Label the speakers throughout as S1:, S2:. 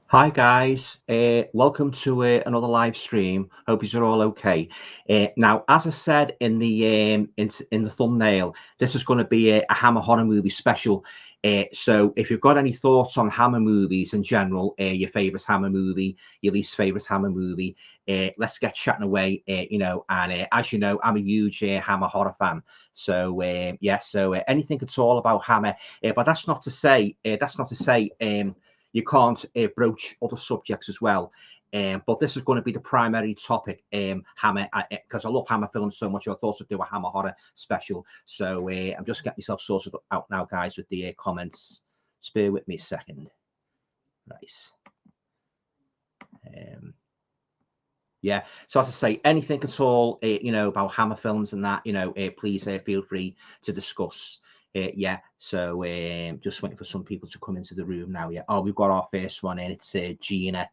S1: Hi guys, welcome to another live stream. Hope you're all okay. Now, as I said in the thumbnail, this is going to be a Hammer horror movie special. So, if you've got any thoughts on Hammer movies in general, your favourite Hammer movie, your least favourite Hammer movie, let's get chatting away. And as you know, I'm a huge Hammer horror fan. So, anything at all about Hammer. But that's not to say. You can't broach other subjects as well. But this is going to be the primary topic, Hammer, because I love Hammer films so much. I thought I'd do a Hammer horror special. So I'm just getting myself sorted out now, guys, with the comments. Just bear with me a second. Nice. Yeah. So as I say, anything at all, about Hammer films and that, please feel free to discuss. Yeah, so just waiting for some people to come into the room now. Yeah. Oh, we've got our first one in. It's Gina.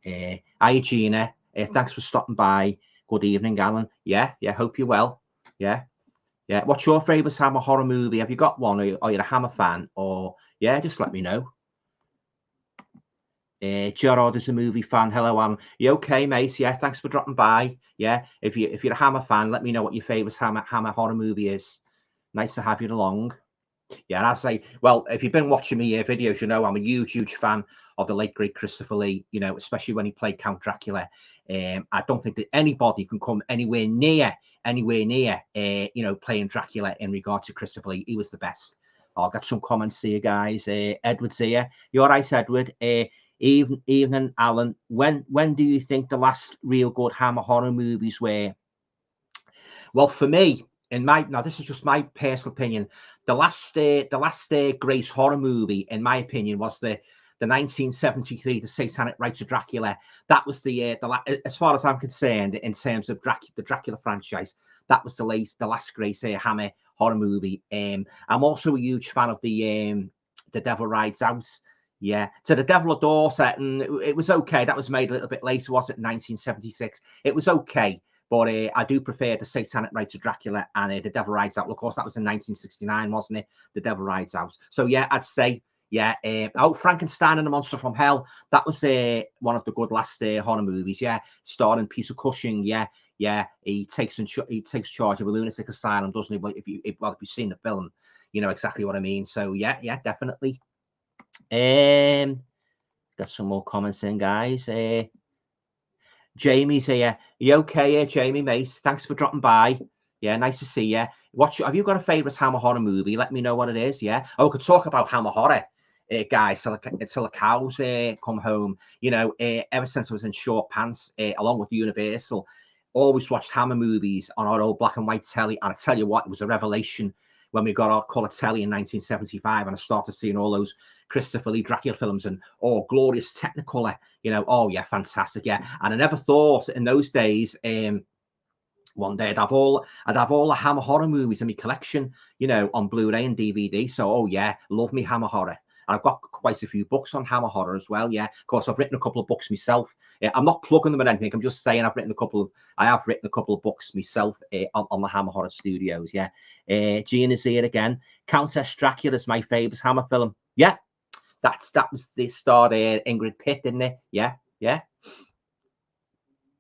S1: Hi, Gina. Thanks for stopping by. Good evening, Alan. Yeah. Hope you're well. Yeah. What's your favourite Hammer horror movie? Have you got one? Are you a Hammer fan? Or just let me know. Gerard is a movie fan. Hello, Alan. You okay, mate? Yeah, thanks for dropping by. Yeah, if you're a Hammer fan, let me know what your favourite Hammer horror movie is. Nice to have you along. Yeah, and I say, well, if you've been watching me videos, you know I'm a huge fan of the late great Christopher Lee. Especially when he played Count Dracula. I don't think that anybody can come anywhere near, playing Dracula in regard to Christopher Lee. He was the best. I'll get some comments here, guys. Edward's here. You all right, Edward? Evening, Alan. When do you think the last real good Hammer horror movies were? Well, for me, now this is just my personal opinion. The last great horror movie, in my opinion, was the 1973 The Satanic Rites of Dracula. That was as far as I'm concerned, in terms of the Dracula franchise, that was the last great Hammer horror movie. I'm also a huge fan of the Devil Rides Out. Yeah, so The Devil a Daughter, and it was okay. That was made a little bit later, wasn't it? 1976. It was okay. But I do prefer the Satanic Rites of Dracula and the Devil Rides Out. Of course, that was in 1969, wasn't it? The Devil Rides Out. So yeah, I'd say Frankenstein and the Monster from Hell. That was one of the good last horror movies. Yeah, starring Peter Cushing. Yeah. He takes charge of a lunatic asylum, doesn't he? Well, if you've seen the film, you know exactly what I mean. So yeah, definitely. Got some more comments in, guys. Jamie's here. You okay, Jamie, mate? Thanks for dropping by. Yeah, nice to see you. Have you got a favourite Hammer horror movie? Let me know what it is. Yeah. Oh, we could talk about Hammer horror, guys. Till the cows come home. Ever since I was in short pants, along with Universal, always watched Hammer movies on our old black and white telly. And I tell you what, it was a revelation when we got our colour telly in 1975, and I started seeing all those Christopher Lee Dracula films and glorious Technicolor. Oh yeah, fantastic. Yeah. And I never thought in those days, one day I'd have all the Hammer horror movies in my collection, on Blu-ray and DVD. So, oh yeah, love me Hammer horror. I've got quite a few books on Hammer horror as well. Yeah, of course, I've written a couple of books myself. I'm not plugging them or anything. I'm just saying I have written a couple of books myself on the Hammer horror studios. Yeah, Gene is here again. Countess Dracula is my favourite Hammer film. Yeah, that was the star there, Ingrid Pitt, didn't it? Yeah.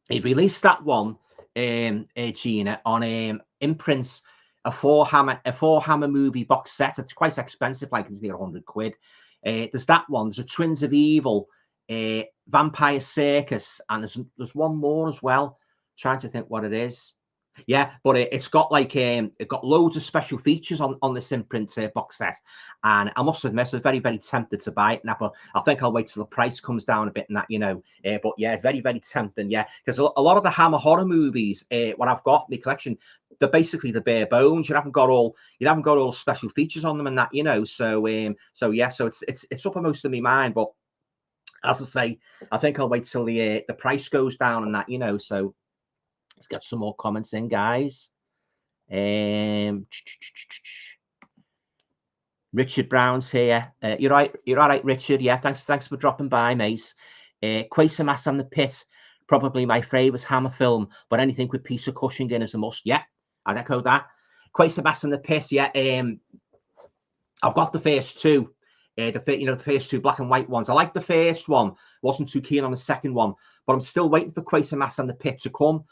S1: He released that one, Gina, on imprints, a four hammer movie box set. It's quite expensive, like it's near £100. There's that one. There's a Twins of Evil, Vampire Circus, and there's one more as well. Trying to think what it is. Yeah, but it's got it got loads of special features on this imprint box set, and I must admit, I was very, very tempted to buy it now, but I think I'll wait till the price comes down a bit and that, but yeah, very, very tempting, yeah, because a lot of the Hammer horror movies, what I've got in my collection, they're basically the bare bones. You haven't got all special features on them and that, so it's uppermost in my mind, but as I say, I think I'll wait till the price goes down and that, so. Let's get some more comments in, guys. Richard Brown's here. You're right, Richard. Yeah, thanks for dropping by, mate. Quatermass and the Pit, probably my favourite Hammer film, but anything with Peter Cushing in is a must. Yeah, I'd echo that. Quatermass and the Pit. Yeah, I've got the first two. The first two black and white ones. I like the first one. Wasn't too keen on the second one, but I'm still waiting for Quatermass and the Pit to come.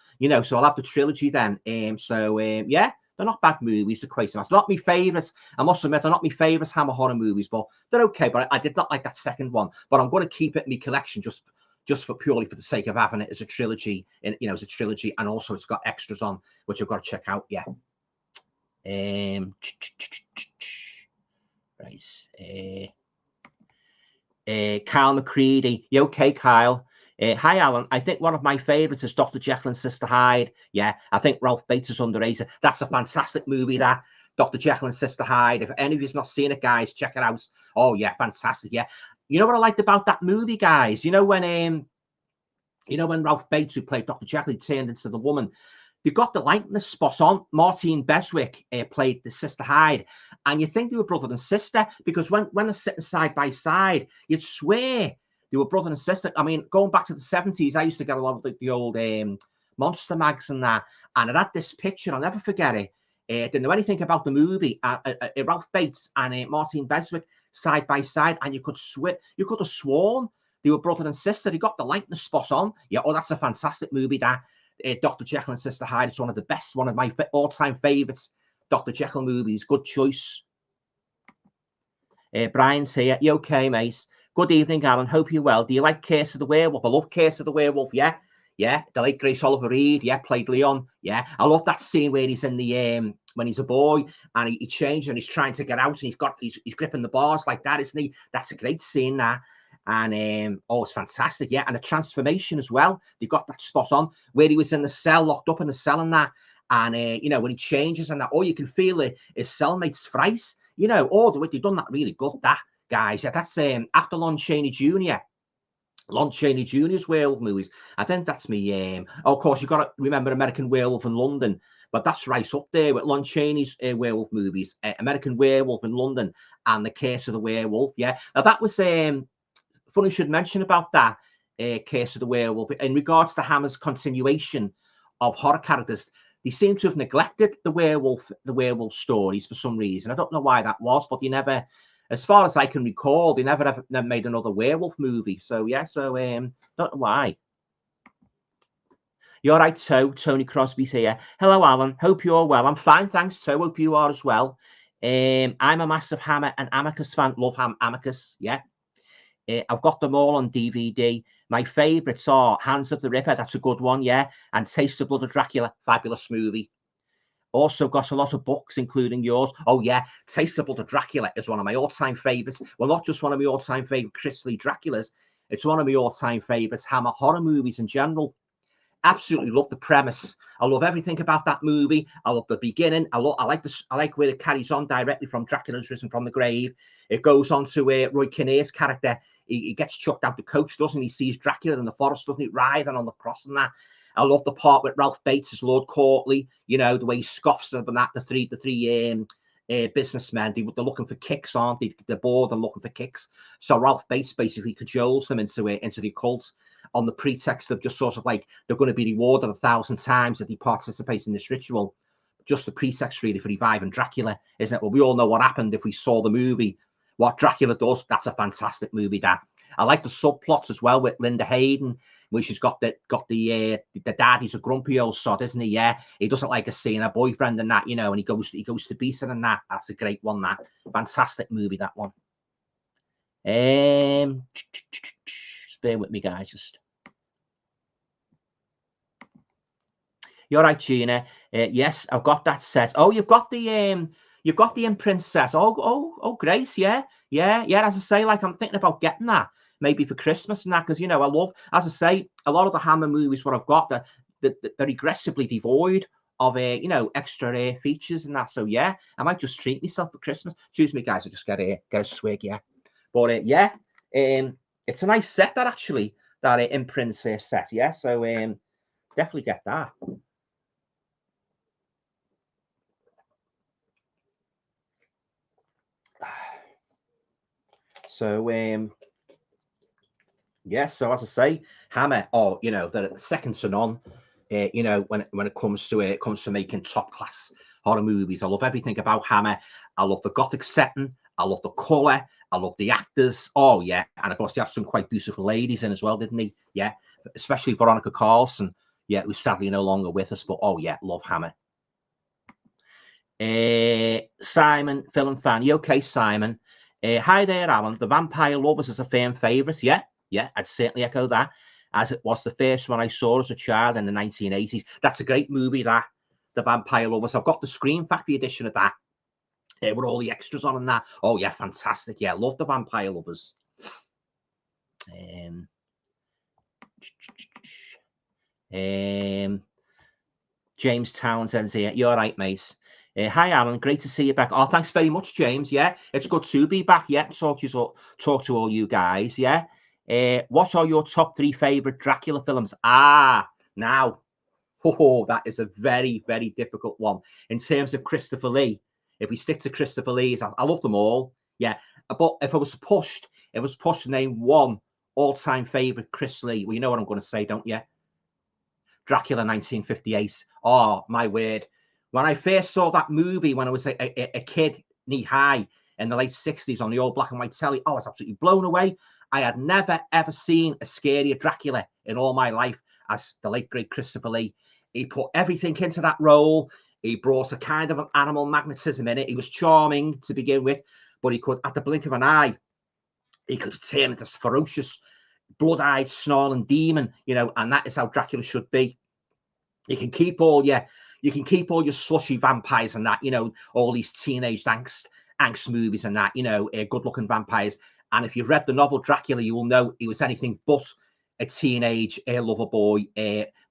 S1: So I'll have the trilogy then. Yeah, they're not bad movies. The Quatermass, they're not my favourites. I must admit, they're not my favourite Hammer horror movies, but they're okay. But I did not like that second one. But I'm going to keep it in my collection just for purely for the sake of having it as a trilogy. And as a trilogy, and also it's got extras on which I've got to check out. Yeah. Right. Kyle McCready. You okay, Kyle? Hi, Alan. I think one of my favourites is Dr. Jekyll and Sister Hyde. Yeah, I think Ralph Bates is underrated. That's a fantastic movie, that Dr. Jekyll and Sister Hyde. If any of you's not seen it, guys, check it out. Oh yeah, fantastic. Yeah, you know what I liked about that movie, guys? When Ralph Bates, who played Dr. Jekyll, turned into the woman. They got the likeness spot on. Martine Beswick played the Sister Hyde, and you think they were brother and sister because when they're sitting side by side, you'd swear they were brother and sister. I mean, going back to the 70s, I used to get a lot of the old Monster mags and that, and I had this picture. I'll never forget it. Didn't know anything about the movie. Ralph Bates and Martine Beswick side by side, and you could have sworn they were brother and sister. They got the likeness spot on. Yeah, that's a fantastic movie, that. Dr. Jekyll and Sister Hyde. It's one of my all-time favorites. Dr. Jekyll movies. Good choice. Brian's here. You okay, mate? Good evening, Alan. Hope you're well. Do you like Curse of the Werewolf? I love Curse of the Werewolf. Yeah. The late Grace Oliver Reed. Yeah, played Leon. Yeah, I love that scene where he's in the when he's a boy and he changed and he's trying to get out and he's gripping the bars like that, isn't he? That's a great scene, that. And it's fantastic, yeah. And a transformation as well. They got that spot on where he was in the cell, locked up in the cell and that. And when he changes and that, you can feel it, his cellmate's fright. All the way they've done that really good, that, guys. Yeah, that's after Lon Chaney Jr. Lon Chaney Jr.'s werewolf movies. I think that's me. Of course, you've got to remember American Werewolf in London, but that's right up there with Lon Chaney's werewolf movies, American Werewolf in London and The Curse of the Werewolf. Yeah, now that was funny you should mention about that Curse of the Werewolf. In regards to Hammer's continuation of horror characters, they seem to have neglected the werewolf stories for some reason. I don't know why that was, but they never, as far as I can recall, they never made another werewolf movie. So yeah, don't know why. You're right, Tony Crosby's here. Hello, Alan. Hope you're well. I'm fine, thanks, To. Hope you are as well. I'm a massive Hammer and Amicus fan. Love Amicus, yeah. I've got them all on DVD. My favourites are Hands of the Ripper, that's a good one, yeah, and Taste of Blood of Dracula, fabulous movie. Also got a lot of books, including yours. Oh, yeah, Taste of Blood of Dracula is one of my all-time favourites. Well, not just one of my all-time favourite Chris Lee Draculas, it's one of my all-time favourites Hammer horror movies in general. Absolutely love the premise. I love everything about that movie. I love the beginning. I like where it carries on directly from Dracula's Risen from the Grave. It goes on to Roy Kinnear's character. He gets chucked out the coach, doesn't he? He sees Dracula in the forest, doesn't he? Riding on the cross and that. I love the part with Ralph Bates as Lord Courtly. The way he scoffs at that. The three businessmen. They're looking for kicks, aren't they? They're bored and looking for kicks. So Ralph Bates basically cajoles them into the occult, on the pretext of just sort of like they're going to be rewarded 1,000 times if they participate in this ritual. Just the pretext really for reviving Dracula, isn't it? Well, we all know what happened if we saw the movie. What Dracula does, that's a fantastic movie, that. I like the subplots as well with Linda Hayden, where she's got the dad. He's a grumpy old sod, isn't he? Yeah, he doesn't like seeing her boyfriend and that, and he goes to beat her and that. That's a great one, that. Fantastic movie, that one. Just bear with me, guys. You're right, Gina. Yes, I've got that set. Oh, you've got the imprint set. Oh, Grace. Yeah. As I say, like I'm thinking about getting that maybe for Christmas and that, because I love, as I say, a lot of the Hammer movies. What I've got, they're aggressively devoid of extra features and that. So yeah, I might just treat myself for Christmas. Excuse me, guys. I just get a swig. Yeah, but yeah, it's a nice set, that actually, that imprint set. Yeah, so definitely get that. So yeah, so as I say, Hammer, the second to none. When it comes to making top class horror movies, I love everything about Hammer. I love the gothic setting. I love the color. I love the actors. Oh, yeah. And of course, he had some quite beautiful ladies in as well, didn't he? Yeah. Especially Veronica Carson. Yeah, who's sadly no longer with us. But, oh, yeah, love Hammer. Simon, film fan. You okay, Simon? Hi there, Alan. The Vampire Lovers is a firm favourite. Yeah, yeah, I'd certainly echo that, as it was the first one I saw as a child in the 1980s. That's a great movie, that. The Vampire Lovers. I've got the Scream Factory edition of that. With all the extras on and that. Oh, yeah, fantastic. Yeah, love the Vampire Lovers. James Townsend's here. You're right, mate. Hi, Alan. Great to see you back. Oh, thanks very much, James. Yeah, it's good to be back. Yeah, talk to all you guys. Yeah. What are your top 3 favorite Dracula films? Now, that is a very, very difficult one. In terms of Christopher Lee, if we stick to Christopher Lee's, I love them all. Yeah, but if it was pushed to name one all-time favorite Chris Lee, well, you know what I'm going to say, don't you? Dracula 1958. Oh, my word. When I first saw that movie when I was a kid, knee-high, in the late 60s on the old black and white telly, I was absolutely blown away. I had never, ever seen a scarier Dracula in all my life as the late, great Christopher Lee. He put everything into that role. He brought a kind of an animal magnetism in it. He was charming to begin with, but he could, at the blink of an eye, he could turn into this ferocious, blood-eyed, snarling demon, you know, and that is how Dracula should be. You can keep all your slushy vampires and that, you know, all these teenage angst movies and that, you know, good-looking vampires. And if you've read the novel Dracula, you will know he was anything but a teenage lover boy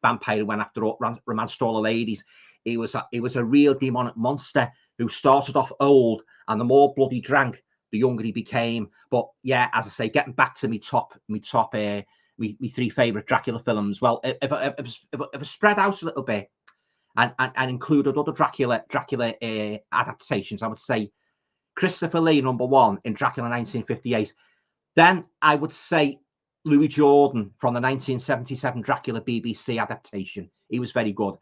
S1: vampire who went after romanced all the ladies. He was a real demonic monster who started off old, and the more blood he drank, the younger he became. But yeah, as I say, getting back to me 3 favorite Dracula films. Well, if I spread out a little bit and included other Dracula adaptations, I would say Christopher Lee #1 in Dracula 1958. Then I would say Louis Jordan from the 1977 Dracula BBC adaptation. He was very good.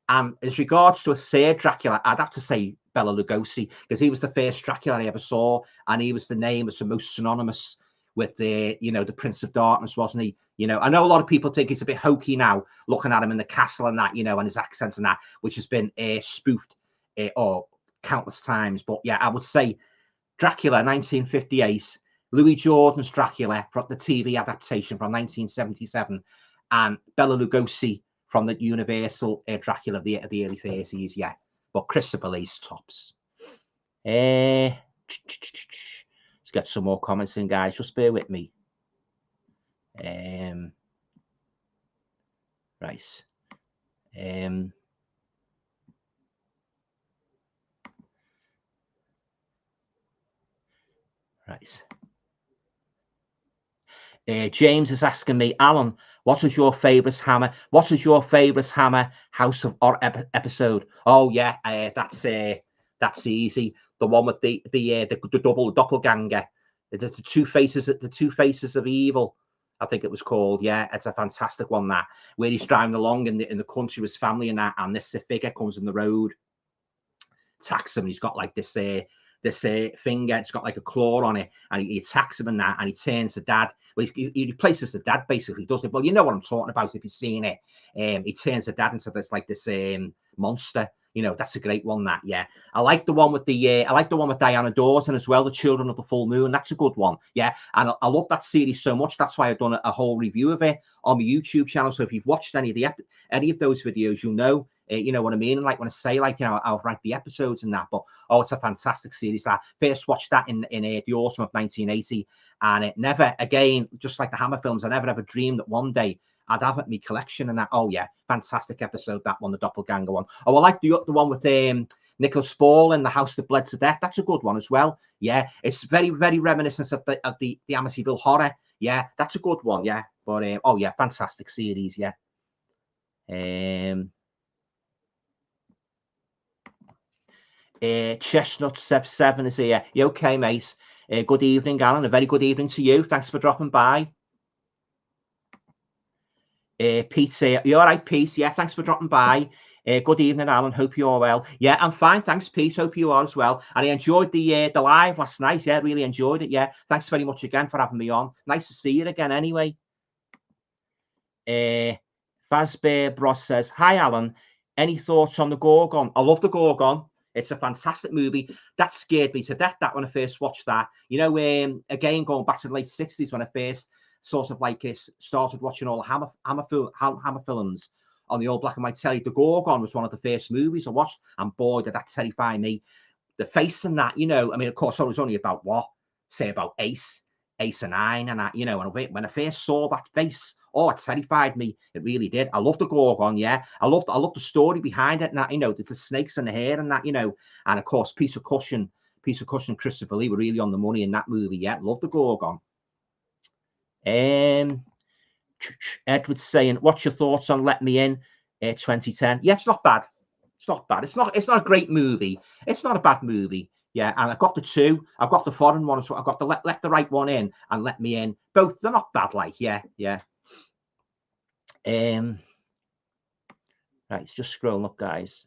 S1: And as regards to a third Dracula, I'd have to say Bela Lugosi, because he was the first Dracula I ever saw, and he was the name that's the most synonymous with the, you know, the Prince of Darkness, wasn't he? You know, I know a lot of people think it's a bit hokey now, looking at him in the castle and that, you know, and his accent and that, which has been spoofed or countless times. But yeah, I would say Dracula 1958, Louis Jordan's Dracula from the TV adaptation from 1977, and Bela Lugosi from the Universal Dracula of the early 30s. Yeah, but Christopher Lee's tops. Let's get some more comments in, guys. Just bear with me. Right. Right. James is asking me, Alan, what was your favourite Hammer? What was your favourite Hammer House of Horror episode? Oh yeah, that's easy. The one with the double doppelganger, the two faces of evil, I think it was called. Yeah, it's a fantastic one, that, where he's driving along in the country with his family and that, and this figure comes in the road, attacks him. He's got like this finger, it's got like a claw on it, and he attacks him and that, and he turns to dad. Well, he replaces the dad, basically, doesn't it? Well, you know what I'm talking about if you've seen it. He turns the dad into this monster. You know, that's a great one, that. Yeah, I like the one with Diana Dawson as well, The Children of the Full Moon. That's a good one. Yeah, and I love that series so much. That's why I've done a whole review of it on my YouTube channel. So if you've watched any of those videos, you'll know. You know what I mean? And like when I say, like, you know, I'll rank the episodes and that, but it's a fantastic series. That first watched that in the autumn of 1980, and it never again, just like the Hammer films, I never ever dreamed that one day I'd have it in my collection and that. Oh yeah, fantastic episode, that one, the doppelganger one. Oh, I like the one with Nicholas Spall in The House That Bled to Death. That's a good one as well. Yeah, it's very, very reminiscent of the Amityville Horror. Yeah, that's a good one. Yeah, but oh yeah, fantastic series. Yeah. Chestnut 7 is here. You okay, mate? Good evening, Alan. A very good evening to you. Thanks for dropping by. Pete's here. You all right, Pete? Yeah, thanks for dropping by. Good evening, Alan. Hope you're well. Yeah, I'm fine. Thanks, Pete. Hope you are as well. And I enjoyed the live last night. Yeah, really enjoyed it. Yeah, thanks very much again for having me on. Nice to see you again anyway. Fazbear Bros says, hi, Alan. Any thoughts on the Gorgon? I love the Gorgon. It's a fantastic movie. That scared me to death, that when I first watched that. You know, again, going back to the late 60s when I first sort of like started watching all the Hammer films on the old black and white telly. The Gorgon was one of the first movies I watched, and boy, did that terrify me. The face and that, you know, I mean, of course, I was only about about Ace and Nine and that, you know, and when I first saw that face, oh, it terrified me. It really did. I love the Gorgon, yeah. I love the story behind it and that, you know, there's the snakes in the hair and that, you know, and of course, Piece of Cushion, Christopher Lee were really on the money in that movie, yeah. Love the Gorgon. Edward's saying, what's your thoughts on Let Me In 2010? Yeah, it's not bad. It's not bad. It's not a great movie. It's not a bad movie. Yeah, and I've got the two. I've got the foreign one as well. I've got the Let the Right One In and Let Me In. Both, they're not bad, like, yeah. Right, it's just scrolling up, guys.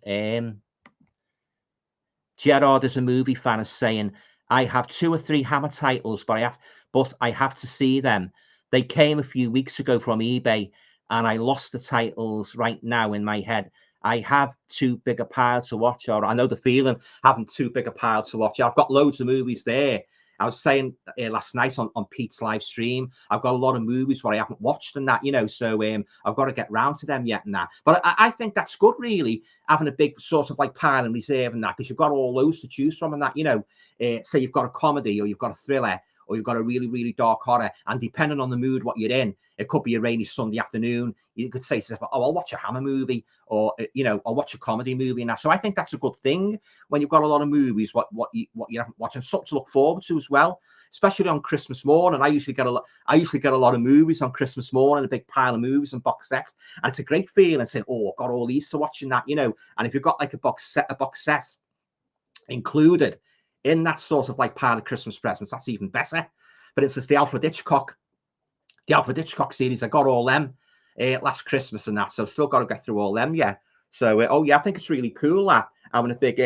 S1: Gerard is a movie fan is saying, I have 2 or 3 Hammer titles, but I have to see them. They came a few weeks ago from eBay, and I lost the titles right now in my head. I have too big a pile to watch, or I know the feeling, having too big a pile to watch. I've got loads of movies there. I was saying last night on Pete's live stream, I've got a lot of movies where I haven't watched and that, you know, so I've got to get round to them yet and that. But I think that's good, really, having a big sort of like pile and reserve and that, because you've got all those to choose from and that, you know, say you've got a comedy or you've got a thriller or you've got a really, really dark horror, and depending on the mood, what you're in, it could be a rainy Sunday afternoon. You could say to yourself, oh, I'll watch a Hammer movie, or, you know, I'll watch a comedy movie. And that. So I think that's a good thing when you've got a lot of movies, what you haven't watched, and something to look forward to as well, especially on Christmas morning. I usually get a lot of movies on Christmas morning, a big pile of movies and box sets. And it's a great feeling saying, oh, I've got all these to watch and that, you know, and if you've got like a box set included in that sort of like pile of Christmas presents, that's even better. But it's just the Alfred Hitchcock series. I got all them last Christmas and that, so I've still got to get through all them. Yeah. So oh yeah, I think it's really cool that having a big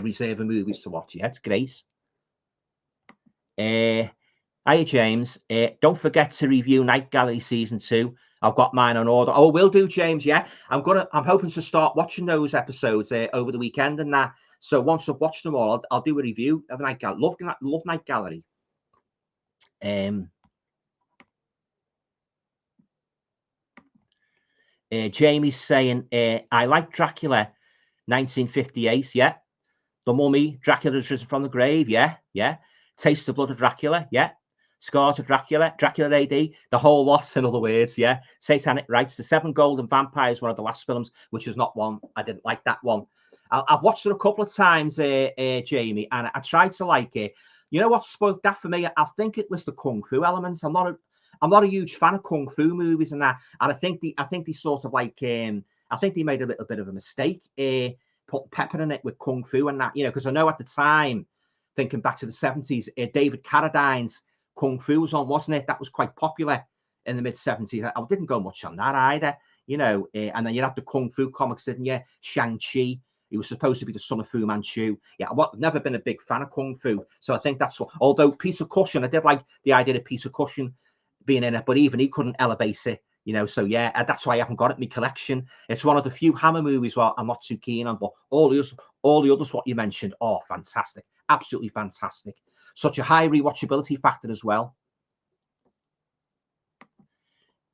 S1: reserve of movies to watch. Yeah, it's great. Hiya James. Don't forget to review Night Gallery season 2. I've got mine on order. Oh, will do, James. Yeah, I'm hoping to start watching those episodes over the weekend and that. So once I've watched them all, I'll do a review of Night Gallery. Love Night Gallery. Jamie's saying, I like Dracula, 1958. Yeah. The Mummy, Dracula is risen from the grave. Yeah. Taste the Blood of Dracula. Yeah. Scars of Dracula, Dracula AD, the whole lot, in other words, yeah. Satanic Rites, The 7 Golden Vampires, one of the last films, which is not one. I didn't like that one. I've watched it a couple of times, Jamie, and I tried to like it. You know what spoke that for me? I think it was the kung fu elements. I'm not a huge fan of kung fu movies and that, and I think they sort of like I think they made a little bit of a mistake putting pepper in it with kung fu and that, you know, because I know at the time, thinking back to the 70s, David Carradine's Kung Fu was on, wasn't it? That was quite popular in the mid 70s. I didn't go much on that either, you know. And then you had the Kung Fu comics, didn't you? Shang-Chi. He was supposed to be the son of Fu Manchu. Yeah, I've never been a big fan of Kung Fu. So I think that's what, although Piece of Cushion, I did like the idea of Piece of Cushion being in it, but even he couldn't elevate it, you know. So yeah, that's why I haven't got it in my collection. It's one of the few Hammer movies where I'm not too keen on, but all the others what you mentioned, oh, fantastic. Absolutely fantastic. Such a high rewatchability factor as well.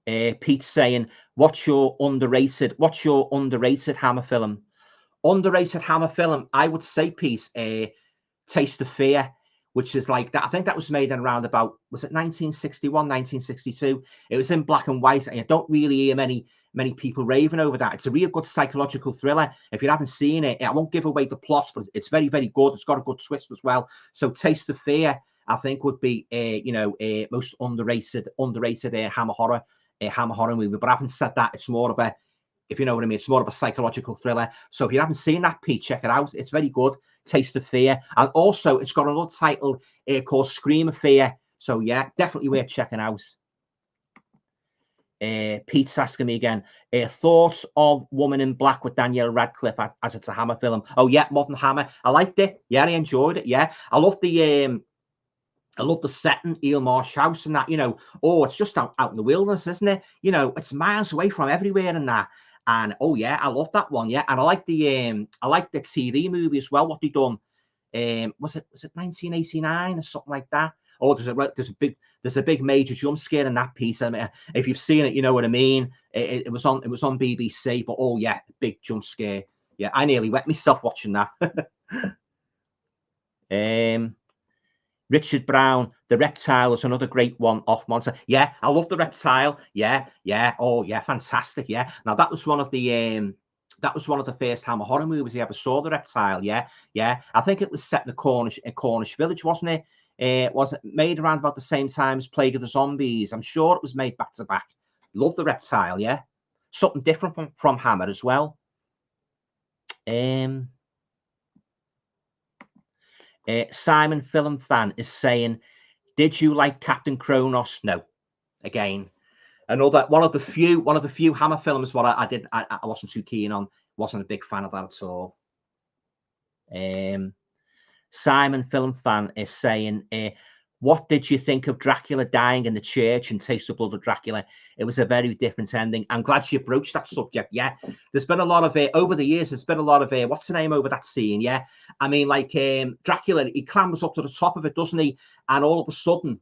S1: Pete's saying, what's your underrated Hammer film? Underrated Hammer film, I would say, Pete, Taste of Fear, which is like that. I think that was made in around about, was it 1961, 1962? It was in black and white, and I don't really hear many people raving over that. It's a real good psychological thriller. If you haven't seen it, I won't give away the plot, but it's very, very good. It's got a good twist as well. So Taste of Fear, I think, would be most underrated Hammer horror movie. But having said that, it's more of a, if you know what I mean, it's more of a psychological thriller. So if you haven't seen that, Pete, check it out. It's very good. Taste of Fear. And also, it's got another title called Scream of Fear. So yeah, definitely worth checking out. Pete's asking me again, thoughts of Woman in Black with Danielle Radcliffe as it's a Hammer film. Oh yeah, Modern Hammer. I liked it. Yeah, I enjoyed it. Yeah, I love the setting, Eel Marsh House and that, you know. Oh, it's just out in the wilderness, isn't it? You know, it's miles away from everywhere and that. And oh yeah, I love that one. Yeah, and I like the TV movie as well. What they done? Was it 1989 or something like that? Oh, there's a big major jump scare in that piece. I mean, if you've seen it, you know what I mean. It was on BBC, but oh yeah, big jump scare. Yeah, I nearly wet myself watching that. Richard Brown, The Reptile was another great one off Monster. Yeah, I love The Reptile. Yeah. Oh yeah, fantastic. Yeah. Now that was one of the first Hammer horror movies I ever saw. The Reptile. Yeah. I think it was set in Cornish village, wasn't it? Was it made around about the same time as Plague of the Zombies? I'm sure it was made back to back. Love The Reptile. Yeah, something different from Hammer as well. Simon Film Fan is saying, did you like Captain Kronos? No. Again, another one of the few Hammer films what I wasn't too keen on. Wasn't a big fan of that at all. Simon Film Fan is saying, what did you think of Dracula dying in the church and Taste of Blood of Dracula? It was a very different ending. I'm glad you broached that subject. Yeah, there's been a lot of over the years. There's been a lot of what's the name over that scene? Yeah, I mean, like Dracula, he clambers up to the top of it, doesn't he? And all of a sudden,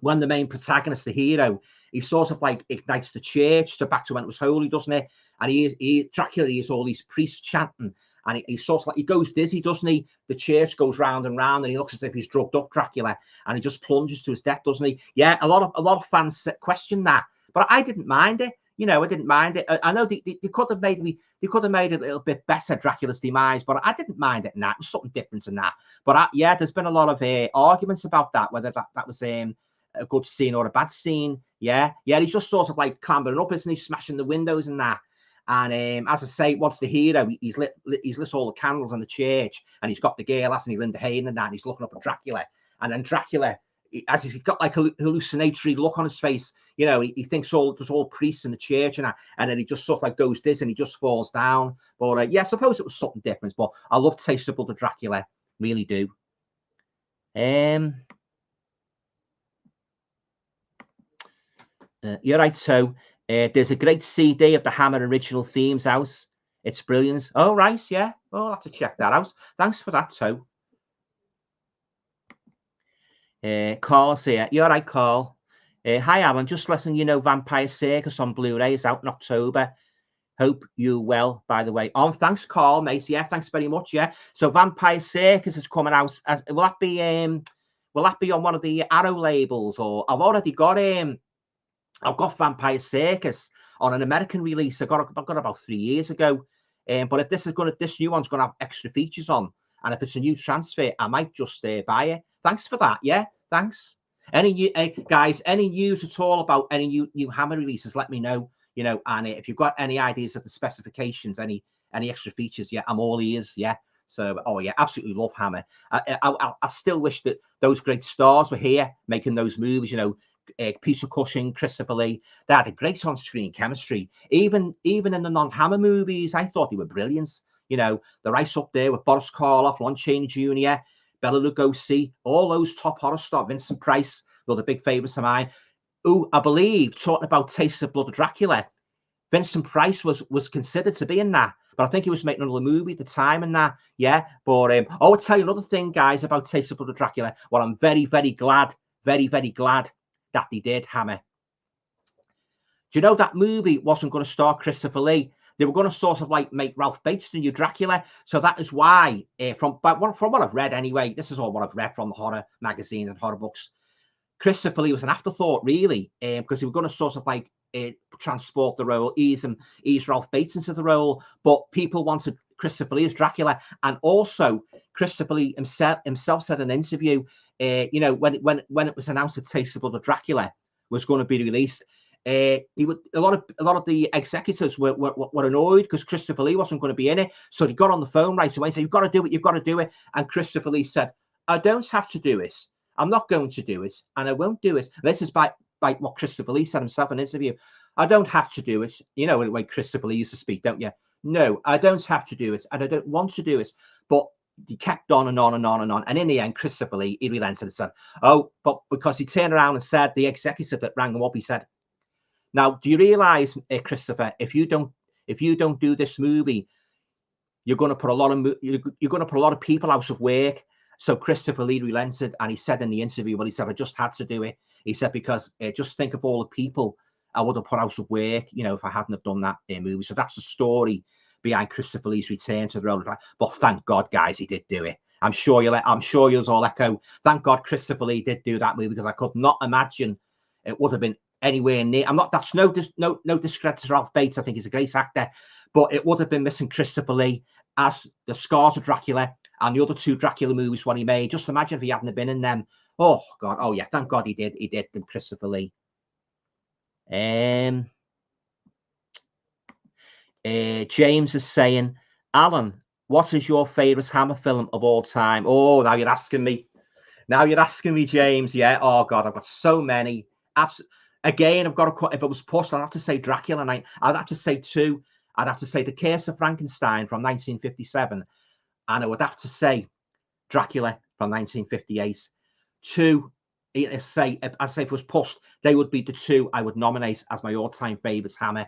S1: when the main protagonist, the hero, he sort of like ignites the church to back to when it was holy, doesn't it? And Dracula hears all these priests chanting. And he sort of like, he goes dizzy, doesn't he? The church goes round and round, and he looks as if he's drugged up, Dracula, and he just plunges to his death, doesn't he? Yeah, a lot of fans question that, but I didn't mind it. You know, I didn't mind it. I know they could have made it a little bit better, Dracula's demise, but I didn't mind it. And that was something different in that. But yeah, there's been a lot of arguments about that, whether that was a good scene or a bad scene. Yeah, he's just sort of like clambering up, isn't he? Smashing the windows and that. And as I say, once the hero, he's lit all the candles in the church, and he's got the girl, hasn't he, Linda Hayden and that, and he's looking up at Dracula. And then Dracula, as he's got like a hallucinatory look on his face, you know, he thinks there's all priests in the church and that, and then he just sort of like goes this and he just falls down. But yeah, I suppose it was something different, but I love Taste of Blood of Dracula, really do. You're right, so there's a great CD of the Hammer original themes out. It's brilliant. Oh, right, yeah. Oh, I'll have to check that out. Thanks for that, too. Carl's here. You're right, Carl. Hi, Alan. Just letting you know Vampire Circus on Blu-ray is out in October. Hope you well, by the way. Oh, thanks, Carl, mate. Yeah, thanks very much. Yeah. So Vampire Circus is coming out. Will that be on one of the Arrow labels? Or I've already got I've got Vampire Circus on an American release. I got about 3 years ago. But if this new one's gonna have extra features on, and if it's a new transfer, I might just buy it. Thanks for that. Yeah, thanks. Any new guys, any news at all about any new Hammer releases? Let me know. You know, and if you've got any ideas of the specifications, any extra features, yeah, I'm all ears. Yeah. So, oh yeah, absolutely love Hammer. I still wish that those great stars were here making those movies. You know. Peter Cushing, Christopher Lee, they had a great on-screen chemistry. Even in the non-Hammer movies, I thought they were brilliant. You know, they're right up there with Boris Karloff, Lon Chaney Jr., Bela Lugosi, all those top horror stars. Vincent Price, they're the big favourites of mine. Who I believe, talking about Taste of Blood of Dracula, Vincent Price was considered to be in that, but I think he was making another movie at the time and that. Yeah, but I'll tell you another thing, guys, about Taste of Blood of Dracula. Well, I'm very, very glad, very, very glad that they did, Hammer. Do you know that movie wasn't going to star Christopher Lee? They were going to sort of like make Ralph Bates the new Dracula. So that is why, from what I've read anyway, this is all what I've read from the horror magazines and horror books. Christopher Lee was an afterthought, really, because they were going to sort of like transport the role, ease Ralph Bates into the role, but people wanted Christopher Lee as Dracula, and also Christopher Lee himself said in an interview, you know, when it was announced that Taste of Blood of Dracula was going to be released, a lot of the executives were annoyed because Christopher Lee wasn't going to be in it, so he got on the phone right away and said, "You've got to do it," and Christopher Lee said, "I don't have to do it. I'm not going to do it, and I won't do it." And this is by what Christopher Lee said himself in an interview. I don't have to do it. You know, the way Christopher Lee used to speak, don't you? No, I don't have to do it, and I don't want to do it. But he kept on and on and on and on. And in the end, Christopher Lee, he relented and said, oh, but because he turned around and said, the executive that rang him up, he said, now, do you realize, Christopher, if you don't do this movie, you're going to put a lot of people out of work. So Christopher Lee relented, and he said in the interview, well, he said, I just had to do it. He said, because just think of all the people I would have put out of work, you know, if I hadn't have done that movie. So that's the story behind Christopher Lee's return to the role. But thank God, guys, he did do it. I'm sure you'll all echo. Thank God Christopher Lee did do that movie, because I could not imagine it would have been anywhere near. That's no discredit to Ralph Bates. I think he's a great actor, but it would have been missing Christopher Lee as the Scouser Dracula and the other 2 Dracula movies when he made. Just imagine if he hadn't been in them. Oh God. Oh yeah. Thank God he did. He did. Christopher Lee. James is saying, Alan, what is your favorite Hammer film of all time? Oh, now you're asking me. James. Yeah. Oh God, I've got so many. Again, I've got to. If it was pushed, I'd have to say Dracula. And I'd have to say 2. I'd have to say The Curse of Frankenstein from 1957, and I would have to say Dracula from 1958. 2. I say if it was pushed, they would be the 2 I would nominate as my all-time favorites Hammer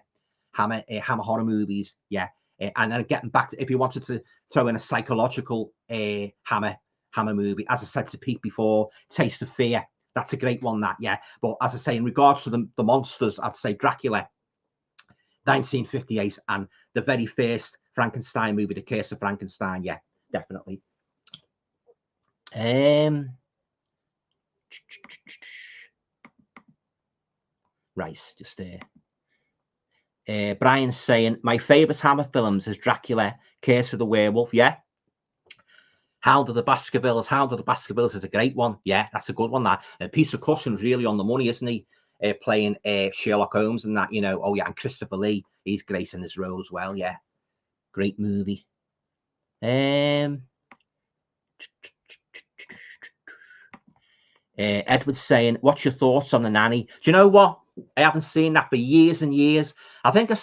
S1: horror movies. Yeah, and then getting back to, if you wanted to throw in a psychological Hammer movie, as I said to Pete before, Taste of Fear. That's a great one. That, yeah. But as I say, in regards to the monsters, I'd say Dracula, 1958, and the very first Frankenstein movie, The Curse of Frankenstein. Yeah, definitely. Right, just there. Brian's saying, my favorite Hammer films is Dracula, Curse of the Werewolf. Yeah. Hound of the Baskervilles is a great one. Yeah, that's a good one. That Peter Cushing's really on the money, isn't he? Playing Sherlock Holmes and that, you know. Oh yeah, and Christopher Lee, he's great in his role as well. Yeah, great movie. Edward's saying, what's your thoughts on The Nanny? Do you know what? I haven't seen that for years and years. I think I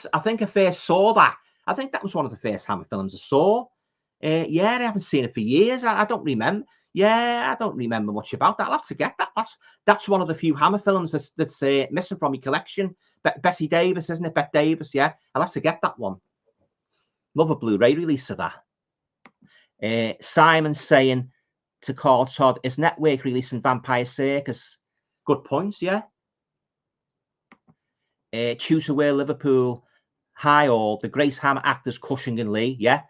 S1: first saw that. I think that was one of the first Hammer films I saw. Yeah, I haven't seen it for years. I don't remember. Yeah, I don't remember much about that. I'll have to get that. That's one of the few Hammer films that's missing from my collection. Betty Davis, isn't it? Bette Davis, yeah. I'll have to get that one. Love a Blu-ray release of that. Simon's saying to Carl Todd, is Network releasing Vampire Circus? Good points, yeah. Tutor Wear Liverpool. Hi all, the great Hammer actors Cushing and Lee, yeah.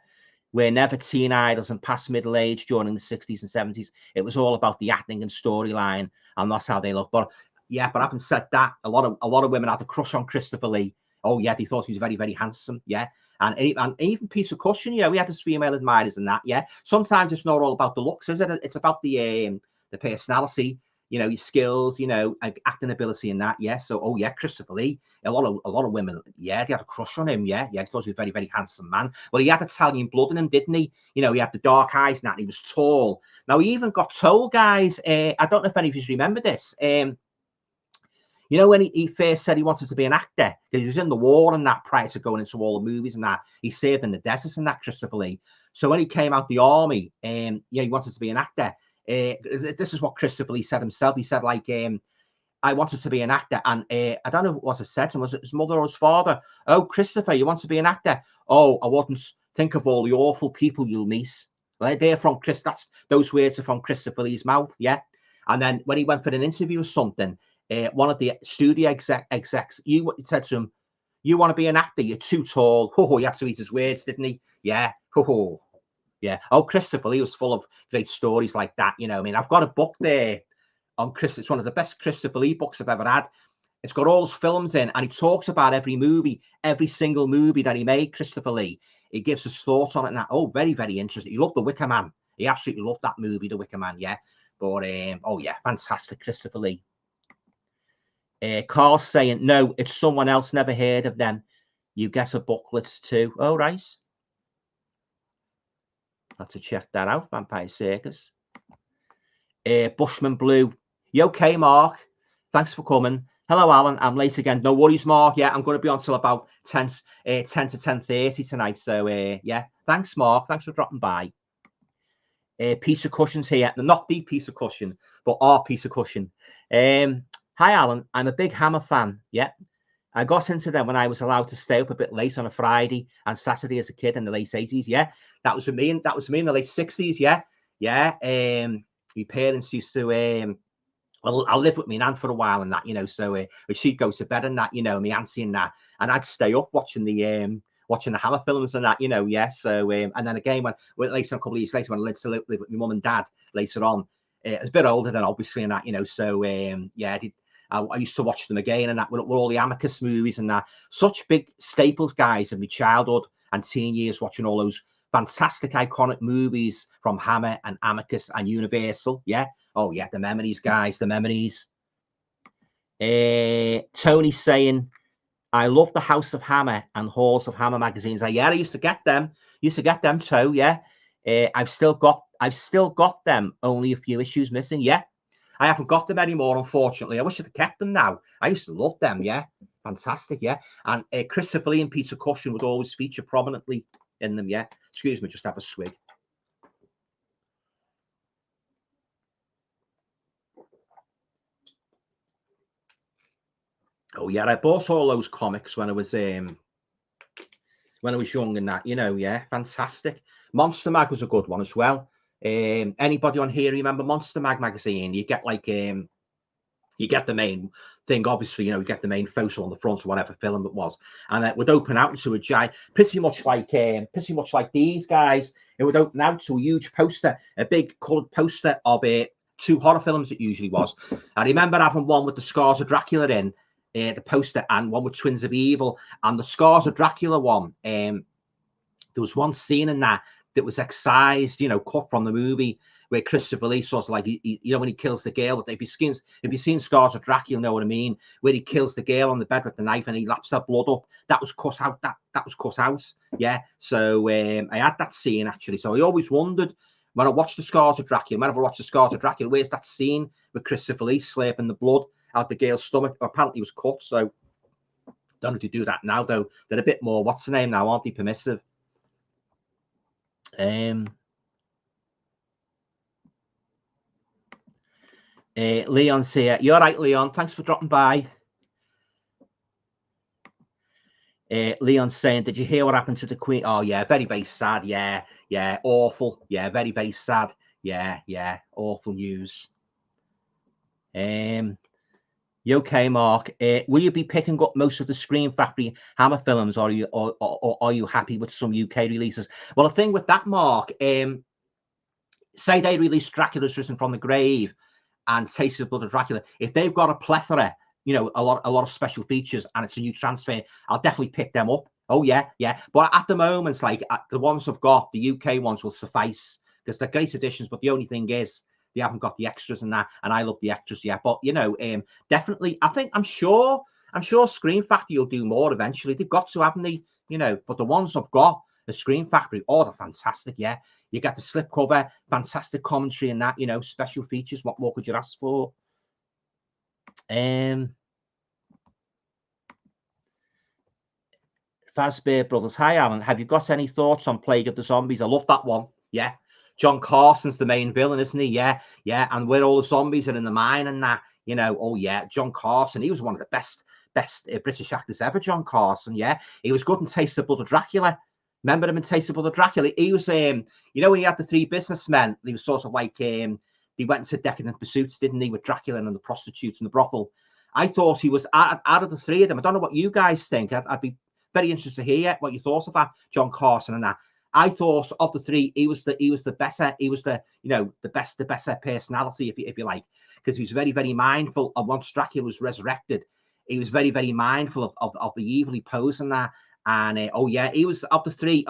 S1: Were never teen idols and past middle age during the 60s and 70s. It was all about the acting and storyline, and that's how they look. But yeah, but having said that, a lot of women had a crush on Christopher Lee. Oh yeah, they thought he was very, very handsome. Yeah, and even Peter Cushing, yeah, we had his female admirers and that. Yeah, sometimes it's not all about the looks, is it? It's about the personality, you know, your skills, you know, acting ability and that. Yeah. So, oh yeah, Christopher Lee, a lot of women, yeah, they had a crush on him. Yeah. Yeah. He thought he was a very, very handsome man. Well, he had Italian blood in him, didn't he? You know, he had the dark eyes and that, and he was tall. Now, he even got told, guys, I don't know if any of you remember this. You know, when he first said he wanted to be an actor, because he was in the war and that prior to going into all the movies and that, he served in the desert and that, Christopher Lee. So when he came out the army, yeah, he wanted to be an actor. This is what Christopher Lee said himself. He said, like, I wanted to be an actor. And I don't know what it said to him. Was it his mother or his father? Oh, Christopher, you want to be an actor? Oh, I wouldn't think of all the awful people you'll meet. They're from Chris. Those words are from Christopher Lee's mouth. Yeah. And then when he went for an interview or something, one of the studio execs, he said to him, you want to be an actor? You're too tall. Oh, he had to eat his words, didn't he? Yeah. Oh. Yeah. Oh, Christopher Lee was full of great stories like that. You know, I mean, I've got a book there on Chris. It's one of the best Christopher Lee books I've ever had. It's got all his films in, and he talks about every movie, every single movie that he made, Christopher Lee. He gives his thoughts on it and that. Oh, very, very interesting. He loved The Wicker Man. He absolutely loved that movie, The Wicker Man. Yeah. But, oh, yeah, fantastic, Christopher Lee. Carl's saying, no, it's someone else. Never heard of them. You get a booklet too. Oh, right. Have to check that out. Vampire Circus. Bushman Blue. You okay, Mark? Thanks for coming. Hello, Alan. I'm late again. No worries, Mark. Yeah, I'm going to be on till about 10 to 10:30 tonight. So, yeah, thanks, Mark. Thanks for dropping by. Piece of cushions here. Not the piece of cushion, but our piece of cushion. Hi, Alan. I'm a big Hammer fan. Yeah. I got into them when I was allowed to stay up a bit late on a Friday and Saturday as a kid in the late 80s. Yeah. That was me in the late 60s. Yeah. Yeah. My parents used to well, I lived with my nan for a while and that, you know, so she'd go to bed and that, you know, my auntie and that, and I'd stay up watching the Hammer films and that, you know, yeah. So and then again when later on, a couple of years later, when I lived to live with my mum and dad later on, I was a bit older then obviously and that, you know, so yeah, I used to watch them again and that with all the Amicus movies and that, such big staples, guys, of my childhood and teen years, watching all those fantastic iconic movies from Hammer and Amicus and Universal, yeah. Oh, yeah, the memories, guys, the memories. Tony saying, I love the House of Hammer and Halls of Hammer magazines. Yeah, I used to get them. Too, yeah. I've still got them. Only a few issues missing. Yeah, I haven't got them anymore, unfortunately. I wish I'd have kept them now. I used to love them. Yeah, fantastic. Yeah, and Christopher Lee and Peter Cushing would always feature prominently in them. Yeah, excuse me, just have a swig. Oh yeah, I bought all those comics when I was young and that, you know, yeah, fantastic. Monster Mag was a good one as well. Anybody on here remember Monster Mag magazine? You get like you get the main thing, obviously, you know, you get the main photo on the front or whatever film it was, and it would open out into a giant, pretty much like these guys. It would open out to a huge poster, a big coloured poster of 2 horror films. It usually was. I remember having one with the Scars of Dracula in the poster, and one with Twins of Evil, and the Scars of Dracula one. There was one scene in that was excised, you know, cut from the movie, where Christopher Lee sort of like, you know, when he kills the girl. But if you've seen Scars of Dracula, you know what I mean, where he kills the girl on the bed with the knife and he laps her blood up. That was cut out. That was cut out. Yeah. So I had that scene actually. So I always wondered when I watched the Scars of Dracula, whenever I watched the Scars of Dracula, where's that scene with Christopher Lee slurping the blood out the girl's stomach? Apparently it was cut. So don't know if they do that now though. They're a bit more, what's the name now? Aren't they permissive? Leon's here. You're right, Leon. Thanks for dropping by. Leon's saying, did you hear what happened to the Queen? Oh, yeah, very, very sad. Yeah, yeah, awful. Yeah, very, very sad. Yeah, yeah, awful news. You okay, Mark? Will you be picking up most of the Scream Factory Hammer films, or are you happy with some UK releases? Well, the thing with that, Mark, say they release Dracula's Risen from the Grave and Taste of Blood of Dracula. If they've got a plethora, you know, a lot of special features, and it's a new transfer, I'll definitely pick them up. Oh yeah, yeah. But at the moment, it's like the ones I've got, the UK ones will suffice because they're great additions. But the only thing is, they haven't got the extras and that, and I love the extras, yeah. But you know, definitely, I'm sure Scream Factory will do more eventually. They've got to, haven't they? You know, but the ones I've got, the Scream Factory, oh, they're fantastic, yeah. You get the slipcover, fantastic commentary and that, you know, special features. What more could you ask for? Fazbear Brothers. Hi, Alan. Have you got any thoughts on Plague of the Zombies? I love that one. Yeah. John Carson's the main villain, isn't he? Yeah. Yeah. And where all the zombies are in the mine and that, you know, oh, yeah. John Carson, he was one of the best British actors ever, John Carson. Yeah. He was good in Taste of Blood of Dracula. Remember him in Taste of Blood of Dracula? He was, you know, when he had the 3 businessmen, he was sort of like, he went into decadent pursuits, didn't he, with Dracula and the prostitutes and the brothel. I thought he was, out of the 3 of them, I don't know what you guys think. I'd be very interested to hear what you thought of that, John Carson and that. I thought of the 3, he was the better, he was the, you know, the better personality, if you like, because he was very, very mindful of once Dracula was resurrected. He was very, very mindful of the evil he posed and that. And oh yeah, he was of the three,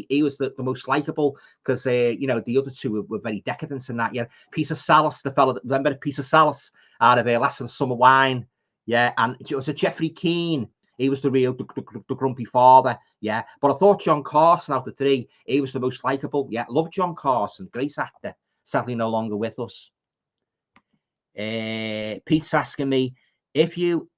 S1: he was the most likable because you know, the other 2 were very decadent in that. Yeah, Peter Sallis, the fellow, remember Peter Sallis out of Last of the Summer Wine? Yeah, and it was a Jeffrey Keane. He was the real the grumpy father. Yeah, but I thought John Carson out of the 3, he was the most likable. Yeah, love John Carson, great actor. Sadly, no longer with us. Pete's asking me, if you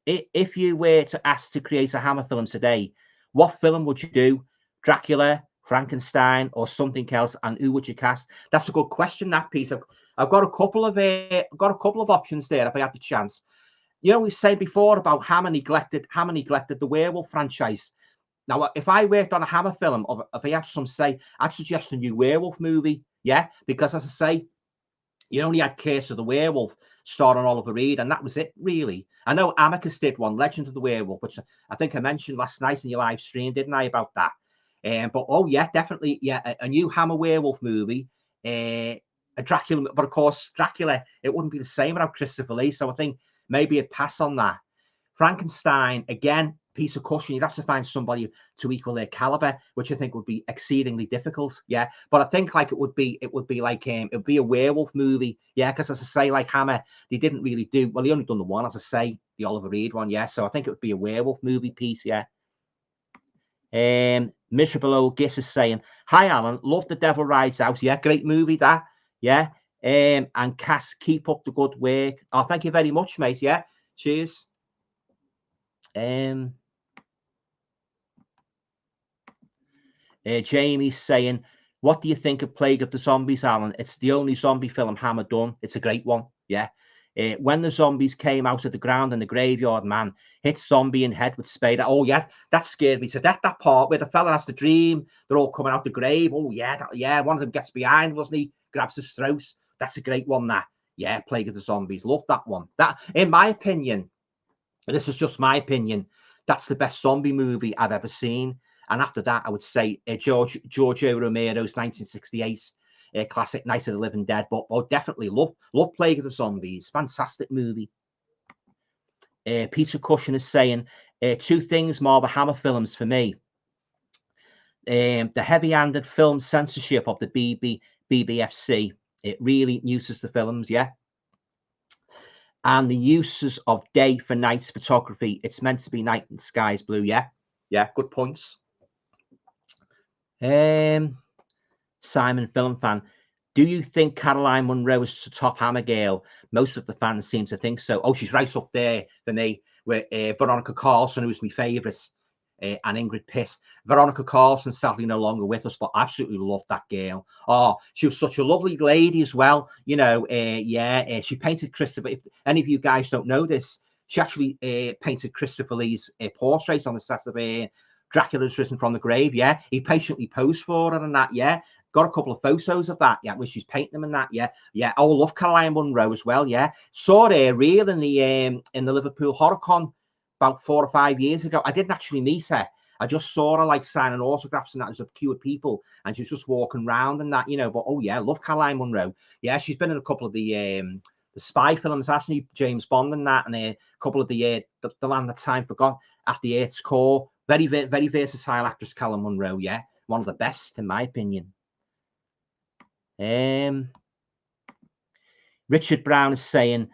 S1: were to ask to create a Hammer film today, what film would you do? Dracula, Frankenstein, or something else? And who would you cast? That's a good question. That piece. I've got a couple of options there if I had the chance. You know, we said before about Hammer neglected the werewolf franchise. Now, if I worked on a Hammer film, or if I had some say, I'd suggest a new werewolf movie. Yeah, because as I say, you only had Curse of the Werewolf starring Oliver Reed, and that was it, really. I know Amicus did one, Legend of the Werewolf, which I think I mentioned last night in your live stream, didn't I, about that? But oh yeah, definitely, yeah, a new Hammer werewolf movie, a Dracula, but of course Dracula, it wouldn't be the same without Christopher Lee. So I think maybe a pass on that. Frankenstein, again, piece of cushion. You'd have to find somebody to equal their caliber, which I think would be exceedingly difficult. Yeah, but I think like it would be like it would be a werewolf movie. Yeah, because as I say, like Hammer, they didn't really do well. They only done the one, as I say, the Oliver Reed one. Yeah, so I think it would be a werewolf movie piece. Yeah. Miserable old Giss is saying, "Hi Alan, love The Devil Rides Out. Yeah, great movie that. Yeah. And Cass, keep up the good work. Oh, thank you very much, mate. Yeah, cheers." Jamie's saying, "What do you think of Plague of the Zombies, Alan? It's the only zombie film Hammer done. It's a great one." Yeah. When the zombies came out of the ground in the graveyard, man, hit zombie in head with spade. Oh yeah, that scared me to death. That part where the fella has to dream, they're all coming out the grave. Oh yeah, yeah. One of them gets behind, wasn't he? Grabs his throat. That's a great one. That, yeah, Plague of the Zombies. Love that one. That, in my opinion, and this is just my opinion, that's the best zombie movie I've ever seen. And after that, I would say Giorgio Romero's 1968 classic Night of the Living Dead. But definitely love Plague of the Zombies. Fantastic movie. Peter Cushion is saying, two things more the Hammer films for me. The heavy-handed film censorship of the BBFC. It really uses the films, yeah. And the uses of day for night photography. It's meant to be night and the sky is blue, yeah. Yeah, good points. Simon Film Fan, do you think Caroline Monroe is the top Hammer girl? Most of the fans seem to think so. Oh, she's right up there for me with Veronica Carson, who's my favourite, and Ingrid Piss. Veronica Carson, sadly no longer with us, but absolutely loved that girl. Oh, she was such a lovely lady as well. You know, she painted Christopher. If any of you guys don't know this, she actually painted Christopher Lee's portrait on the set of Dracula's Risen from the Grave. Yeah, he patiently posed for her and that. Yeah, got a couple of photos of that. Yeah, where she's painting them and that. Yeah, yeah. Oh, I love Caroline Monroe as well. Yeah, saw her real in the Liverpool HorrorCon about 4 or 5 years ago. I didn't actually meet her. I just saw her like signing autographs and that. There's a queue of people, and she's just walking around and that, you know. But oh yeah, love Caroline Monroe. Yeah, she's been in a couple of the spy films, hasn't he? James Bond and that, and a couple of the Land of Time Forgot, At the Earth's Core. Very, very versatile actress, Caroline Monroe. Yeah, one of the best in my opinion. Richard Brown is saying,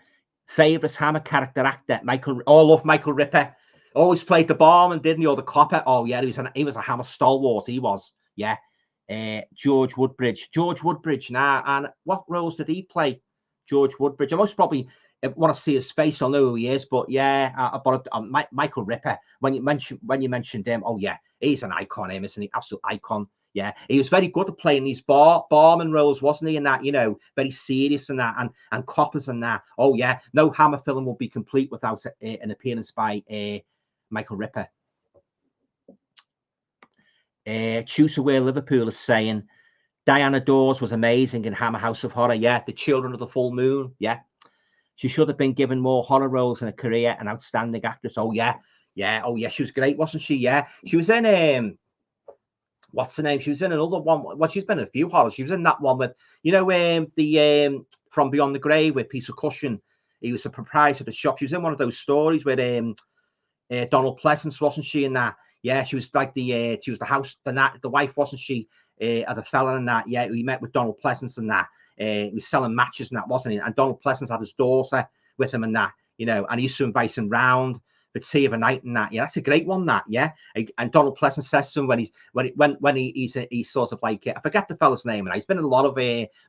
S1: favourite Hammer character actor, Michael. Oh, love Michael Ripper. Always played the barman, didn't he? Or the copper. Oh yeah, he was a Hammer stalwart. He was. Yeah. George Woodbridge. Now, and what roles did he play? George Woodbridge. I most probably want to see his face. I'll know who he is. But yeah, Michael Ripper. When you mentioned him, oh yeah, he's an icon. Him, isn't he? Absolute icon. Yeah, he was very good at playing these barman roles, wasn't he? And that, you know, very serious and that, and coppers and that. Oh yeah, no Hammer film will be complete without an appearance by Michael Ripper. Chooseware Liverpool is saying Diana Dawes was amazing in Hammer House of Horror. Yeah, The Children of the Full Moon. Yeah, she should have been given more horror roles in her career. An outstanding actress. Oh yeah, yeah. Oh yeah, she was great, wasn't she? Yeah, she was in what's the name? She was in another one. Well, she's been in a few horrors. She was in that one with, you know, the From Beyond the Grave with Peter Cushing. He was a proprietor of the shop. She was in one of those stories with Donald Pleasance, wasn't she? In that, yeah, she was like she was the wife, wasn't she? Of the fella and that, yeah, he met with Donald Pleasance and that. He was selling matches and that, wasn't he? And Donald Pleasance had his daughter with him and that, you know, and he used to invite him round for tea of a night and that. Yeah, that's a great one, that. Yeah, and Donald Pleasance says to him when he's sort of like, I forget the fella's name, and he's been in a lot of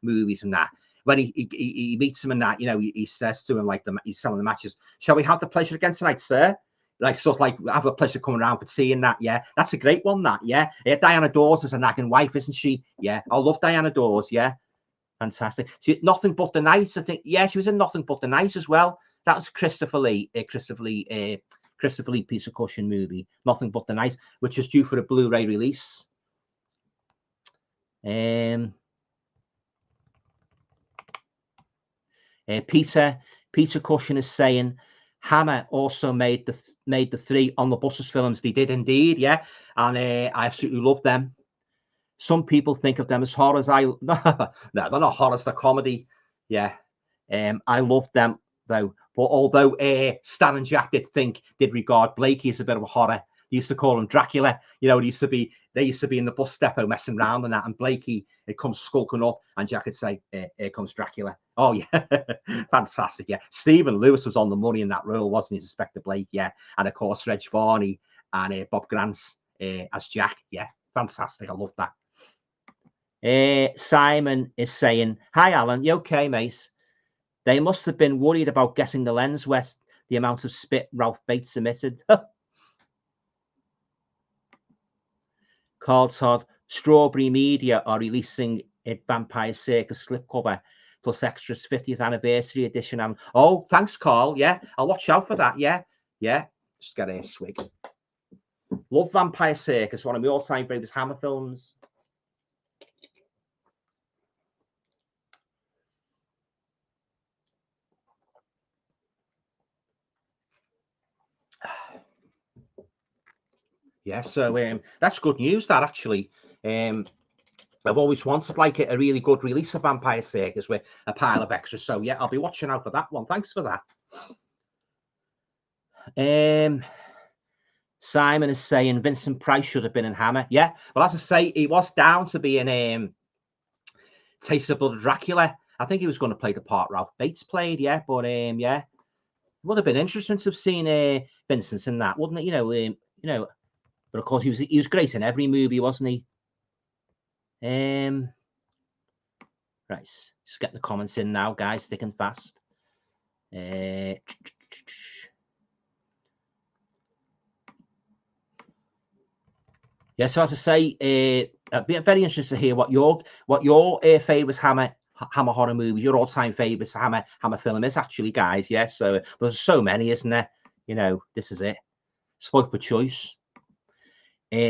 S1: movies and that. when he meets him and that, you know, he says to him, like, he's selling the matches, shall we have the pleasure again tonight, sir? Like, sort of like, have a pleasure coming around for tea and that. Yeah, that's a great one, that. Yeah, Diana Dawes is a nagging wife, isn't she? Yeah, I love Diana Dawes. Yeah, fantastic. Nothing But the Night, I think. Yeah, she was in Nothing But the Night as well. That was Christopher Lee piece of cushion movie, Nothing But the Night, which is due for a Blu-ray release. Peter Cushing is saying Hammer also made the 3 On the Buses films. They did indeed, yeah, and I absolutely love them. Some people think of them as horrors. No, they're not horrors, they're comedy. Yeah, I love them though. But although Stan and Jack did regard Blakey as a bit of a horror, they used to call him Dracula. You know, they used to be in the bus depot messing around and that, and Blakey, it comes skulking up, and Jack would say, "Here comes Dracula." Oh yeah, fantastic. Yeah, Stephen Lewis was on the money in that role, wasn't he, Inspector Blake? Yeah, and of course Reg Varney and Bob Grants as Jack. Yeah, fantastic. I love that. Simon is saying, "Hi Alan, you okay, mate? They must have been worried about getting the lens wet, the amount of spit Ralph Bates emitted." Carl Todd, Strawberry Media are releasing a Vampire Circus slipcover plus extras 50th anniversary edition. Oh, thanks, Carl. Yeah, I'll watch out for that. Yeah, yeah. Just get a swig. Love Vampire Circus, one of my all-time favourite Hammer films. Yeah, so that's good news, that, actually. I've always wanted like a really good release of Vampire Circus with a pile of extras. So yeah, I'll be watching out for that one. Thanks for that. Simon is saying Vincent Price should have been in Hammer. Yeah, well, as I say, he was down to be in Taste of Blood, Dracula. I think he was going to play the part Ralph Bates played. Yeah, but yeah, it would have been interesting to have seen Vincent in that, wouldn't it? You know. But of course, he was great in every movie, wasn't he? Right, just get the comments in now, guys, thick and fast. Yeah, so as I say, I'd be very interested to hear what your favourite Hammer horror movies, your all-time favourite Hammer film is, actually, guys. Yeah, so there's so many, isn't there? You know, this is it. Spoke for choice.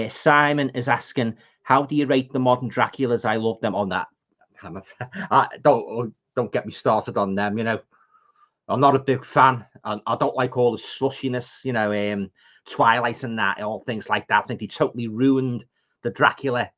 S1: Simon is asking, how do you rate the modern Draculas? I love them. On that Hammer. Don't get me started on them. You know, I'm not a big fan. I don't like all the slushiness, you know, Twilight and that, all things like that. I think they totally ruined the Dracula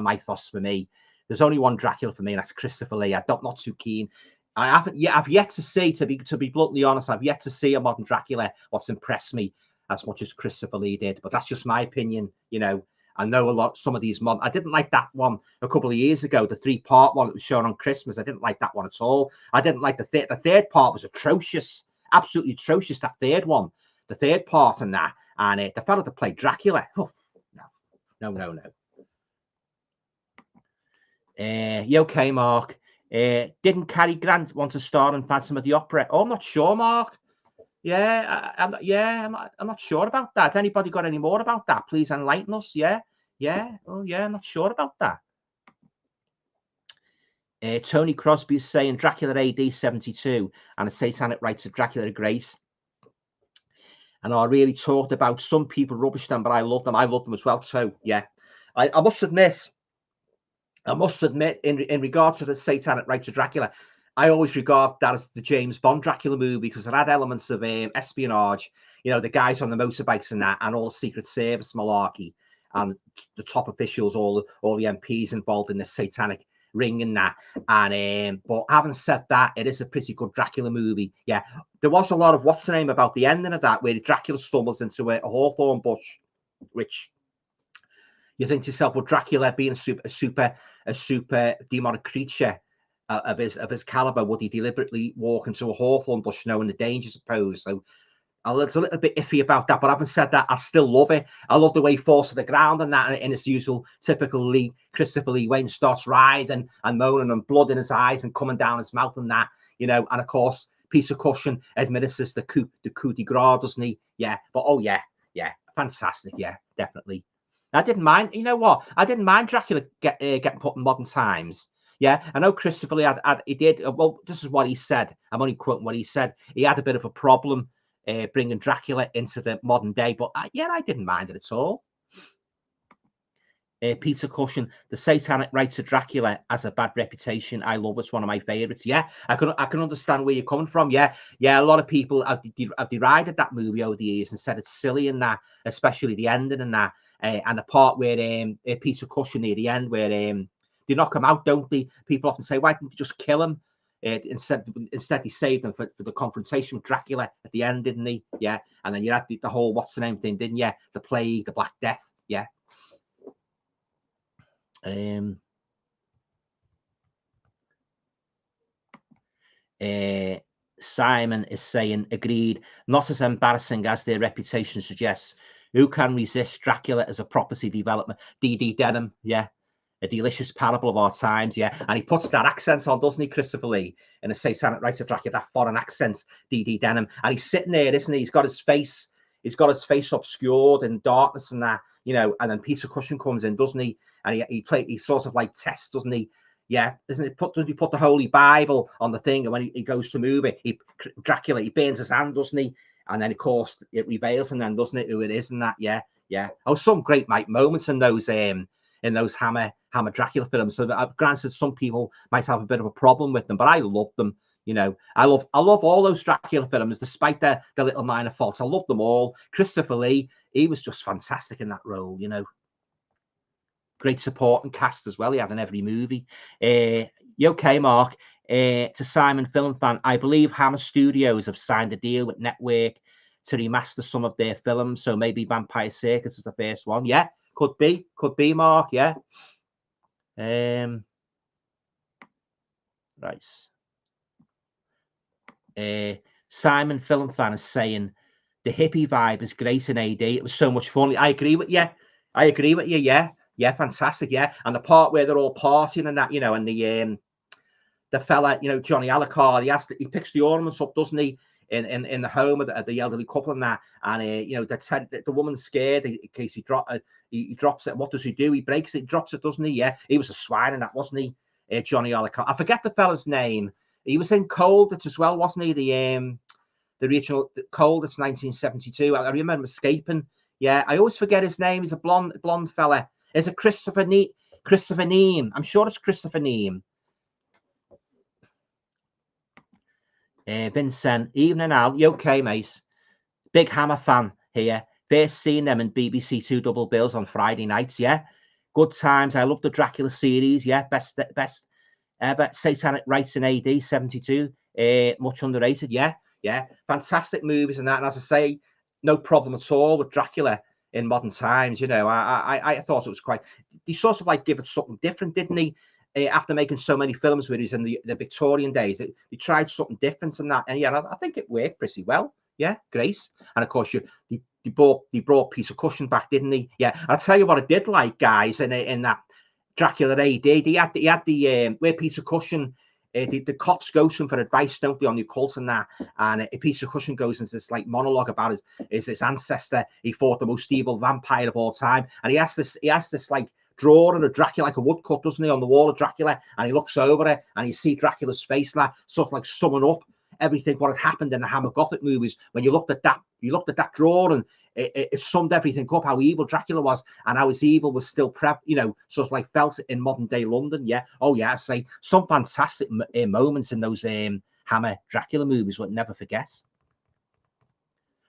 S1: mythos for me. There's only one Dracula for me, and that's Christopher Lee. I'm not too keen. I've yet to see, to be bluntly honest, I've yet to see a modern Dracula what's impressed me as much as Christopher Lee did. But that's just my opinion, you know. I know some of these I didn't like that one a couple of years ago, the 3-part one that was shown on Christmas. I didn't like that one at all. I didn't like the third part was atrocious, absolutely atrocious. That third one, the third part, and that, and the fellow that played Dracula. Oh, no. You okay, Mark? Didn't Cary Grant want to star in Phantom of the Opera? Oh, I'm not sure, Mark. Yeah, I'm not sure about that. Anybody got any more about that? Please enlighten us. Yeah. Oh, yeah, I'm not sure about that. Tony Crosby is saying Dracula AD 72 and a Satanic Rites of Dracula Grace. And I really talked about some people rubbish them, but I love them. I love them as well too. Yeah, I must admit, in regards to the Satanic Rites of Dracula, I always regard that as the James Bond Dracula movie, because it had elements of espionage, you know, the guys on the motorbikes and that, and all the Secret Service malarkey, and the top officials, all the MPs involved in the satanic ring and that. And but having said that, it is a pretty good Dracula movie. Yeah, there was a lot of what's the name about the ending of that, where Dracula stumbles into a hawthorn bush, which you think to yourself, well, Dracula being a super demonic creature of his caliber, would he deliberately walk into a hawthorn bush knowing the dangers posed? So a little bit iffy about that, but having said that, I still love it. I love the way he falls to the ground and that, in his usual typical Christopher Lee Wayne starts writhing and moaning and blood in his eyes and coming down his mouth and that, you know. And of course, Peter Cushing administers the coup de grace, doesn't he? Yeah, but oh yeah, fantastic, yeah, definitely. I didn't mind. You know what? I didn't mind Dracula getting put in modern times. Yeah, I know Christopher Lee he did. Well, this is what he said. I'm only quoting what he said. He had a bit of a problem bringing Dracula into the modern day, but yeah, I didn't mind it at all. Peter Cushing, the satanic rites of Dracula has a bad reputation. I love it. It's one of my favorites. Yeah, I can understand where you're coming from. Yeah, a lot of people have derided that movie over the years and said it's silly and that, especially the ending and that, and the part where Peter Cushing near the end where they knock him out, don't they? People often say, why didn't you just kill him? Instead he saved them for the confrontation with Dracula at the end, didn't he? Yeah, and then you had the whole what's the name thing, didn't you? The plague, the Black Death. Yeah. Simon is saying, agreed, not as embarrassing as their reputation suggests. Who can resist Dracula as a property development? D.D. Denham, yeah. A delicious parable of our times, yeah. And he puts that accent on, doesn't he, Christopher Lee? In a satanic rites of Dracula, that foreign accent, D.D. Denham. And he's sitting there, isn't he? He's got his face obscured in darkness and that, you know. And then Peter Cushing comes in, doesn't he? And he sort of like tests, doesn't he? Yeah, doesn't he put the Holy Bible on the thing, and when he goes to move it, Dracula, he burns his hand, doesn't he? And then of course it reveals, and then doesn't it, who it is and that? Yeah. Oh, some great moments in those Hammer Dracula films. So granted, some people might have a bit of a problem with them, but I love them. You know, I love all those Dracula films, despite their little minor faults. I love them all. Christopher Lee, he was just fantastic in that role. You know. Great supporting cast as well. He had in every movie. You okay, Mark? To Simon Film Fan, I believe Hammer Studios have signed a deal with Network to remaster some of their films. So maybe Vampire Circus is the first one. Yeah, could be, Mark. Yeah. Right. Simon Film Fan is saying the hippie vibe is great in AD. It was so much fun. I agree with you. Yeah, fantastic. Yeah, and the part where they're all partying and that, you know, and the fella, you know, Johnny Alucard, he picks the ornaments up, doesn't he, in the home of the elderly couple and that, and you know, the woman's scared in case he drops it. What does he do? He breaks it, drops it, doesn't he? Yeah, he was a swine in that, wasn't he? Johnny Alucard. I forget the fella's name. He was in Colditz as well, wasn't he? The original Colditz 1972. I remember escaping. Yeah, I always forget his name. He's a blonde fella. Is it Christopher Neame? I'm sure it's Christopher Neame. Vincent, evening, Al. You okay, mate? Big Hammer fan here. First seen them in BBC Two Double Bills on Friday nights. Yeah, good times. I love the Dracula series. Yeah, best ever. Satanic Rites in AD 72. Much underrated. Yeah, fantastic movies and that. And as I say, no problem at all with Dracula in modern times. You know, I thought it was quite. He sort of like give it something different, didn't he? After making so many films with us in the Victorian days, they tried something different and that, and yeah, I think it worked pretty well. Yeah, Grace, and of course they brought Peter Cushing back, didn't he? Yeah, I'll tell you what I did like, guys, in that Dracula AD. He had the where Peter Cushing. The cops go to him for advice, don't they, on the occult and that, and Peter Cushing goes into this like monologue about his ancestor. He fought the most evil vampire of all time, and he has this like drawing of Dracula, like a woodcut, doesn't he, on the wall of Dracula, and he looks over it and you see Dracula's face and that, sort of like summing up everything what had happened in the Hammer Gothic movies. When you looked at that drawing, it summed everything up, how evil Dracula was and how his evil was still sort of like felt in modern day London. Yeah, oh yeah, I say some fantastic moments in those Hammer Dracula movies we'll never forget.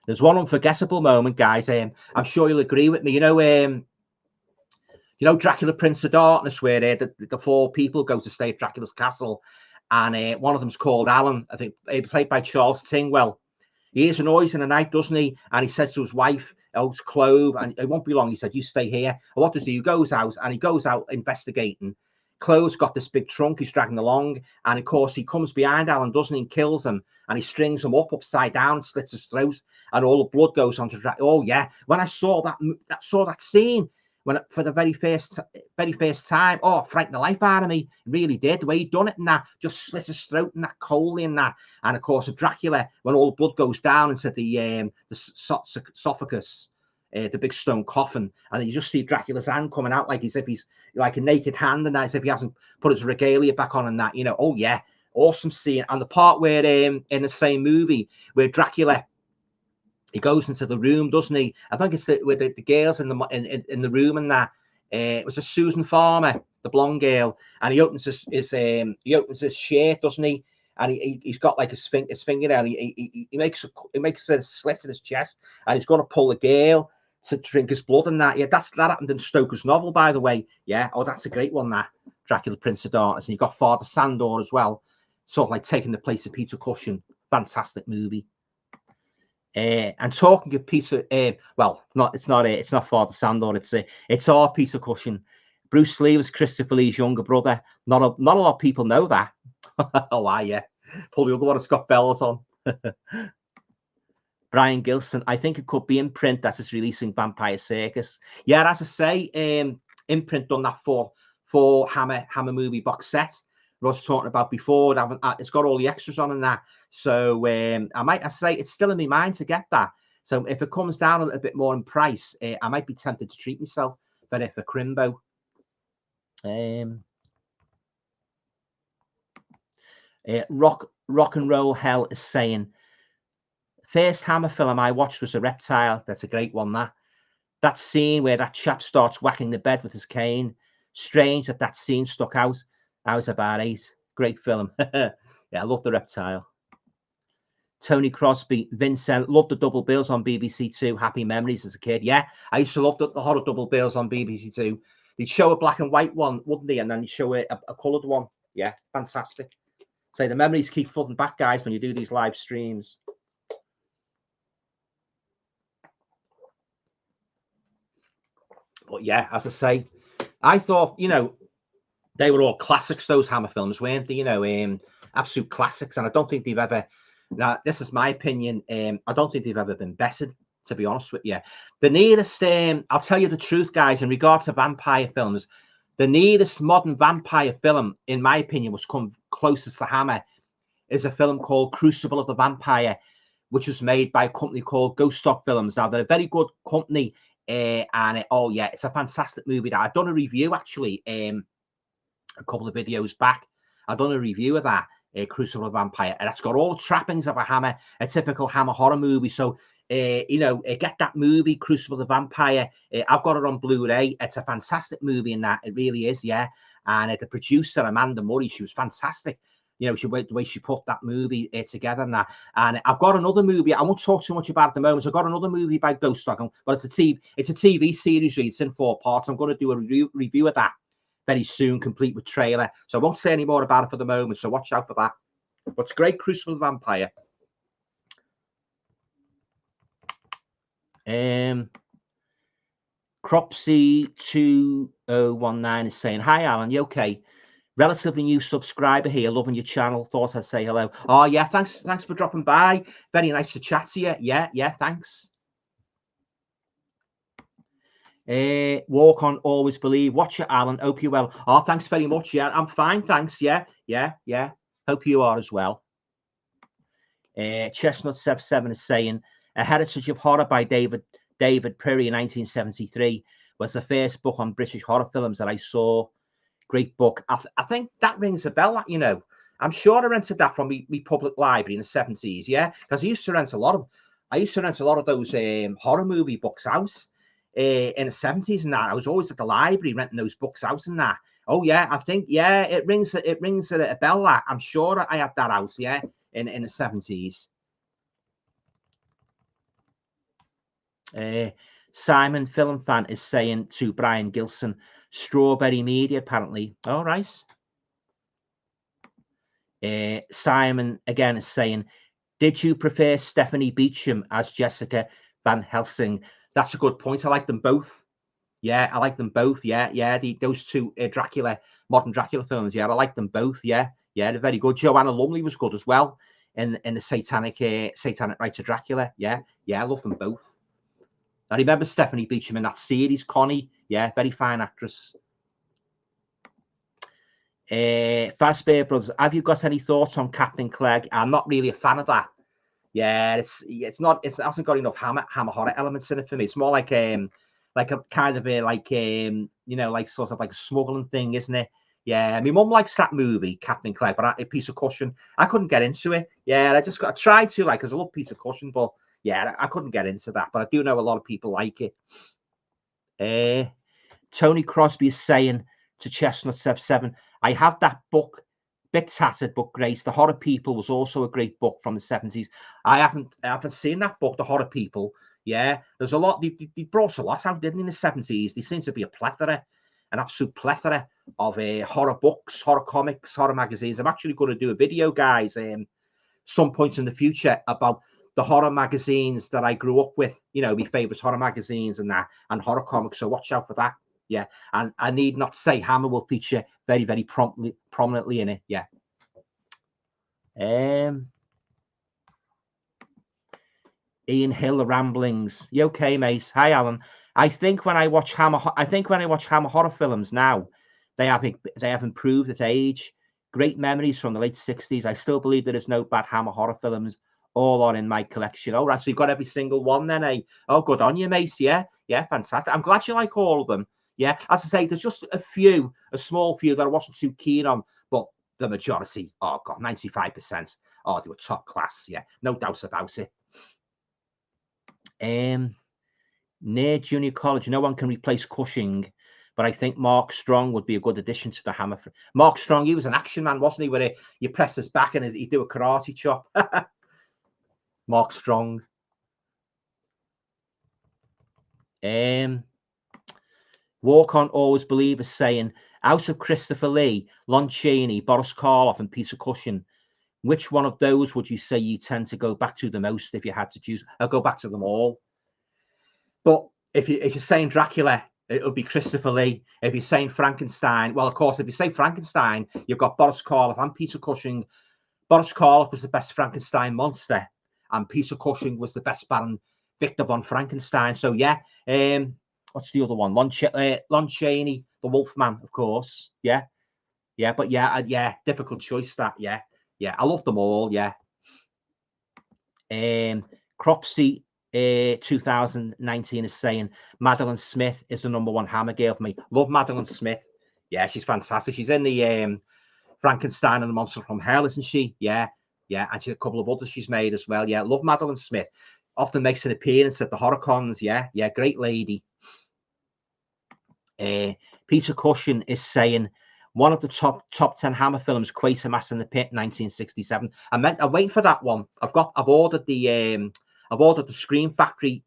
S1: There's one unforgettable moment, guys. I'm sure you'll agree with me. You know, Dracula Prince of Darkness, where the four people go to stay at Dracula's castle, and one of them's called Alan, I think, played by Charles Tingwell. He hears a noise in the night, doesn't he? And he says to his wife, "Oh, it's Clove," and it won't be long. He said, "You stay here." And what does he do? He goes out investigating. clothes, got this big trunk he's dragging along, and of course he comes behind Alan, doesn't he, and kills him, and he strings him up upside down, slits his throat, and all the blood goes onto Dracula. Oh yeah, when I saw that scene, when for the very first time, oh, it frightened the life out of me. It really did. The way he done it and that, just slit his throat and that coldly and that, and of course, Dracula, when all the blood goes down into the esophagus. The big stone coffin, and you just see Dracula's hand coming out like as if he's like a naked hand, and that as if he hasn't put his regalia back on and that, you know. Oh yeah, awesome scene. And the part where in the same movie where Dracula, he goes into the room, doesn't he? I think it's with the girls in the room and that. It was a Susan Farmer, the blonde girl, and he opens his shirt, doesn't he? And he's got like his fingernail. He makes a slit in his chest, and he's going to pull the girl to drink his blood and that. Yeah, that happened in Stoker's novel, by the way. Yeah, oh, that's a great one, that Dracula, Prince of Darkness. And you got Father Sandor as well, sort of like taking the place of Peter Cushing. Fantastic movie. And talking of Peter, well, it's not Father Sandor. It's our Peter Cushing. Bruce Lee was Christopher Lee's younger brother. Not a lot of people know that. Oh, yeah. Pull the other one, it's got bells on. Brian Gilson, I think it could be Imprint that is releasing Vampire Circus. Yeah, as I say, Imprint done that for Hammer movie box set I was talking about before. It's got all the extras on and that. So I say it's still in my mind to get that. So if it comes down a little bit more in price, I might be tempted to treat myself. But if a Crimbo, Rock and Roll Hell is saying, first Hammer film I watched was A Reptile. That's a great one, that scene where that chap starts whacking the bed with his cane. Strange that scene stuck out. I was about 8. Great film. Yeah, I love The Reptile. Tony Crosby, Vincent, loved the double bills on BBC Two. Happy memories as a kid. Yeah, I used to love the horror double bills on BBC Two. They'd show a black and white one, wouldn't they? And then they'd show a coloured one. Yeah, fantastic. So the memories keep flooding back, guys, when you do these live streams. But yeah, as I say, I thought, you know, they were all classics, those Hammer films, weren't they? You know, absolute classics. And I don't think they've ever, now this is my opinion, I don't think they've ever been bettered, to be honest with you. The nearest, I'll tell you the truth, guys, in regard to vampire films, the nearest modern vampire film, in my opinion, was come closest to Hammer, is a film called Crucible of the Vampire, which was made by a company called Ghost Stock Films. Now, they're a very good company, oh yeah, it's a fantastic movie. That I've done a review, actually, a couple of videos back. I've done a review of that, Crucible of the Vampire, and it's got all the trappings of a Hammer, a typical Hammer horror movie. So, you know, get that movie, Crucible of the Vampire. I've got it on Blu-ray. It's a fantastic movie in that. It really is, yeah. And the producer, Amanda Murray, she was fantastic. You know, the way she put that movie together and that. And I've got another movie. I won't talk too much about it at the moment. So I've got another movie by Ghost Stock, but it's a TV series. It's in 4 parts. I'm going to do a review of that very soon, complete with trailer. So I won't say any more about it for the moment. So watch out for that. But it's a great, Crucible of the Vampire. Cropsy 2019 is saying, hi Alan, you okay? Relatively new subscriber here, loving your channel. Thought I'd say hello. Oh yeah, thanks for dropping by. Very nice to chat to you. Yeah, thanks. Walk on, always believe. Watch it, Alan. Hope you're well. Oh, thanks very much. Yeah, I'm fine, thanks. Yeah. Hope you are as well. Chestnut 77 is saying, A Heritage of Horror by David Perry in 1973 was the first book on British horror films that I saw. Great book. I think that rings a bell. You know, I'm sure I rented that from my public library in the 70s. Yeah, because I used to rent a lot of those horror movie books out in the 70s and that. I was always at the library renting those books out and that. Oh yeah, I think it rings a bell. That I'm sure I had that out. Yeah, in the 70s. Simon Film Fan is saying to Brian Gilson, Strawberry Media, apparently. All right. Simon again is saying, did you prefer Stephanie Beacham as Jessica Van Helsing? That's a good point. I like them both. Yeah, I like them both. Yeah, yeah. Those two Dracula, modern Dracula films. Yeah, I like them both. Yeah, yeah, they're very good. Joanna Lumley was good as well in the Satanic Rites of Dracula. Yeah, yeah, I love them both. I remember Stephanie Beacham in that series, Connie. Yeah, very fine actress. Fazbear Brothers, have you got any thoughts on Captain Clegg? I'm not really a fan of that. Yeah, it hasn't got enough hammer horror elements in it for me. It's more like a kind of a like sort of like a smuggling thing, isn't it? Yeah, my mum likes that movie, Captain Clegg, but a piece of cushion. I couldn't get into it. Yeah, I tried to, like, because I love piece of cushion, but yeah, I couldn't get into that. But I do know a lot of people like it. Tony Crosby is saying to Chestnut 7, I have that book, bit tattered but great. The Horror People was also a great book from the 70s. I haven't seen that book, The Horror People. Yeah, there's a lot. They brought a lot out, didn't they, in the 70s? There seems to be an absolute plethora of horror books, horror comics, horror magazines. I'm actually going to do a video, guys, some point in the future about the horror magazines that I grew up with, my favorite horror magazines and horror comics. So watch out for that. Yeah. And I need not say Hammer will feature very, very prominently in it. Yeah. Ian Hill, The Ramblings. You okay, mate? Hi, Alan. I think when I watch Hammer horror films now, they have improved at age. Great memories from the late 60s. I still believe there is no bad Hammer horror films. All on in my collection. All right, so you've got every single one then, eh? Oh, good on you, mate. Yeah, yeah, fantastic. I'm glad you like all of them. Yeah, as I say, there's just a small few that I wasn't too keen on, but the majority, oh god, 95%. Oh, they were top class. Yeah, no doubt about it. Near junior college, no one can replace Cushing, but I think Mark Strong would be a good addition to the Hammer. Mark Strong, he was an action man, wasn't he? Where you press his back and he'd do a karate chop. Mark Strong. Walk On Always Believe is saying, out of Christopher Lee, Lon Chaney, Boris Karloff, and Peter Cushing, which one of those would you say you tend to go back to the most if you had to choose? I'll go back to them all. But if you're saying Dracula, it would be Christopher Lee. If you're saying Frankenstein, well, of course, if you say Frankenstein, you've got Boris Karloff and Peter Cushing. Boris Karloff was the best Frankenstein monster, and Peter Cushing was the best Baron Victor von Frankenstein. So yeah, what's the other one? Lon Chaney, the Wolfman, of course. Yeah, yeah, but yeah, difficult choice that. Yeah, yeah, I love them all. Yeah. Cropsy 2019 is saying Madeline Smith is the #1 Hammer girl for me. Love Madeline Smith. Yeah, she's fantastic. She's in the Frankenstein and the Monster from Hell, isn't she? Yeah, yeah. And she's a couple of others she's made as well. Yeah, love Madeline Smith. Often makes an appearance at the horror cons. Yeah, yeah, great lady. Peter Cushing is saying one of the top 10 Hammer films, Quatermass in the Pit, 1967. I'm waiting for that one. I've ordered the Scream Factory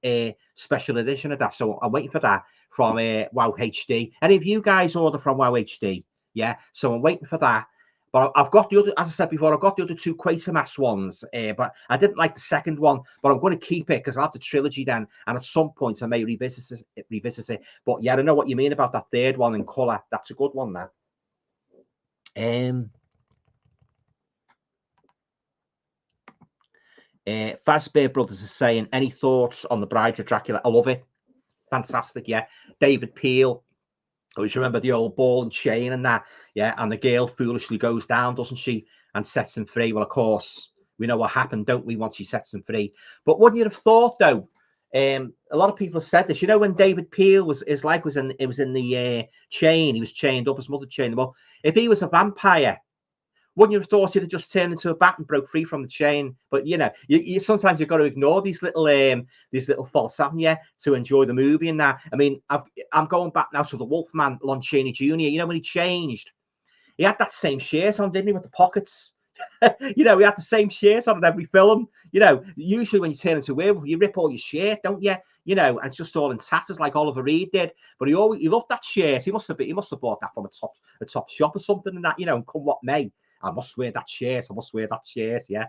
S1: special edition of that, so I'm waiting for that from Wow HD. Any of you guys order from Wow HD? Yeah, so I'm waiting for that. But I've got the other, as I said before, I've got the other two Quatermass ones, but I didn't like the second one, but I'm going to keep it because I have the trilogy then, and at some point I may revisit it. But yeah, I don't know what you mean about that third one in colour. That's a good one, that. Fazbear Brothers is saying, any thoughts on The Bride of Dracula? I love it. Fantastic, yeah. David Peel. I always remember the old ball and chain and that, yeah. And the girl foolishly goes down, doesn't she, and sets him free. Well, of course, we know what happened, don't we, once she sets him free. But wouldn't you have thought, though? A lot of people have said this. You know, when David Peel was in the chain, he was chained up, his mother chained him up. If he was a vampire, wouldn't you have thought he'd have just turned into a bat and broke free from the chain? But you know, you sometimes you've got to ignore these little faults, haven't you, to enjoy the movie and that. I mean, I'm going back now to the Wolfman, Lon Chaney Jr. You know, when he changed, he had that same shirt on, didn't he, with the pockets? You know, he had the same shirt on in every film. You know, usually when you turn into a werewolf, you rip all your shirt, don't you? You know, and it's just all in tatters like Oliver Reed did. But he loved that shirt. He must have bought that from a top shop or something, and that, you know, and come what may. I must wear that shirt. I must wear that shirt. Yeah,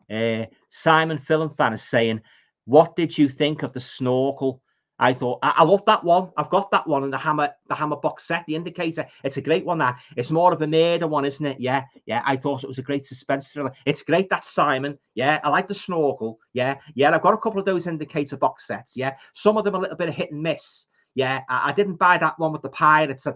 S1: yeah. Simon Film Fan is saying What did you think of the snorkel? I thought I love that one. I've got that one in the Hammer box set, the Indicator. It's a great one. That it's more of a murder one, isn't it? Yeah, yeah. I thought it was a great suspense thriller. It's great. That's Simon. Yeah, I like the snorkel. Yeah, yeah. I've got a couple of those Indicator box sets. Yeah, some of them a little bit of hit and miss. Yeah, I didn't buy that one with the pirates.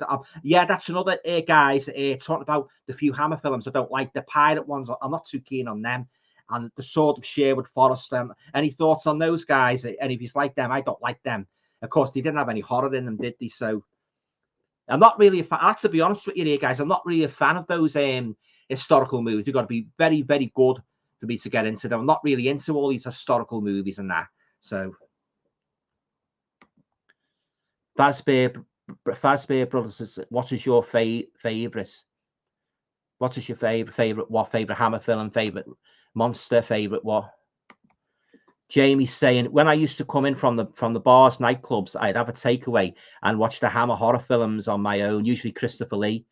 S1: Yeah, that's another guys talking about the few Hammer films I don't like. The pirate ones, I'm not too keen on them. And the Sword of Sherwood Forest. Any thoughts on those guys? And if he's like them, I don't like them. Of course, they didn't have any horror in them, did they? So I'm not really a fan. I have to be honest with you here, guys. I'm not really a fan of those historical movies. They've got to be very, very good for me to get into them. I'm not really into all these historical movies and that. So Fazbear Brothers, what is your favourite? What is your favourite? What favourite Hammer film? Favourite monster? Favourite what? Jamie's saying, when I used to come in from the bars, nightclubs, I'd have a takeaway and watch the Hammer horror films on my own, usually Christopher Lee.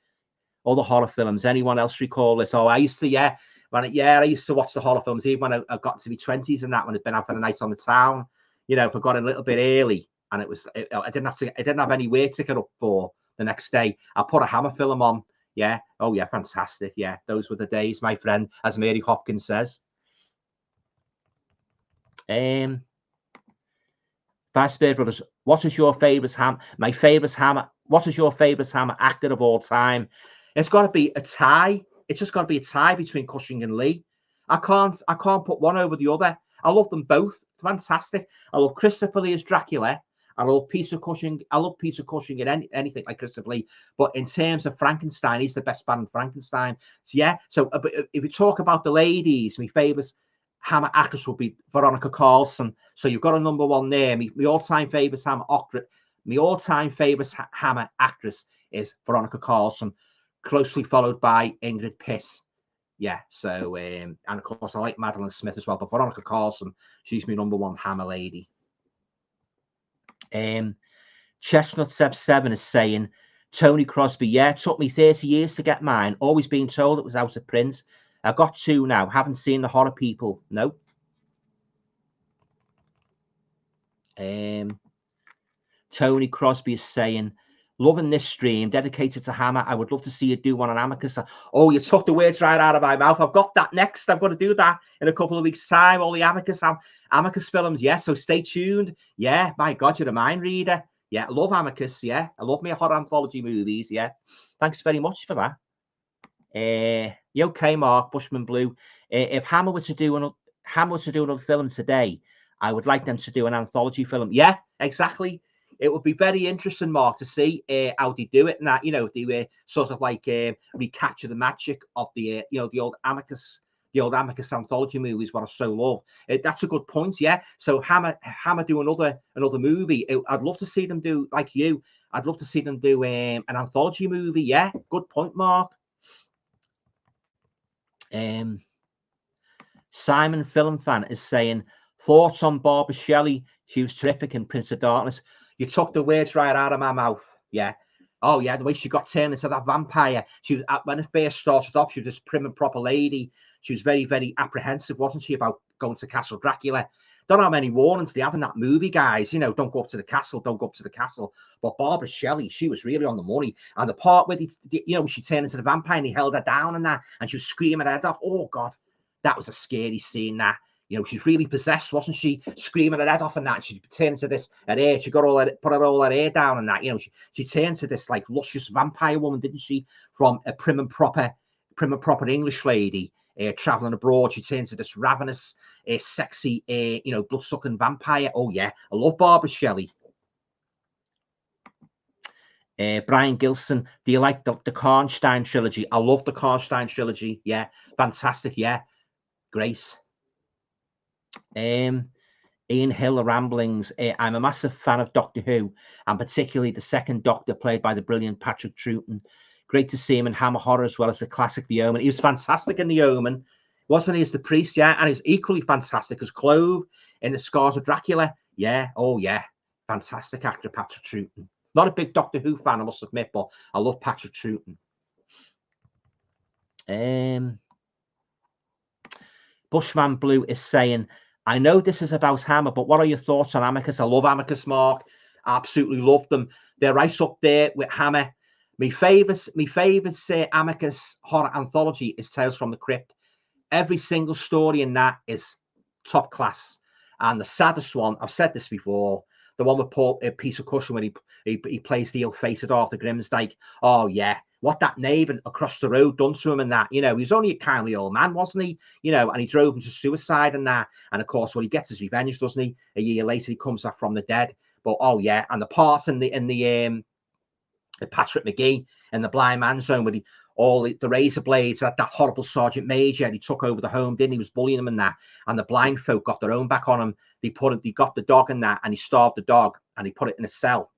S1: All the horror films. Anyone else recall this? Oh, I used to, yeah. I used to watch the horror films even when I got to my 20s and that, when I'd been out for a night on the town. You know, if I got in a little bit early and I didn't have any work to get up for the next day, I put a Hammer film on. Yeah. Oh, yeah. Fantastic. Yeah. Those were the days, my friend, as Mary Hopkins says. Fazbear Brothers, what is your favourite Hammer? My favourite Hammer. What is your favourite Hammer actor of all time? It's got to be a tie. It's just got to be a tie between Cushing and Lee. I can't put one over the other. I love them both. Fantastic. I love Christopher Lee as Dracula. I love Peter Cushing. I love Peter Cushing in anything like Christopher Lee. But in terms of Frankenstein, he's the best man in Frankenstein. So yeah. So if we talk about the ladies, my favourite Hammer actress would be Veronica Carson. So you've got a number one there. My all-time favourite Hammer actress is Veronica Carson, closely followed by Ingrid Piss. Yeah. So and of course I like Madeline Smith as well, but Veronica Carson, she's my number one Hammer lady. Chestnut Seb 7 is saying, Tony Crosby, yeah, it took me 30 years to get mine. Always being told it was out of print. I got 2 now. Haven't seen the Horror People. No. Tony Crosby is saying, loving this stream, dedicated to Hammer. I would love to see you do one on Amicus. Oh, you took the words right out of my mouth. I've got that next. I've got to do that in a couple of weeks' time. All the Amicus films. Yeah, so stay tuned. Yeah, my God, you're a mind reader. Yeah, I love Amicus. Yeah, I love me horror anthology movies. Yeah, thanks very much for that. You okay, Mark? Bushman Blue. If Hammer were to do another film today, I would like them to do an anthology film. Yeah, exactly. It would be very interesting, Mark, to see how they do it, and that, you know, they were sort of like recapture the magic of the the old Amicus anthology movies, what I so love. That's a good point. Yeah. So Hammer do another movie. I'd love to see them do, like you. I'd love to see them do an anthology movie. Yeah. Good point, Mark. Simon Film Fan is saying, thoughts on Barbara Shelley? She was terrific in Prince of Darkness. You took the words right out of my mouth. Yeah. Oh yeah, the way she got turned into that vampire. She was, when it first started off, she was this prim and proper lady. She was very, very apprehensive, wasn't she, about going to Castle Dracula? Don't know how many warnings they have in that movie, guys. You know, don't go up to the castle, don't go up to the castle. But Barbara Shelley, she was really on the money. And the part where she turned into the vampire and he held her down and that, and she was screaming her head off. Oh God, that was a scary scene. That, you know, she's really possessed, wasn't she? Screaming her head off and that. She turned into this, her hair, she got put all her hair down and that. You know, she turned to this like luscious vampire woman, didn't she? From a prim and proper English lady traveling abroad. She turned to this ravenous, sexy, blood-sucking vampire. Oh yeah, I love Barbara Shelley. Brian Gilson, do you like the Karnstein trilogy? I love the Karnstein trilogy. Yeah, fantastic. Yeah, Grace. Ian Hill Ramblings. I'm a massive fan of Doctor Who, and particularly the second Doctor, played by the brilliant Patrick Troughton. Great to see him in Hammer Horror as well as the classic The Omen. He was fantastic in The Omen, wasn't he, as the priest? Yeah, and he's equally fantastic as Clove in the Scars of Dracula. Yeah, oh yeah, fantastic actor, Patrick Troughton. Not a big Doctor Who fan, I must admit, but I love Patrick Troughton. Bushman Blue is saying, I know this is about Hammer, but what are your thoughts on Amicus? I love Amicus, Mark. Absolutely love them. They're right up there with Hammer. My favourite Amicus horror anthology is Tales from the Crypt. Every single story in that is top class. And the saddest one, I've said this before, the one with Paul, Peter Cushing when he plays the ill-fated Arthur Grimsdyke. Oh, yeah. What that neighbour across the road done to him and that, you know, he was only a kindly old man, wasn't he? You know, and he drove him to suicide and that. And of course, well, he gets his revenge, doesn't he? A year later, he comes back from the dead. But oh yeah, and the part in the Patrick McGee in the Blind Man Zone with the razor blades, that horrible Sergeant Major, and he took over the home, didn't he? He was bullying him and that. And the blind folk got their own back on him. They got the dog in that, and he starved the dog and he put it in a cell.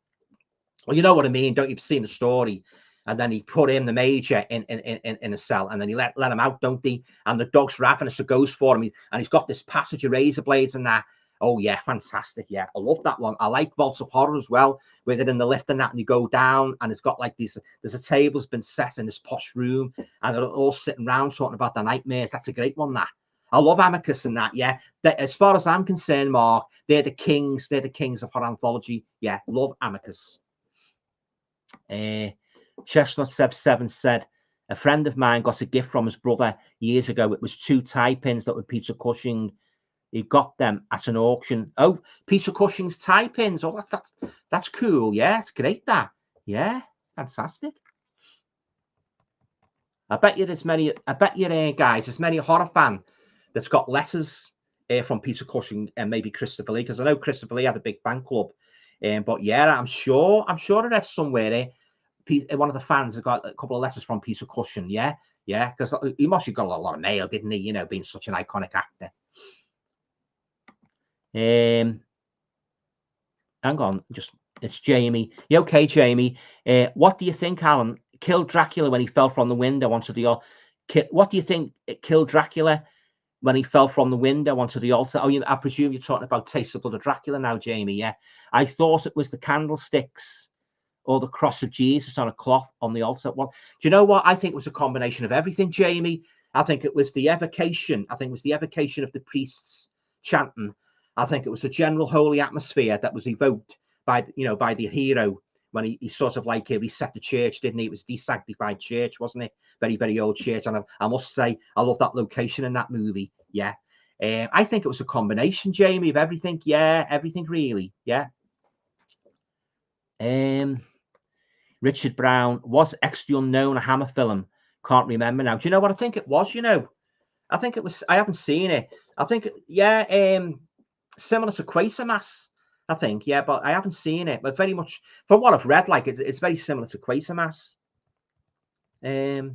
S1: Well, you know what I mean, don't you? Seen the story? And then he put him, the Major, in a cell, and then he let him out, don't he? And the dog's ravenous, so goes for him, and he's got this passage of razor blades and that. Oh yeah, fantastic! Yeah, I love that one. I like Vaults of Horror as well, with it in the lift and that, and you go down, and it's got like these. There's a table's been set in this posh room, and they're all sitting around talking about their nightmares. That's a great one. That I love Amicus and that. Yeah, as far as I'm concerned, Mark, they're the kings. They're the kings of horror anthology. Yeah, love Amicus. Chestnut 7 said, a friend of mine got a gift from his brother years ago. It was 2 tie pins that were Peter Cushing. He got them at an auction. Oh, Peter Cushing's tie pins. Oh, that's cool. Yeah, it's great. That. Yeah, fantastic. I bet you guys, there's many horror fan that's got letters from Peter Cushing and maybe Christopher Lee, because I know Christopher Lee had a big fan club. But yeah, I'm sure I read somewhere one of the fans has got a couple of letters from Peter Cushing. Yeah, because he must have got a lot of mail, didn't he? You know, being such an iconic actor. Hang on, it's Jamie. You okay, Jamie? What do you think, Alan? Killed Dracula when he fell from the window onto the what do you think it killed Dracula when he fell from the window onto the altar? Oh, I presume you're talking about Taste of Blood of Dracula now, Jamie. Yeah, I thought it was the candlesticks or the cross of Jesus on a cloth on the altar. Well, do you know what? I think it was a combination of everything, Jamie. I think it was the evocation. I think it was the evocation of the priests chanting. I think it was the general holy atmosphere that was evoked by the hero when he sort of like reset the church, didn't he? It was desanctified church, wasn't it? Very, very old church. And I must say, I love that location in that movie. Yeah. I think it was a combination, Jamie, of everything. Yeah, everything really. Yeah. Richard Brown, was X the Unknown a Hammer film? Can't remember now. Do you know what I think it was? I think it was. I haven't seen it. I think, yeah, similar to Quatermass, I think, yeah, but I haven't seen it. But very much from what I've read, like it's very similar to Quatermass. Nerd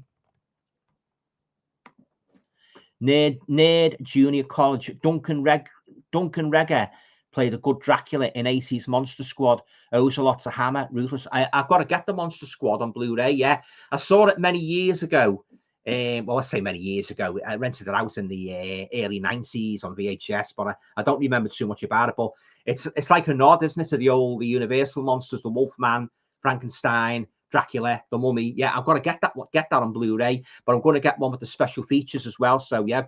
S1: Junior College, Duncan Regger played a good Dracula in 80s Monster Squad. Owes a lot to Hammer, Ruthless. I've got to get the Monster Squad on Blu-ray. Yeah, I saw it many years ago. Well, I say many years ago. I rented it out in the early 90s on VHS, but I don't remember too much about it. But it's like a nod, isn't it, to the Universal monsters, the Wolfman, Frankenstein, Dracula, the Mummy. Yeah, I've got to get that on Blu-ray, but I'm going to get one with the special features as well. So yeah,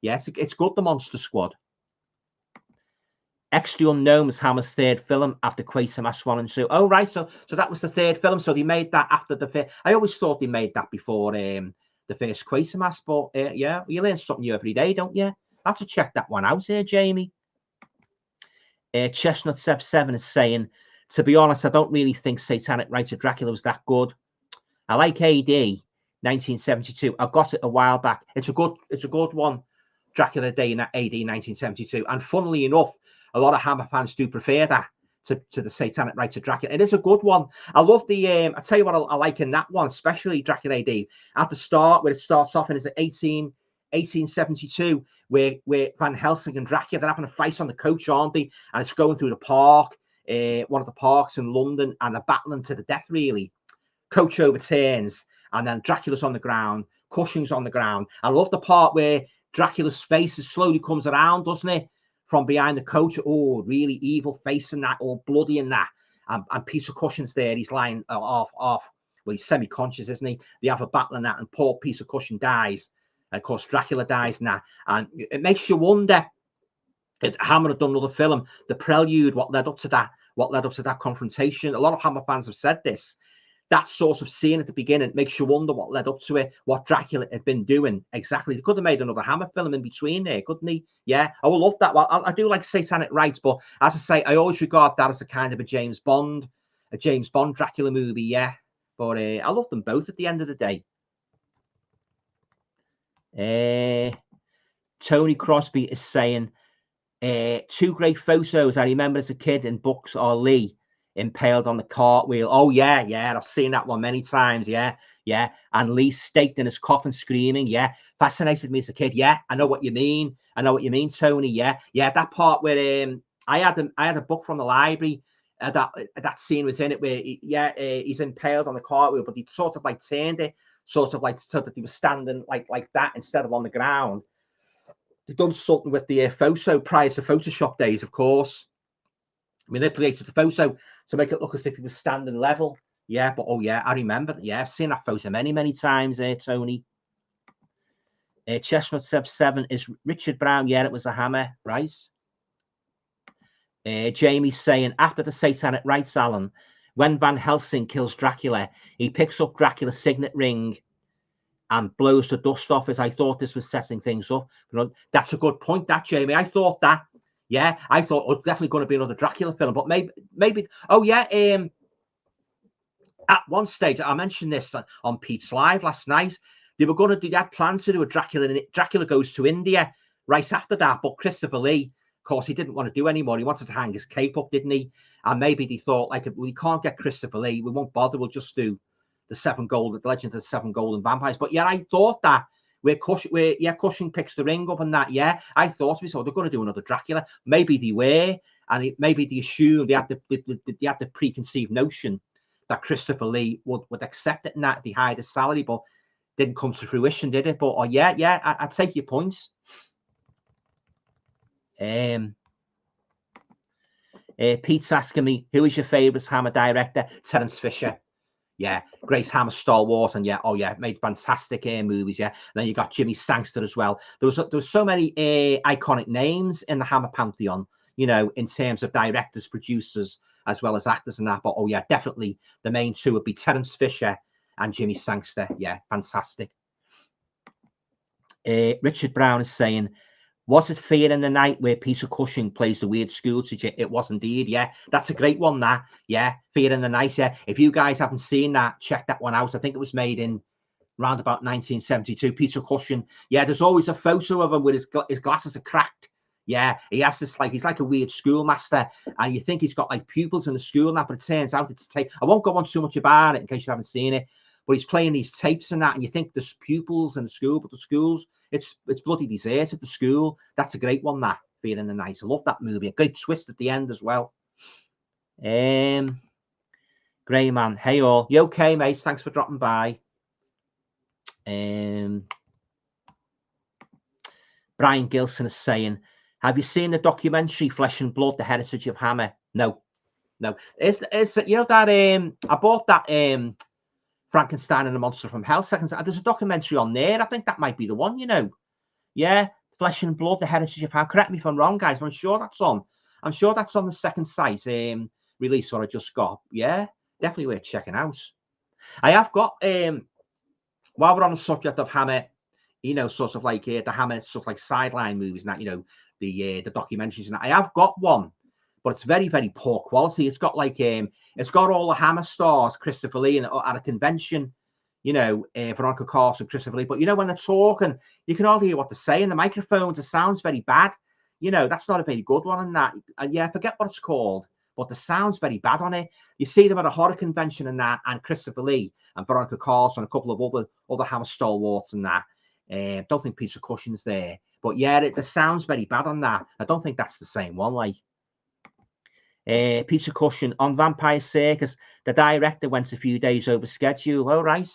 S1: it's good, the Monster Squad. X the Unknown was Hammer's 3rd film after Quatermass 1 and 2. Oh, right. So that was the 3rd film. So they made that after the 5th. I always thought they made that before the first Quatermass. But yeah, you learn something new every day, don't you? I have to check that one out here, Jamie. Chestnut 7 is saying, to be honest, I don't really think Satanic Rites of Dracula was that good. I like AD 1972. I got it a while back. It's a good one. Dracula Day in AD 1972. And funnily enough, a lot of Hammer fans do prefer that to the Satanic Rites of Dracula. It is a good one. I love the. I tell you what I like in that one, especially Dracula AD at the start, where it starts off and it's 1872, where Van Helsing and Dracula, they're having a fight on the coach, aren't they? And it's going through the park, one of the parks in London, and they're battling to the death. Really, coach overturns, and then Dracula's on the ground, Cushing's on the ground. I love the part where Dracula's face slowly comes around, doesn't it? From behind the coach, oh, really evil face and that, all bloody and that. And Peter Cushing's there, he's lying off. Well, he's semi-conscious, isn't he? They have a battle and that, and poor Peter Cushing dies. And of course, Dracula dies and that. And it makes you wonder, Hammer had done another film, the prelude, what led up to that confrontation. A lot of Hammer fans have said this. That sort of scene at the beginning makes you wonder what led up to it, what Dracula had been doing exactly. They could have made another Hammer film in between there, couldn't he? Yeah, I would love that. Well, I do like Satanic Rites, but as I say, I always regard that as a kind of a James Bond Dracula movie. Yeah, but I love them both at the end of the day. Tony Crosby is saying, 2 great photos I remember as a kid in books are Lee impaled on the cartwheel. Oh, yeah, I've seen that one many times. Yeah. And Lee staked in his coffin screaming. Yeah. Fascinated me as a kid. Yeah. I know what you mean. Tony. Yeah. That part where I had a book from the library. That scene was in it where he's impaled on the cartwheel, but he sort of like turned it so that he was standing like that instead of on the ground. They've done something with the photo prior to Photoshop days, of course. Manipulated the photo to make it look as if he was standing level. Yeah, but I remember. Yeah, I've seen that photo many times, Tony. Chestnut 7 is Richard Brown. Yeah, it was a Hammer, right? Jamie's saying, after the Satanic Rites, Alan, when Van Helsing kills Dracula, he picks up Dracula's signet ring and blows the dust off it. I thought this was setting things up. That's a good point, that, Jamie. I thought that. Yeah, I thought it was definitely going to be another Dracula film, but maybe. Oh yeah. At one stage, I mentioned this on Pete's Live last night. They were going to do that plans to do a Dracula Goes to India right after that, but Christopher Lee, of course, he didn't want to do anymore. He wanted to hang his cape up, didn't he? And maybe they thought, like, if we can't get Christopher Lee, we won't bother. We'll just do the Legend of the 7 Golden Vampires. But yeah, I thought that Cushing picks the ring up and that. Yeah, I thought we saw they're going to do another Dracula. Maybe they were, and maybe they assumed they had the preconceived notion that Christopher Lee would accept it and that they hired his salary, but didn't come to fruition, did it? But I take your points. Pete's asking me, who is your favourite Hammer director? Terence Fisher. Yeah, great Hammer stalwart, and made fantastic movies. Yeah, and then you got Jimmy Sangster as well. There was so many iconic names in the Hammer pantheon, in terms of directors, producers, as well as actors and that. But definitely the main two would be Terence Fisher and Jimmy Sangster. Yeah, fantastic. Richard Brown is saying, was it Fear in the Night where Peter Cushing plays the weird school teacher? It was indeed. Yeah, that's a great one. That. Yeah, Fear in the Night. Yeah, if you guys haven't seen that, check that one out. I think it was made in around about 1972. Peter Cushing. Yeah, there's always a photo of him with his glasses are cracked. Yeah, he has this he's like a weird schoolmaster, and you think he's got like pupils in the school now, but it turns out it's tape. I won't go on too much about it in case you haven't seen it, but he's playing these tapes and that, and you think there's pupils in the school, but the school's it's bloody deserted, the school. That's a great one, that Fear in the Night. I love that movie. A great twist at the end as well. Grey Man, hey all, you okay, mate? Thanks for dropping by. Brian Gilson is saying, have you seen the documentary Flesh and Blood, The Heritage of Hammer? No. It's that I bought that Frankenstein and the Monster from Hell second. There's a documentary on there. I think that might be the one, Yeah, Flesh and Blood, The Heritage of Hammer. Correct me if I'm wrong, guys, but I'm sure that's on the second site release what I just got. Yeah, definitely worth checking out. I have got while we're on the subject of Hammer, sort of like the Hammer stuff like sideline movies and that, the documentaries and that. I have got one, but it's very, very poor quality. It's got it's got all the Hammer stars, Christopher Lee, at a convention, Veronica Carson, Christopher Lee. But when they're talking, you can hardly hear what they're saying. The microphones, it sounds very bad. That's not a very good one. And that, I forget what it's called, but the sound's very bad on it. You see them at a horror convention and that, and Christopher Lee and Veronica Carson, a couple of other Hammer stalwarts and that. Don't think Peter Cushing's there, but the sound's very bad on that. I don't think that's the same one. Peter Cushing on Vampire Circus, the director went a few days over schedule. All right.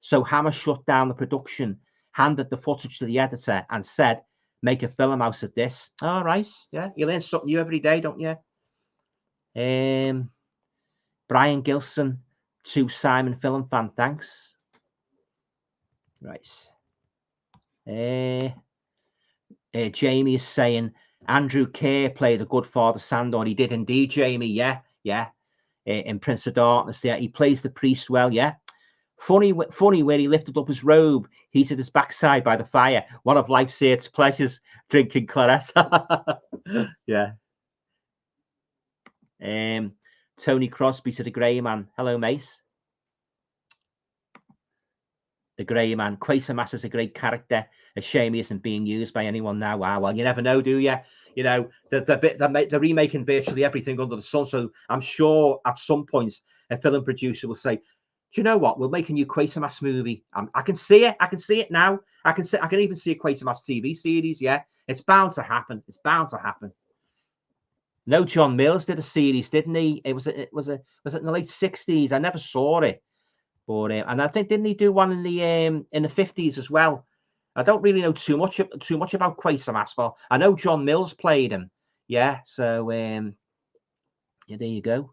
S1: So Hammer shut down the production, handed the footage to the editor, and said, "Make a film out of this." All right. Yeah, you learn something new every day, don't you? Brian Gilson to Simon Film Fan, thanks. Right. Jamie is saying Andrew Kerr played a good Father Sandor. He did indeed, Jamie. Yeah, yeah. In Prince of Darkness, yeah, he plays the priest well. Yeah. Funny where he lifted up his robe, heated his backside by the fire. One of life's eight pleasures, drinking claret. Yeah. Tony Crosby to the Grey Man. Hello, mate. The Grey Man. Quatermass is a great character. A shame he isn't being used by anyone now. Wow, well, you never know, do you? You know, they're remaking virtually everything under the sun. So I'm sure at some point a film producer will say, do you know what? We'll make a new Quatermass movie. I can see it. I can see it now. I can even see a Quatermass TV series. Yeah, it's bound to happen. It's bound to happen. No, John Mills did a series, didn't he? Was it in the late 60s? I never saw it, but and I think, didn't he do one in the 50s as well? I don't really know too much about Quatermass, but I know John Mills played him. Yeah, so yeah, there you go.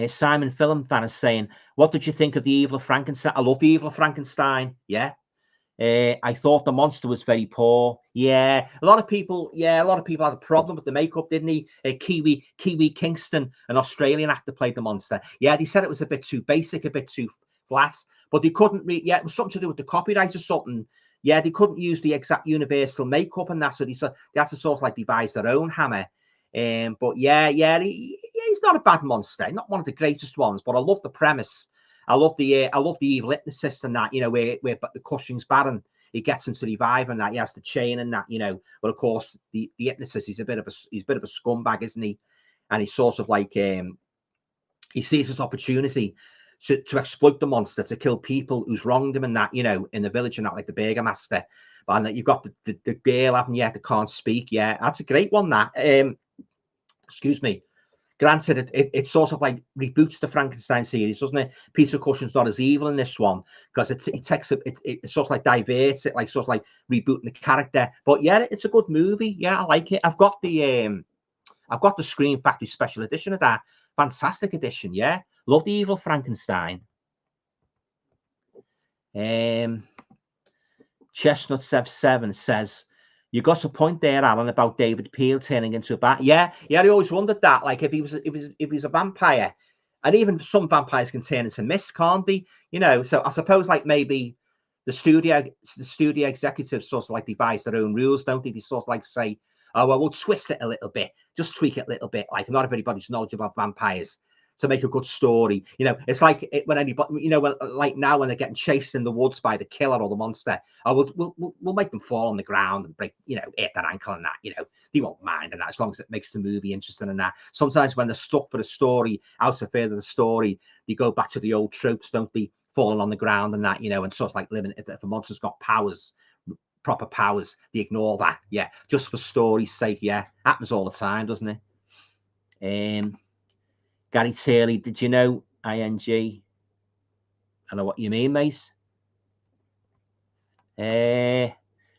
S1: Simon Film Fan is saying, what did you think of the Evil of Frankenstein? I love the Evil of Frankenstein. Yeah. I thought the monster was very poor. Yeah, a lot of people had a problem with the makeup, didn't he? Kiwi Kingston, an Australian actor, played the monster. Yeah, they said it was a bit too basic, a bit too flat, but they couldn't it was something to do with the copyright or something. Yeah, they couldn't use the exact universal makeup and that, so they had to sort of like devise their own Hammer. But yeah, he's not a bad monster, not one of the greatest ones, but I love the premise. I love the evil hypnotist and that, you know, where the Cushing's Baron, he gets him to revive and that, he has the chain and that, you know. But of course, the hypnotist, he's a bit of a scumbag, isn't he? And he's sort of like he sees his opportunity to exploit the monster, to kill people who's wronged him and that, you know, in the village and that, like the Burgomaster. And you've got the girl, haven't you, that can't speak. Yeah, that's a great one, that. Excuse me. Granted, it sort of like reboots the Frankenstein series, doesn't it? Peter Cushing's not as evil in this one because it sort of like diverts it, like sort of like rebooting the character. But yeah, it's a good movie. Yeah, I like it. I've got the Screen Factory special edition of that. Fantastic edition. Yeah, love the Evil Frankenstein. Chestnut 7 says, you got a point there, Alan, about David Peel turning into a bat. Yeah, I always wondered that. Like, if he was a vampire, and even some vampires can turn into mist, can't they? You know, so I suppose like maybe the studio executives sort of like devise their own rules, don't they? They sort of like say, oh well, we'll twist it a little bit, just tweak it a little bit. Like, not everybody's knowledgeable about vampires to make a good story. You know, it's like when anybody, you know, like now when they're getting chased in the woods by the killer or the monster, we'll make them fall on the ground and break, you know, hit their ankle and that, you know, they won't mind and that, as long as it makes the movie interesting and that. Sometimes when they're stuck for the story, out of further the story, they go back to the old tropes, don't they? Falling on the ground and that, you know, and sort of like living, if a monster's got powers, proper powers, they ignore that. Yeah, just for story's sake. Yeah, happens all the time, doesn't it? Gary Taylor, did you know ING? I know what you mean, mate.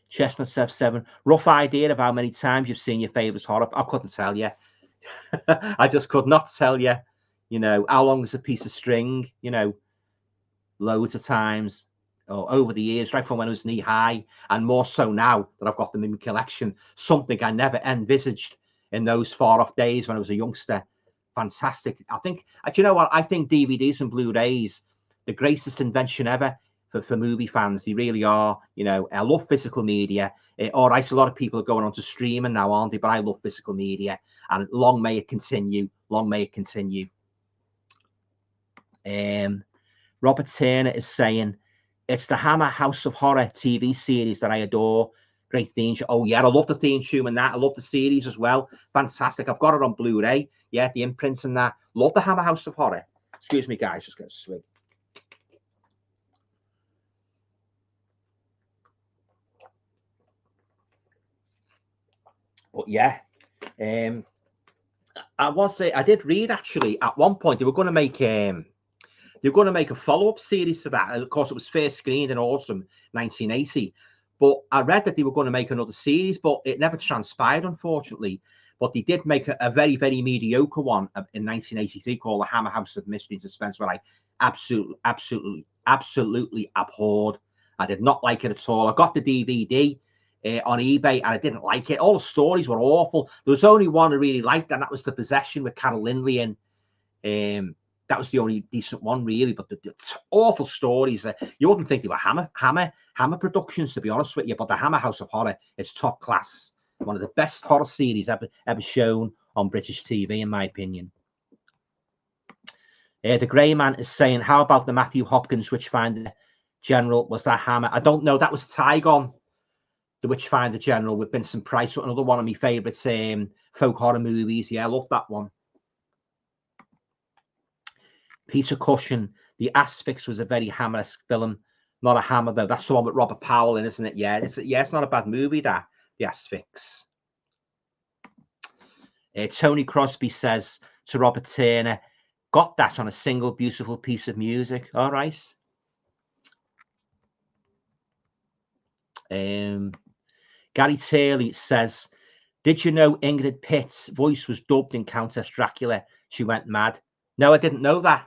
S1: Chestnut 7. Rough idea of how many times you've seen your favourite horror. I couldn't tell you. I just could not tell you. You know, how long is a piece of string? You know, loads of times. Over the years, right from when I was knee high, and more so now that I've got them in my collection. Something I never envisaged in those far off days when I was a youngster. Fantastic. I think, do you know what? I think DVDs and Blu-rays, the greatest invention ever for movie fans. They really are. You know, I love physical media. All right, a lot of people are going on to streaming now, aren't they? But I love physical media, and long may it continue. Long may it continue. Robert Turner is saying, it's the Hammer House of Horror TV series that I adore. Great theme. Oh, yeah, I love the theme tune and that. I love the series as well. Fantastic. I've got it on Blu-ray. Yeah, the imprints and that. Love the Hammer House of Horror. Excuse me, guys. Just get a swig. But yeah, I did read actually at one point they were going to make a follow-up series to that. And of course, it was first screened in autumn 1980. But I read that they were going to make another series, but it never transpired, unfortunately. But they did make a very, very mediocre one in 1983 called The Hammer House of Mystery and Suspense, where I absolutely abhorred. I did not like it at all. I got the DVD on eBay, and I didn't like it. All the stories were awful. There was only one I really liked, and that was The Possession with Carol Lindley, and that was the only decent one, really. But the awful stories. You wouldn't think they were Hammer Productions, to be honest with you. But the Hammer House of Horror is top class. One of the best horror series ever shown on British TV, in my opinion. The Grey Man is saying, how about the Matthew Hopkins Witchfinder General? Was that Hammer? I don't know. That was Tygon, the Witchfinder General with Vincent Price, another one of my favourites folk horror movies. Yeah, I love that one. Peter Cushing, The Asphyx was a very Hammer-esque film. Not a Hammer, though. That's the one with Robert Powell in, isn't it? Yeah, it's not a bad movie, that, The Asphyx. Tony Crosby says to Robert Turner, got that on a single beautiful piece of music. All right. Gary Turley says, did you know Ingrid Pitt's voice was dubbed in Countess Dracula? She went mad. No, I didn't know that.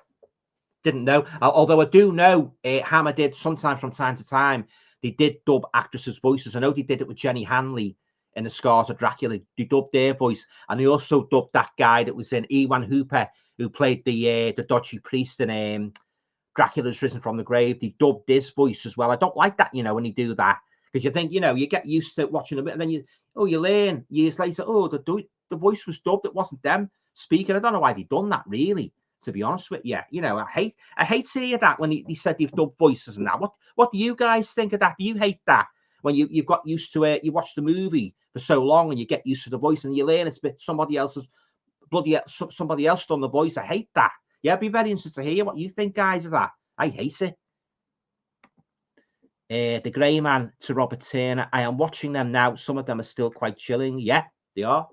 S1: Didn't know. Although I do know Hammer did sometimes from time to time. They did dub actresses' voices. I know they did it with Jenny Hanley in the Scouser Dracula. They dubbed their voice, and they also dubbed that guy that was in Ewan Hooper, who played the dodgy priest in Dracula's Risen from the Grave. They dubbed his voice as well. I don't like that, when you do that, because you think, you get used to watching a bit, and then you learn years later, the voice was dubbed. It wasn't them speaking. I don't know why they done that, really, to be honest with you. I hate to hear that when they said they've dubbed voices and that. What do you guys think of that? Do you hate that when you've got used to it? You watch the movie for so long and you get used to the voice and you learn it's bit somebody else done the voice. I hate that. Yeah, I'd be very interested to hear what you think, guys, of that. I hate it. The Grey Man to Robert Turner. I am watching them now. Some of them are still quite chilling. Yeah, they are.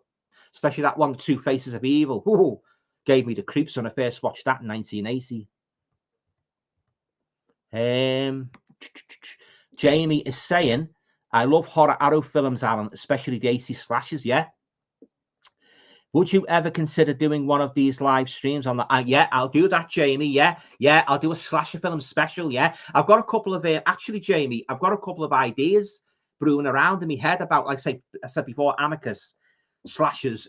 S1: Especially that one, Two Faces of Evil. Ooh, gave me the creeps when I first watched that in 1980. Jamie is saying, I love horror arrow films, Alan, especially the 80s slashes. Yeah. Would you ever consider doing one of these live streams on the? Yeah, I'll do that, Jamie. Yeah, I'll do a slasher film special. Yeah, I've got a couple of actually, Jamie, I've got a couple of ideas brewing around in my head about, like I said before, amicus, slashers,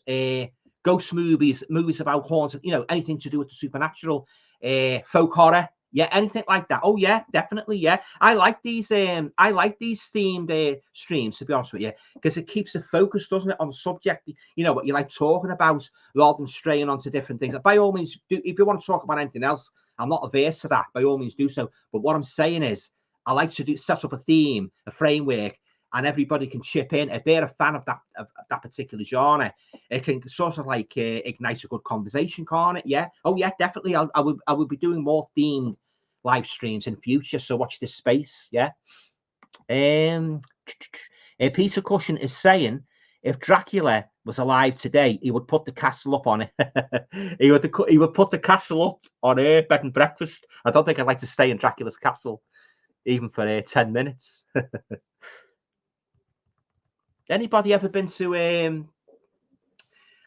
S1: ghost movies about haunted, anything to do with the supernatural, folk horror. Yeah, anything like that. Oh yeah, definitely. Yeah, I like these themed streams, to be honest with you, because it keeps it focused, doesn't it, on the subject? What you like talking about, rather than straying onto different things. By all means, if you want to talk about anything else, I'm not averse to that. By all means, do so. But what I'm saying is, I like to set up a theme, a framework, and everybody can chip in. If they're a fan of that particular genre, it can sort of like ignite a good conversation, can't it? Yeah. Oh yeah, definitely. I would be doing more themed live streams in future. So watch this space. Yeah. Peter Cushing is saying, if Dracula was alive today, he would put the castle up on it. he would put the castle up on bed and breakfast. I don't think I'd like to stay in Dracula's castle, even for 10 minutes. Anybody ever been to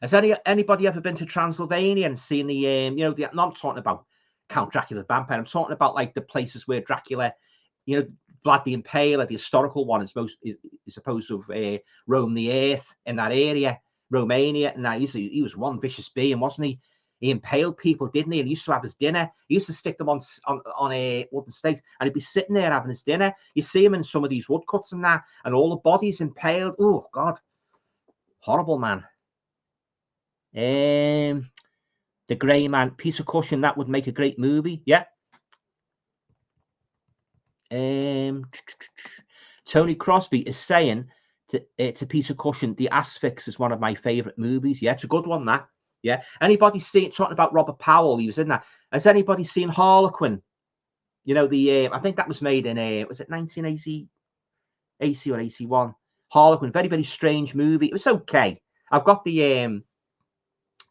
S1: has anybody ever been to Transylvania and seen the no, I'm talking about Count Dracula Vampire. I'm talking about like the places where Dracula, Vlad the Impaler, the historical one, is supposed to have roamed the earth in that area, Romania, and that he was one vicious being, wasn't he? He impaled people, didn't he? And he used to have his dinner. He used to stick them on a wooden stakes, and he'd be sitting there having his dinner. You see him in some of these woodcuts and that, and all the bodies impaled. Oh God, horrible, man. The Grey Man, Peter Cushing, that would make a great movie. Yeah. Tony Crosby is saying to Peter Cushing, The Asphyx is one of my favorite movies. Yeah, it's a good one, that. Yeah. Anybody talking about Robert Powell? He was in that. Has anybody seen Harlequin? I think that was made in was it 1980 or 81? Harlequin, very, very strange movie. It was okay. I've got the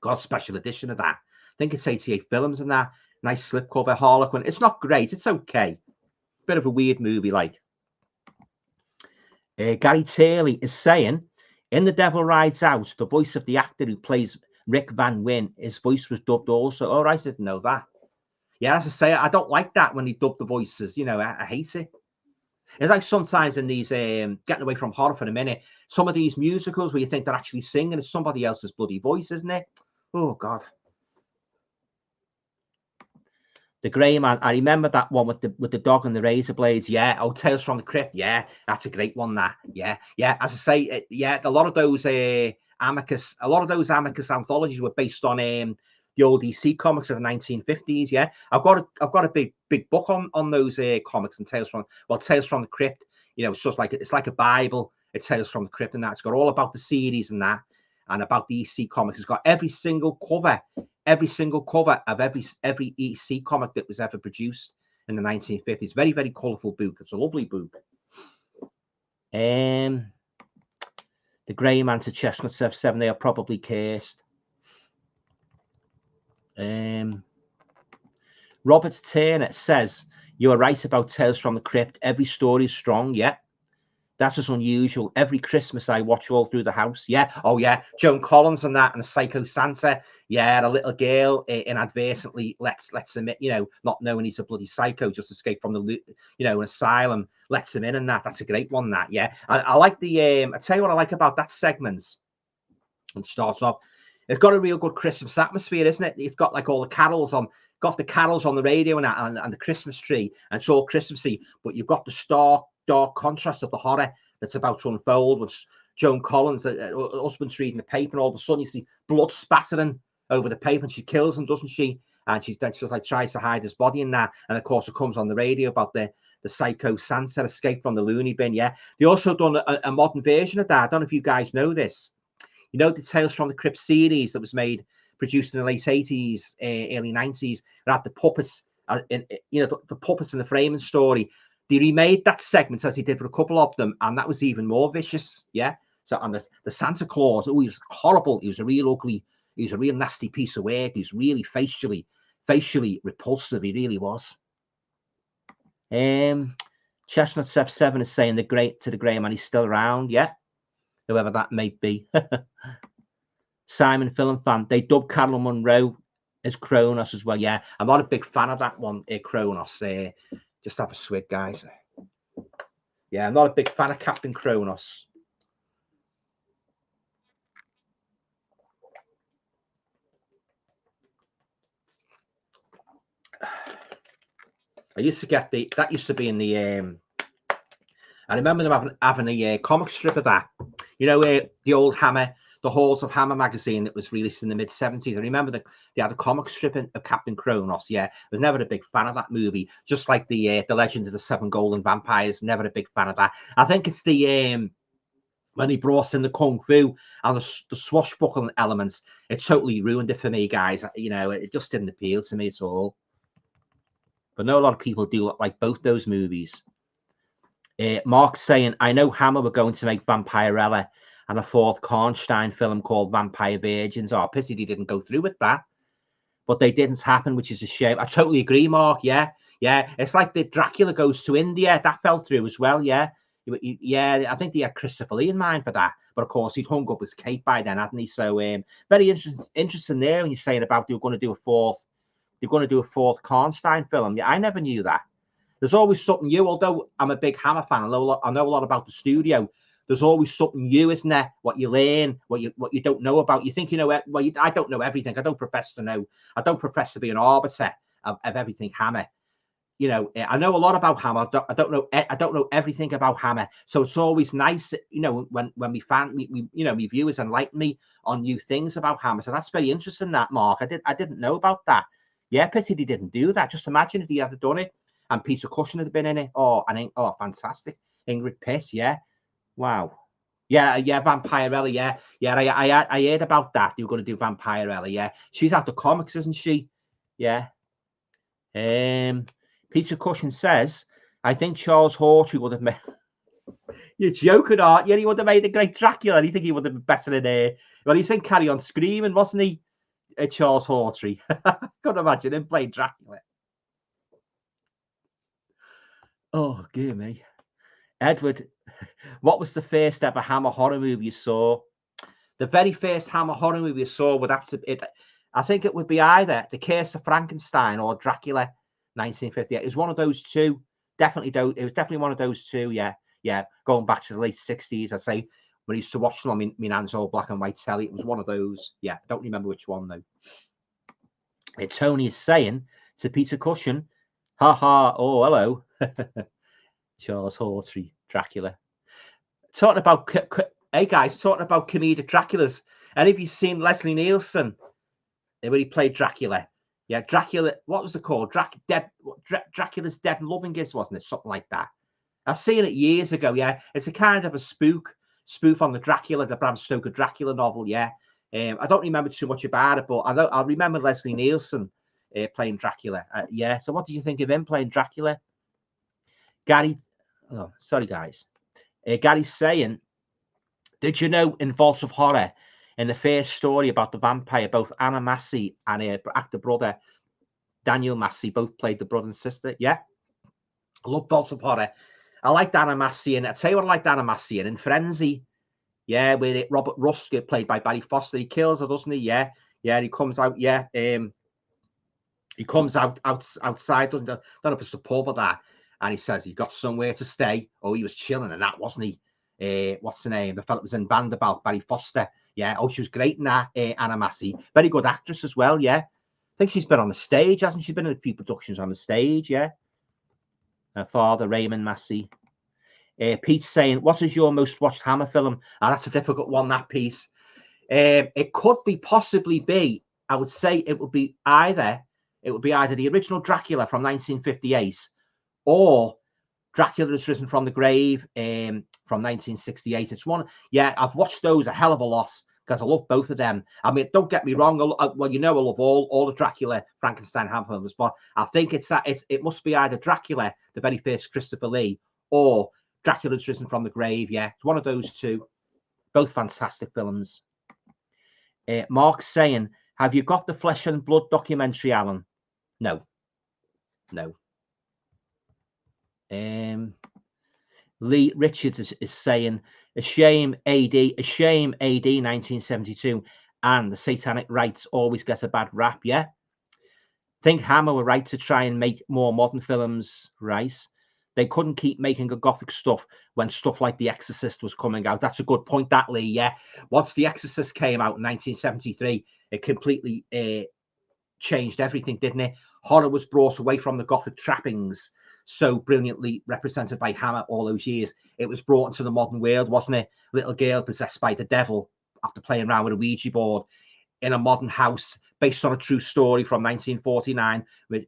S1: got a special edition of that. I think it's 88 films and that. Nice slipcover, Harlequin. It's not great. It's okay. Bit of a weird movie, like. Gary Turley is saying, in The Devil Rides Out, the voice of the actor who plays Rick Van Wyn, his voice was dubbed also. Oh, I didn't know that. Yeah, as I say, I don't like that when they dub the voices. I hate it. It's like sometimes in these, getting away from horror for a minute, some of these musicals where you think they're actually singing, it's somebody else's bloody voice, isn't it? Oh, God. The Grey Man. I remember that one with the dog and the razor blades. Yeah. Oh, Tales from the Crypt. Yeah, that's a great one. That. Yeah. As I say, yeah, a lot of those Amicus anthologies were based on the old DC comics of the 1950s. Yeah, I've got a big book on those comics and Tales from the Crypt. You know, it's just like it's like a Bible. It's Tales from the Crypt, and that's got all about the series and that, and about the EC comics. It's got every single cover of every EC comic that was ever produced in the 1950s. Very, very colourful book. It's a lovely book. The Grey Man to Chestnut 7, they are probably cursed. Robert Turner says, you are right about Tales from the Crypt. Every story is strong. Yeah. That's just unusual. Every Christmas I watch all through the house. Yeah. Oh, yeah. Joan Collins and that, and Psycho Santa. Yeah, the little girl inadvertently lets him, you know, not knowing he's a bloody psycho, just escaped from the, you know, an asylum, lets him in and that. That's a great one, that. Yeah. I like the, I tell you what I like about that segment. And starts off, it's got a real good Christmas atmosphere, isn't it? It's got like all the carols on, got the carols on the radio and the Christmas tree, and it's all Christmassy, but you've got the dark contrast of the horror that's about to unfold with Joan Collins, husband's reading the paper, and all of a sudden you see blood spattering over the paper, and she kills him, doesn't she? And she's just like tries to hide his body in that, and of course it comes on the radio about the Psycho Santa escape from the loony bin. Yeah, they also done a modern version of that. I don't know if you guys know this. You know, the Tales from the Crypt series that was produced in the late 80s, early 90s, that had the puppets, you know, the puppets in the framing story. They remade that segment as they did for a couple of them, and that was even more vicious. Yeah. So, and the Santa Claus, he was horrible. He was a real nasty piece of work. He was really facially repulsive. He really was. Chestnut 7 is saying the Grey Man, he's still around. Yeah. Whoever that may be. Simon Film Fan. They dubbed Carol Monroe as Kronos as well. Yeah, I'm not a big fan of that one, Kronos. Just have a swig, guys. Yeah, I'm not a big fan of Captain Kronos. I used to get that used to be in the I remember them having a comic strip of that. You know, the old Hammer, the Halls of Hammer magazine that was released in the mid-70s. I remember they had a comic strip of Captain Kronos. Yeah, I was never a big fan of that movie. Just like the Legend of the Seven Golden Vampires, never a big fan of that. I think it's the when he brought in the kung fu and the swashbuckling elements, it totally ruined it for me, guys. You know, it just didn't appeal to me at all. But I know a lot of people do like both those movies. Mark's saying, I know Hammer were going to make Vampirella and a fourth Karnstein film called Vampire Virgins. Oh, pity they didn't go through with that. But they didn't happen, which is a shame. I totally agree, Mark. Yeah. It's like the Dracula Goes to India. That fell through as well. Yeah. Yeah, I think they had Christopher Lee in mind for that. But of course, he'd hung up his cape by then, hadn't he? So very interesting there when you're saying about they were going to do a fourth Karnstein film. Yeah, I never knew that. There's always something new. Although I'm a big Hammer fan, I know a lot about the studio. There's always something new, isn't there? What you learn, what you don't know about. You think you know. Well, I don't know everything. I don't profess to know. I don't profess to be an arbiter of everything Hammer. You know, I know a lot about Hammer. I don't know everything about Hammer. So it's always nice, you know, when we find you know, my viewers enlighten me on new things about Hammer. So that's very interesting. That, Mark, I didn't know about that. Yeah, pity he didn't do that. Just imagine if he had done it. And Peter Cushing had been in it. Oh, fantastic. Ingrid Piss, yeah. Wow. Yeah, Vampirella, yeah. I heard about that. They were going to do Vampirella, yeah. She's out the comics, isn't she? Yeah. Peter Cushing says, I think Charles Hawtrey would have made... You're joking, aren't you? He would have made a great Dracula. You think he would have been better in there? Well, he's in Carry On Screaming, wasn't he? Charles Hawtrey. Couldn't imagine him playing Dracula. Oh, dear me. Edward, what was the first ever Hammer horror movie you saw? The very first Hammer horror movie you saw would have to be, I think it would be either The Curse of Frankenstein or Dracula 1958. It was one of those two. Definitely, it was definitely one of those two. Yeah, yeah. Going back to the late 60s, I'd say when I used to watch them on my nan's old black and white telly, it was one of those. Yeah, I don't remember which one though. Tony is saying to Peter Cushing, ha ha, oh, hello. Charles Hawtrey, Dracula. Talking about, hey guys, talking about comedic Draculas. Any of you seen Leslie Nielsen when he played Dracula? Yeah, Dracula, what was it called? Dracula's Dead and Loving Is, wasn't it? Something like that. I've seen it years ago, yeah. It's a kind of a spoof on the Dracula, the Bram Stoker Dracula novel, yeah. I don't remember too much about it, but I remember Leslie Nielsen playing Dracula. Yeah, so what did you think of him playing Dracula? Gary, oh, sorry, guys. Gary's saying, did you know in Vault of Horror, in the first story about the vampire, both Anna Massey and her actor brother, Daniel Massey, both played the brother and sister? Yeah. I love Vault of Horror. I liked Anna Massey, and I tell you what I liked Anna Massey in Frenzy. Yeah, with Robert Rusk, played by Barry Foster. He kills her, doesn't he? Yeah. Yeah, he comes out, yeah. He comes outside, doesn't he? I don't know if it's the pub or that. And he says he got somewhere to stay. Oh, he was chilling and that, wasn't he? What's the name? The fellow was in Vanderbilt, Barry Foster. Yeah. Oh, she was great in that, Anna Massey. Very good actress as well, yeah. I think she's been on the stage, hasn't she? Been in a few productions on the stage, yeah. Her father, Raymond Massey. Pete's saying, what is your most watched Hammer film? Oh, that's a difficult one, that piece. It could possibly be, I would say it would be either the original Dracula from 1958 or Dracula Has Risen from the Grave from 1968. It's one, yeah, I've watched those a hell of a lot because I love both of them. I mean, don't get me wrong. Well, you know, I love all the Dracula, Frankenstein Hammer films, but I think it must be either Dracula, the very first Christopher Lee, or Dracula Has Risen from the Grave. Yeah, it's one of those two. Both fantastic films. Mark's saying, have you got the Flesh and Blood documentary, Alan? No. Lee Richards is saying, a shame AD 1972 and the satanic rites always get a bad rap. Yeah. Think Hammer were right to try and make more modern films, right? They couldn't keep making a gothic stuff when stuff like The Exorcist was coming out. That's a good point, that, Lee. Yeah. Once The Exorcist came out in 1973, it completely changed everything, didn't it? Horror was brought away from the gothic trappings, so brilliantly represented by Hammer all those years. It was brought into the modern world, wasn't it? Little girl possessed by the devil after playing around with a Ouija board in a modern house based on a true story from 1949,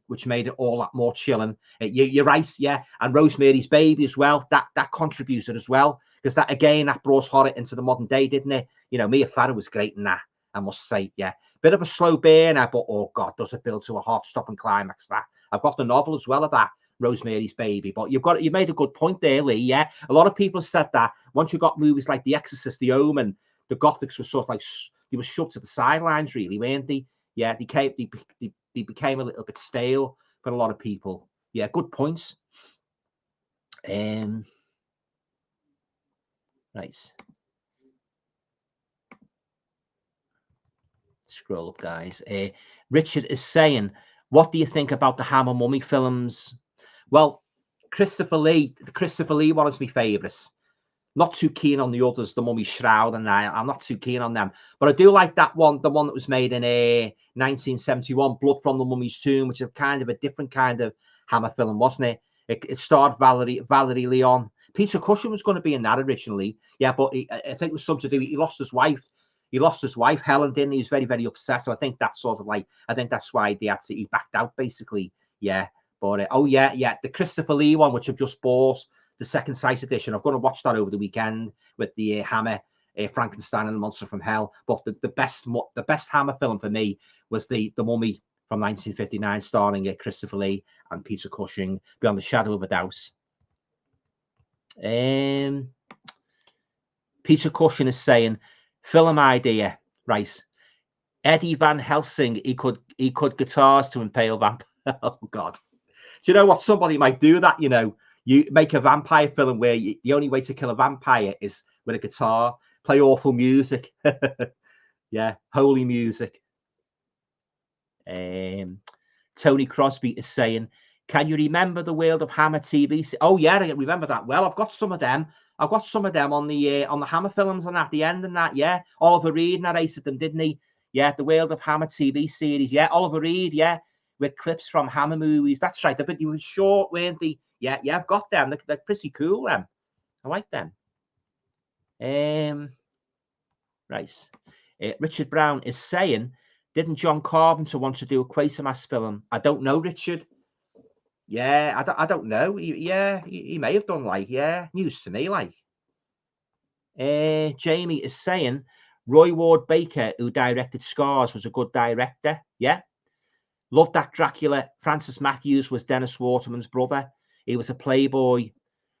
S1: which made it all that more chilling. You're right, yeah. And Rosemary's Baby as well, that contributed as well, because that brought horror into the modern day, didn't it? You know, Mia Farrow was great in that, I must say, yeah. Bit of a slow burner, but oh God, does it build to a heart-stopping climax, that. I've got the novel as well of that, Rosemary's Baby. But you made a good point there, Lee, yeah. A lot of people said that once you got movies like The Exorcist, The Omen, the Gothics were sort of like, they were shoved to the sidelines, really, weren't they? Yeah, they became a little bit stale for a lot of people. Yeah, good points. Right. Scroll up, guys. Richard is saying, what do you think about the Hammer Mummy films? Well, Christopher Lee one is my favourites. Not too keen on the others, the Mummy Shroud, and I'm not too keen on them. But I do like that one, the one that was made in 1971, Blood from the Mummy's Tomb, which is kind of a different kind of Hammer film, wasn't it? It starred Valerie Leon. Peter Cushing was going to be in that originally, yeah, but I think it was something to do. He lost his wife. Helen, didn't he? He was very, very upset. So I think that's sort of like, I think that's why he backed out, basically. Yeah. But the Christopher Lee one, which I've just bought, the second sight edition. I'm going to watch that over the weekend with the Hammer, Frankenstein and the Monster from Hell. But the best Hammer film for me was the Mummy from 1959, starring Christopher Lee and Peter Cushing, beyond the shadow of a doubt. Peter Cushing is saying, film idea, right? Eddie Van Helsing, he could guitars to impale vampire. Oh God! Do you know what? Somebody might do that. You know, you make a vampire film where the only way to kill a vampire is with a guitar. Play awful music. Yeah, holy music. Tony Crosby is saying Can you remember the World of Hammer TV? Oh yeah, I remember that well. I've got some of them. I've got some of them on the Hammer films and at the end and that. Yeah, Oliver Reed narrated them, didn't he? Yeah, the World of Hammer TV series. Yeah, Oliver Reed. Yeah, with clips from Hammer movies. That's right. But they were short, weren't they? Yeah, yeah. I've got them. They're pretty cool. Them. I like them. Right. Richard Brown is saying, didn't John Carpenter want to do a Quatermass film? I don't know, Richard. Yeah, I don't know. He may have done, like, yeah, news to me, like. Jamie is saying Roy Ward Baker, who directed Scars, was a good director. Yeah. Loved that Dracula. Francis Matthews was Dennis Waterman's brother. He was a playboy.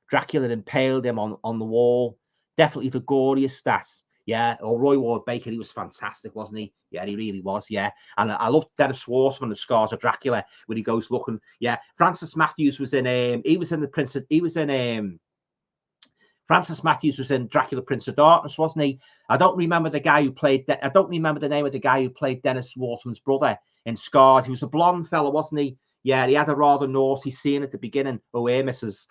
S1: Dracula impaled him on the wall. Definitely the goriest stats. Yeah, or Roy Ward Baker, he was fantastic, wasn't he? Yeah, he really was. Yeah, and I loved Dennis Waterman, the Scars of Dracula, when he goes looking. Yeah, Francis Matthews was in. He was in the Prince. He was in. Francis Matthews was in Dracula, Prince of Darkness, wasn't he? I don't remember the guy who played. I don't remember the name of the guy who played Dennis Waterman's brother in Scars. He was a blonde fella, wasn't he? Yeah, he had a rather naughty scene at the beginning. Oh, here, missus.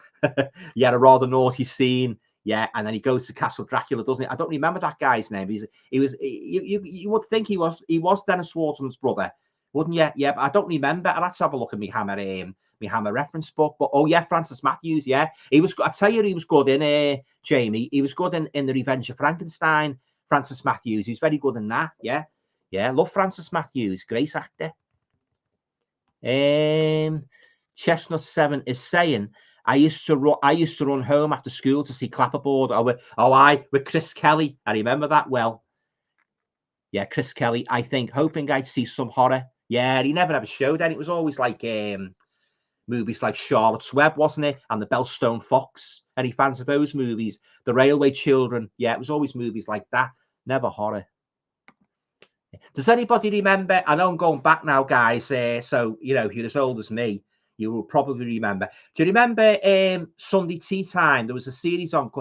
S1: He had a rather naughty scene. Yeah, and then he goes to Castle Dracula, doesn't he? I don't remember that guy's name. You would think he was Dennis Waterman's brother, wouldn't you? Yeah, but I don't remember. I'll have to have a look at my Hammer reference book. But oh yeah, Francis Matthews. Yeah, he was. I tell you, he was good in Jamie. He was good in the Revenge of Frankenstein. Francis Matthews. He's very good in that. Yeah, yeah. Love Francis Matthews. Great actor. Chestnut 7 is saying, I used to run home after school to see Clapperboard. With Chris Kelly. I remember that well. Yeah, Chris Kelly. I think hoping I'd see some horror. Yeah, he never ever showed any. It was always like movies like Charlotte's Web, wasn't it? And the Bellstone Fox. Any fans of those movies? The Railway Children. Yeah, it was always movies like that. Never horror. Does anybody remember? I know I'm going back now, guys. So, you know, if you're as old as me, you will probably remember. Do you remember Sunday Tea Time? There was a series on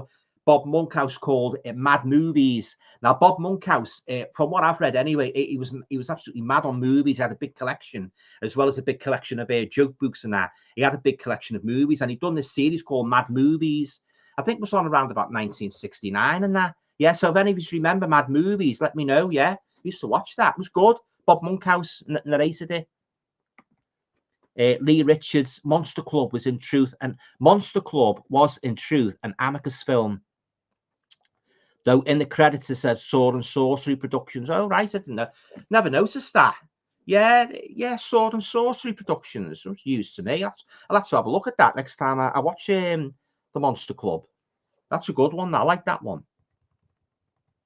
S1: Bob Monkhouse called Mad Movies. Now, Bob Monkhouse, from what I've read anyway, he was absolutely mad on movies. He had a big collection, as well as a big collection of joke books and that. He had a big collection of movies, and he'd done this series called Mad Movies. I think it was on around about 1969 and that. Yeah, so if any of you remember Mad Movies, let me know, yeah. Used to watch that. It was good. Bob Monkhouse narrated it. Lee Richards, Monster Club was in truth an Amicus film. Though in the credits it says Sword and Sorcery Productions. Oh, right. I didn't know. Never noticed that. Yeah, Sword and Sorcery Productions. It was used to me. I'll have to have a look at that next time I watch the Monster Club. That's a good one. I like that one.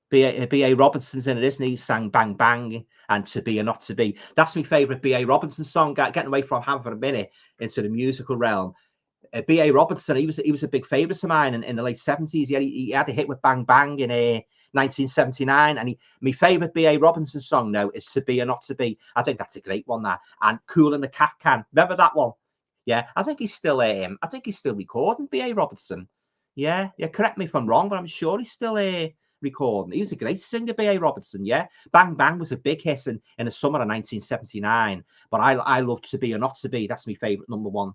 S1: B.A. Robinson's in it, isn't he? He sang Bang Bang and To Be or Not to Be. That's my favourite B.A. Robinson song. Getting away from Ham for a minute into the musical realm. B.A. Robinson, he was a big favourite of mine in the late 70s. He had a hit with Bang Bang in 1979. And my favourite B.A. Robinson song now is To Be or Not to Be. I think that's a great one, that. And Cool in the Cat Can. Remember that one? Yeah, I think he's still recording, B.A. Robinson. Yeah, correct me if I'm wrong, but I'm sure he's still recording. He was a great singer, B.A. Robinson. Yeah, Bang Bang was a big hit in the summer of 1979. But I love To Be or Not to Be. That's my favourite number one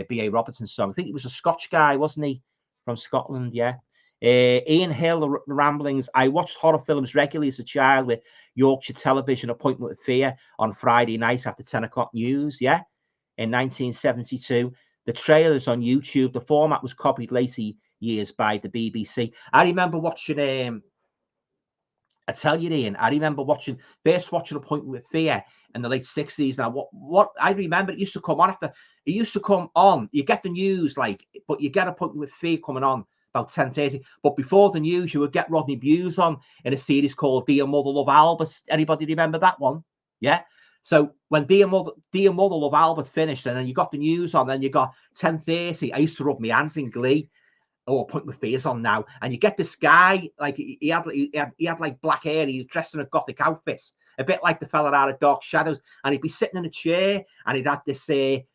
S1: B.A. Robinson song. I think he was a Scotch guy, wasn't he? From Scotland, yeah. Ian Hill, The Ramblings. I watched horror films regularly as a child with Yorkshire Television, Appointment with Fear on Friday night after 10 o'clock news, yeah. In 1972. The trailers on YouTube. The format was copied later years by the BBC. I remember watching I tell you, Ian, I remember first watching Appointment with Fear in the late 60s. Now, what I remember, it used to come on. You get the news, but you get Appointment with Fear coming on about 10:30. But before the news, you would get Rodney Bewes on in a series called Dear Mother Love Albert. Anybody remember that one? Yeah. So when Dear Mother Love Albert finished, and then you got the news on, then you got 10:30. I used to rub my hands in glee. Oh, Appointment with Fear's on now, and you get this guy, like he had like black hair. He was dressed in a gothic outfit, a bit like the fella out of Dark Shadows, and he'd be sitting in a chair, and he'd have this very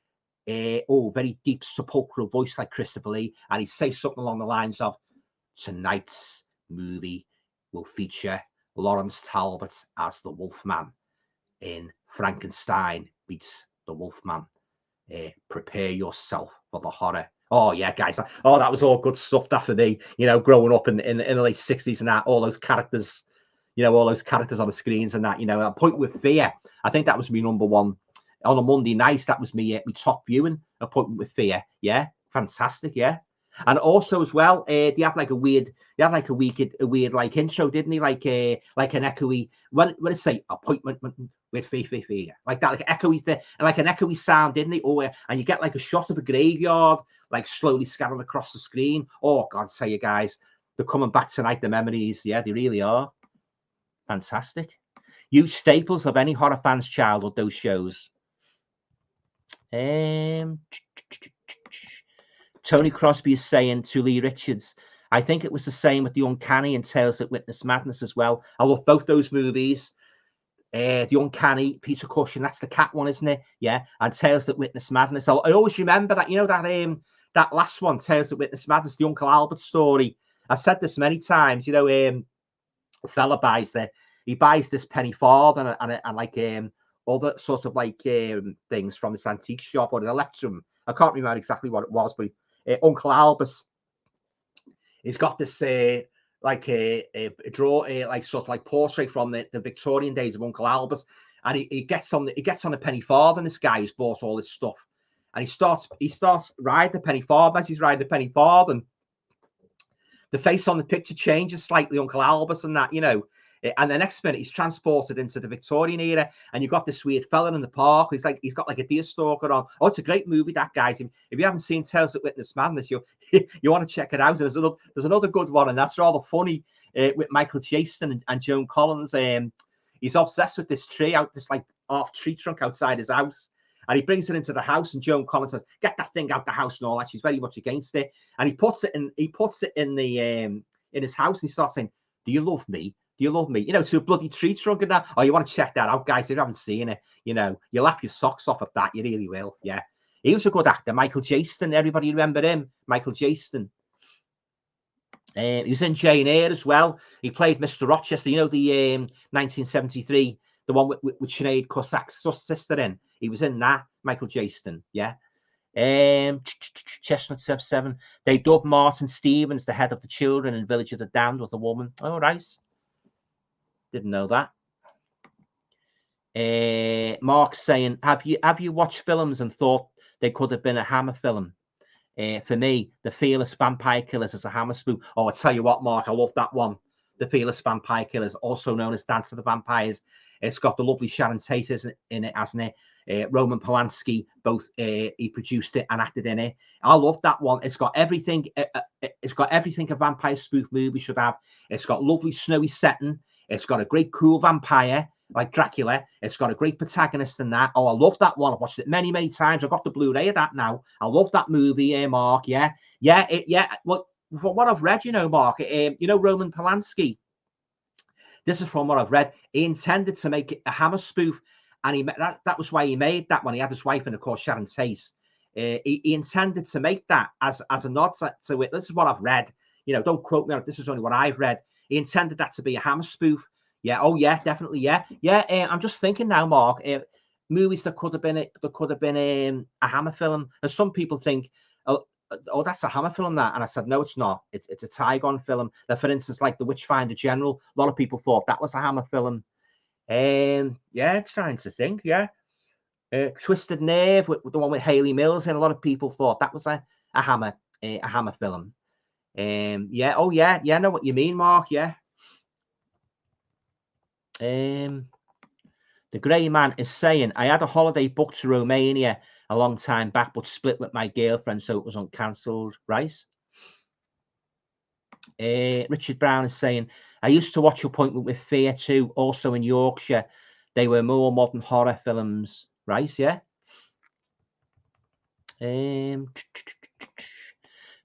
S1: deep sepulchral voice like Christopher Lee, and he'd say something along the lines of, "Tonight's movie will feature Lawrence Talbot as the Wolfman in Frankenstein Beats the Wolfman." Prepare yourself for the horror. Oh yeah, guys. Oh, that was all good stuff. That for me, you know, growing up in the late 60s and that, all those characters, you know, all those characters on the screens and that, you know, Appointment with Fear. I think that was my number one on a Monday night. That was me top viewing, Appointment with Fear. Yeah, fantastic. Yeah. And also as well, they had like a weird like intro, didn't he? Like an echoey when it say appointment with fear, like that, like echoey thing, and like an echoey sound, didn't he? Oh, and you get like a shot of a graveyard, like slowly scattered across the screen. Oh God, tell you guys, they're coming back tonight. The memories, yeah, they really are fantastic. Huge staples of any horror fan's childhood. Those shows. Tony Crosby is saying to Lee Richards, I think it was the same with The Uncanny and Tales That Witness Madness as well. I love both those movies. The Uncanny, Peter Cushing, that's the cat one, isn't it? Yeah. And Tales That Witness Madness. I always remember that, you know, that last one, Tales That Witness Madness, the Uncle Albert story. I've said this many times, you know, a fella buys this penny farthing and like other sorts of like things from this antique shop or an Electrum. I can't remember exactly what it was, but Uncle Albus, he's got this like a draw, like sort of like portrait from the Victorian days of Uncle Albus, and he gets on a penny farthing. This guy who's bought all this stuff, and he starts riding the penny farthing. As he's riding the penny farthing, the face on the picture changes slightly, Uncle Albus and that, you know. And the next minute he's transported into the Victorian era, and you've got this weird fella in the park. He's got like a deer stalker on. Oh, it's a great movie, that, guys. If you haven't seen Tales That Witness Madness, you want to check it out. There's another good one, and that's rather funny, with Michael Jaston and Joan Collins. He's obsessed with this tree this like half tree trunk outside his house, and he brings it into the house, and Joan Collins says, "Get that thing out the house," and all that. She's very much against it, and he puts it in his house, and he starts saying, "Do you love me? Do you love me?" You know, to a bloody tree trunk and that. Oh, you want to check that out, guys? If you haven't seen it, you know, you'll laugh your socks off at that. You really will. Yeah. He was a good actor. Michael Jaston. Everybody remember him? Michael Jaston. He was in Jane Eyre as well. He played Mr. Rochester. You know, the 1973, the one with Sinead Cusack's sister in. He was in that. Michael Jaston. Yeah. Chestnut 7. They dubbed Martin Stevens the head of the children in Village of the Damned with a woman. Oh, right. Didn't know that. Mark's saying, have you watched films and thought they could have been a Hammer film? For me, The Fearless Vampire Killers is a Hammer spoof. Oh, I tell you what, Mark, I love that one. The Fearless Vampire Killers, also known as Dance of the Vampires. It's got the lovely Sharon Tate in it, hasn't it? Roman Polanski, both he produced it and acted in it. I love that one. It's got everything. It's got everything a vampire spoof movie should have. It's got lovely snowy setting. It's got a great cool vampire like Dracula. It's got a great protagonist in that. Oh, I love that one. I've watched it many, many times. I've got the Blu-ray of that now. I love that movie, Mark. Yeah. Well, from what I've read, you know, Mark, you know, Roman Polanski. This is from what I've read. He intended to make it a Hammer spoof, and that was why he made that one. He had his wife, and of course Sharon Tate. He intended to make that as a nod to it. This is what I've read. You know, don't quote me on it. This is only what I've read. He intended that to be a Hammer spoof. Yeah. Oh, yeah. Definitely. Yeah. Yeah. I'm just thinking now, Mark. Movies that could have been a Hammer film. And some people think, oh, that's a Hammer film, that. And I said, no, it's not. It's a Tygon film. That, for instance, like The Witchfinder General. A lot of people thought that was a Hammer film. Yeah, trying to think. Yeah. Twisted Nerve, with the one with Hayley Mills, and a lot of people thought that was a Hammer film. Yeah. Oh, yeah. Yeah. I know what you mean, Mark. Yeah. The Grey Man is saying, I had a holiday booked to Romania a long time back, but split with my girlfriend, so it was uncancelled. Right. Richard Brown is saying, I used to watch Appointment with Fear too, also in Yorkshire. They were more modern horror films. Right. Yeah.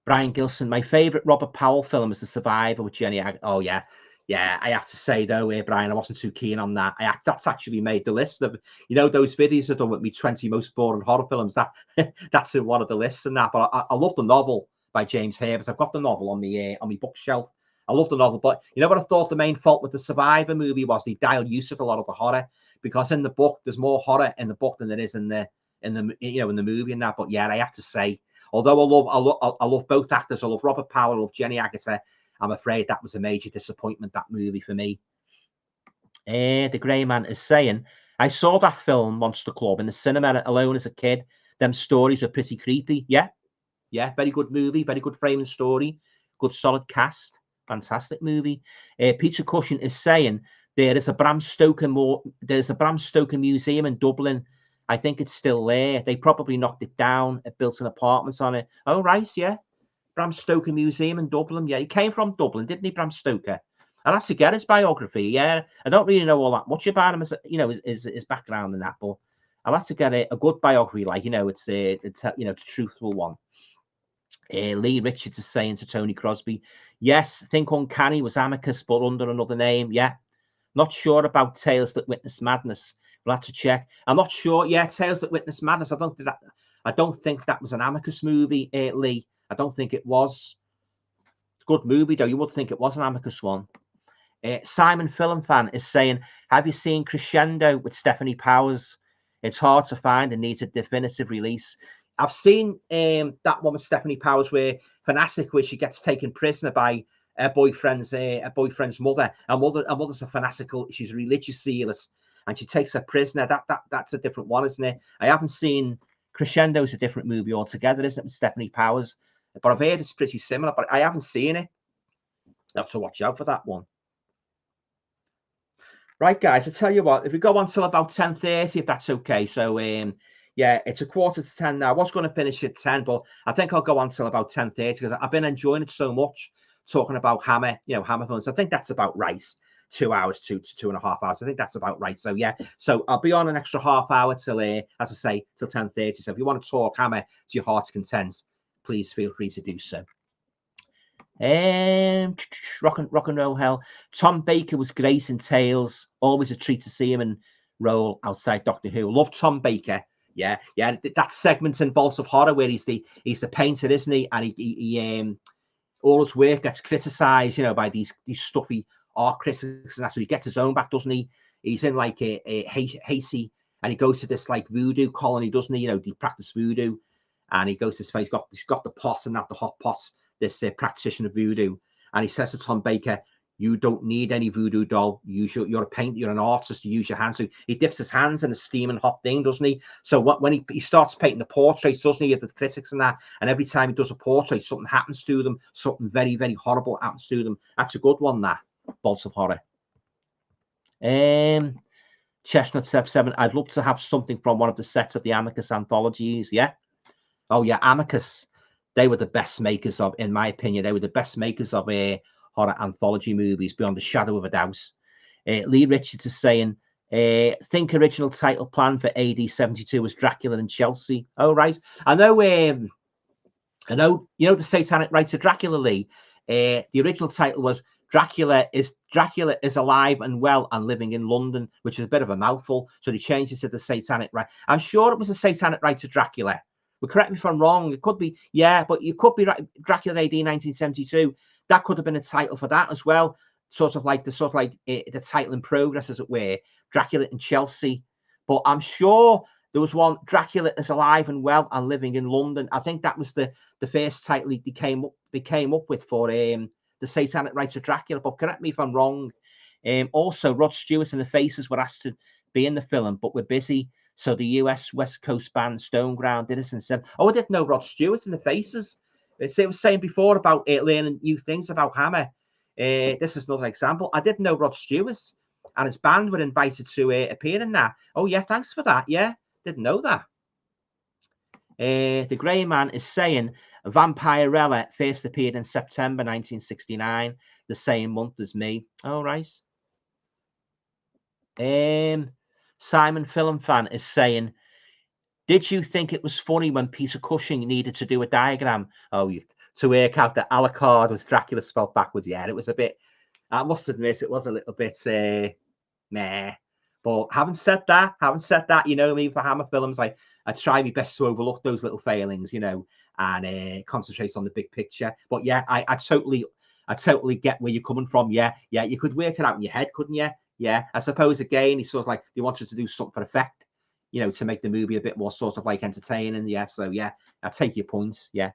S1: Brian Gilson, my favourite Robert Powell film is The Survivor with Jenny. Oh, yeah. Yeah, I have to say, though, Brian, I wasn't too keen on that. That's actually made the list of, you know, those videos I've done with me 20 most boring horror films. That's in one of the lists and that. But I love the novel by James Herbert. I've got the novel on my bookshelf. I love the novel. But you know what I thought the main fault with The Survivor movie was? They dialed use of a lot of the horror, because in the book, there's more horror in the book than there is in the in the in the movie and that. But yeah, I have to say, although I love both actors, I love Robert Powell, I love Jenny Agutter, I'm afraid that was a major disappointment, that movie for me. The Grey Man is saying, I saw that film Monster Club in the cinema alone as a kid. Them stories were pretty creepy. Yeah, very good movie, very good frame and story, good solid cast, fantastic movie. Peter Cushing is saying there's a Bram Stoker museum in Dublin. I think it's still there. They probably knocked it down and built an apartment on it. Oh, right, yeah. Bram Stoker Museum in Dublin. Yeah, he came from Dublin, didn't he, Bram Stoker? I'll have to get his biography. Yeah, I don't really know all that much about him, as his background and that, but I'll have to get a good biography. Like it's a truthful one. Lee Richards is saying to Tony Crosby, yes, think Uncanny was Amicus, but under another name. Yeah, not sure about Tales That Witness Madness. We'll have to check. I'm not sure. Yeah, Tales That Witness Madness. I don't think that was an Amicus movie, Lee. I don't think it was. Good movie, though. You would think it was an Amicus one. Simon Film Fan is saying, have you seen Crescendo with Stephanie Powers? It's hard to find and needs a definitive release. I've seen that one with Stephanie Powers where Fanatic, where she gets taken prisoner by her boyfriend's mother. Her mother's a fanatical, she's a religious zealot, and she takes her prisoner. That's a different one, isn't it? I haven't seen Crescendo's a different movie altogether, isn't it, with Stephanie Powers? But I've heard it's pretty similar, but I haven't seen it. I have to watch out for that one. Right, guys, I tell you what, if we go on till about 10:30, if that's okay. So, yeah, it's 9:45 now. I was going to finish at 10, but I think I'll go on till about 10:30 because I've been enjoying it so much, talking about Hammer, Hammer films. I think that's about right. 2 hours, 2.5 hours. I think that's about right. So, yeah, so I'll be on an extra half hour till, as I say, till 10:30. So if you want to talk Hammer to your heart's content, please feel free to do so. Rock and roll hell. Tom Baker was great in Tales. Always a treat to see him in role outside Doctor Who. Love Tom Baker. Yeah. That segment in Balls of Horror where he's the painter, isn't he? And he all his work gets criticised, by these stuffy art critics, and that's so he gets his own back, doesn't he? He's in like a Hasty, and he goes to this like voodoo colony, doesn't he? They practice voodoo, and he goes to this place. He's got the pot and not the hot pot. This practitioner of voodoo, and he says to Tom Baker, you don't need any voodoo doll. You're a painter, you're an artist, you use your hands. So he dips his hands in a steaming hot thing, doesn't he? So when he starts painting the portraits, doesn't he, of the critics and that, and every time he does a portrait, something happens to them, something very, very horrible happens to them. That's a good one, that, Bolts of Horror. Chestnut 7, I'd love to have something from one of the sets of the Amicus anthologies, yeah? Oh, yeah, Amicus. They were the best makers of, in my opinion, they were the best makers of horror anthology movies, beyond a shadow of a doubt. Lee Richards is saying, think original title plan for AD 72 was Dracula in Chelsea. Oh, right. I know, the Satanic Rites of Dracula, Lee. The original title was Dracula is alive and well and living in London, which is a bit of a mouthful. So they changed it to the Satanic Rite. I'm sure it was the Satanic Rites of Dracula. But correct me if I'm wrong. It could be, yeah, but you could be right. Dracula AD 1972. That could have been a title for that as well. Sort of like the title in progress, as it were. Dracula in Chelsea. But I'm sure there was one, Dracula is alive and well and living in London. I think that was the first title they came up with for the Satanic Rites of Dracula. But correct me if I'm wrong. Also, Rod Stewart and the Faces were asked to be in the film, but were busy. So the US West Coast band Stoneground did it and said, oh, I didn't know Rod Stewart and the Faces. It was saying before about learning new things about Hammer. This is another example. I didn't know Rod Stewart and his band were invited to appear in that. Oh, yeah, thanks for that. Yeah, didn't know that. The Grey Man is saying Vampirella first appeared in September 1969, the same month as me. Oh, right. Simon Film Fan is saying, did you think it was funny when Peter Cushing needed to do a diagram? Oh, to work out that Alucard was Dracula spelled backwards. Yeah, it was a bit, I must admit, it was a little bit, meh. But having said that, you know me, for Hammer films, I try my best to overlook those little failings, and concentrate on the big picture. But yeah, I totally get where you're coming from. Yeah, you could work it out in your head, couldn't you? Yeah, I suppose again, he sort of like he wanted to do something for effect. you know, to make the movie a bit more sort of like entertaining. Yeah, so yeah, I take your points. Yeah.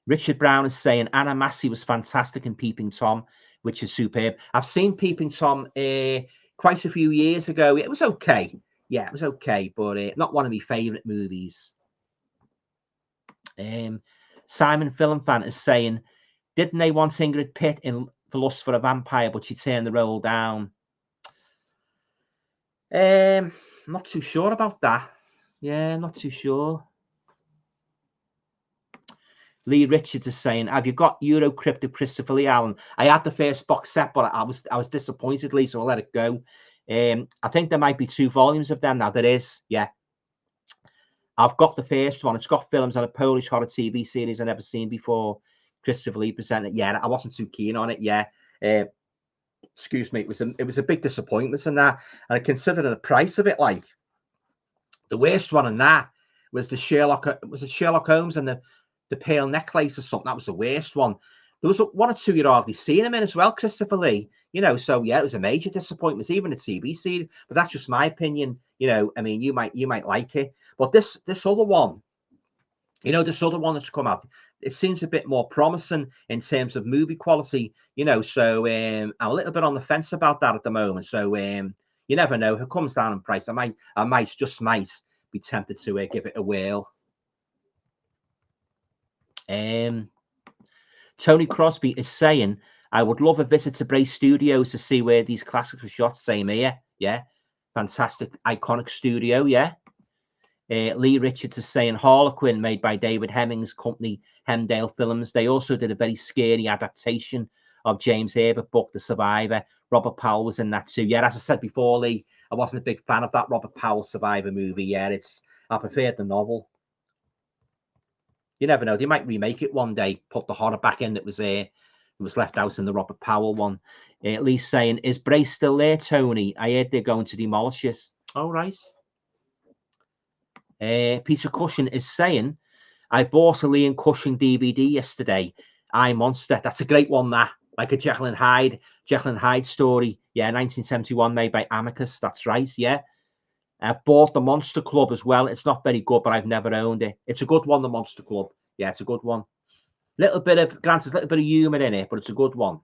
S1: Richard Brown is saying Anna Massey was fantastic in Peeping Tom, which is superb. I've seen Peeping Tom quite a few years ago. It was okay. Yeah, it was okay, but not one of my favourite movies. Simon Film Fan is saying, didn't they want Ingrid Pitt in For Lust for a Vampire, but she turned the role down? Not too sure about that. Yeah, not too sure. Lee Richards is saying, have you got Eurocrypt of Christopher Lee Allen? I had the first box set, but I was disappointed, Lee, so I'll let it go. I think there might be 2 volumes of them now. There is, yeah. I've got the first one. It's got films on a Polish horror TV series I've never seen before. Christopher Lee presented. Yeah, I wasn't too keen on it. Yeah. Excuse me. It was a big disappointment in that. And I considered the price of it, like, the worst one in that was the Sherlock Holmes and the Pale Necklace or something. That was the worst one. There was 1 or 2 you'd hardly seen him in as well, Christopher Lee. You know, so yeah, it was a major disappointment, even a TV series. But that's just my opinion. You know, I mean, you might like it. But this other one, you know, this other one that's come out, it seems a bit more promising in terms of movie quality, you know. So I'm a little bit on the fence about that at the moment. So you never know. If it comes down in price, I might be tempted to give it a whirl. Tony Crosby is saying, I would love a visit to Bray Studios to see where these classics were shot. Same here. Yeah. Fantastic, iconic studio. Yeah. Lee Richards is saying Harlequin, made by David Hemming's company, Hemdale Films. They also did a very scary adaptation of James Herbert book, The Survivor. Robert Powell was in that too. Yeah, as I said before, Lee, I wasn't a big fan of that Robert Powell Survivor movie. Yeah, I preferred the novel. You never know. They might remake it one day, put the horror back in that was left out in the Robert Powell one. Lee's saying, is Bray still there, Tony? I heard they're going to demolish it. Oh, right. Peter Cushing is saying, I bought a Lee and Cushing DVD yesterday. I Monster. That's a great one, that. Like a Jekyll and Hyde story. Yeah, 1971, made by Amicus. That's right, yeah. I bought the Monster Club as well. It's not very good, but I've never owned it. It's a good one, the Monster Club. Yeah, it's a good one. Granted, a little bit of humor in it, but it's a good one.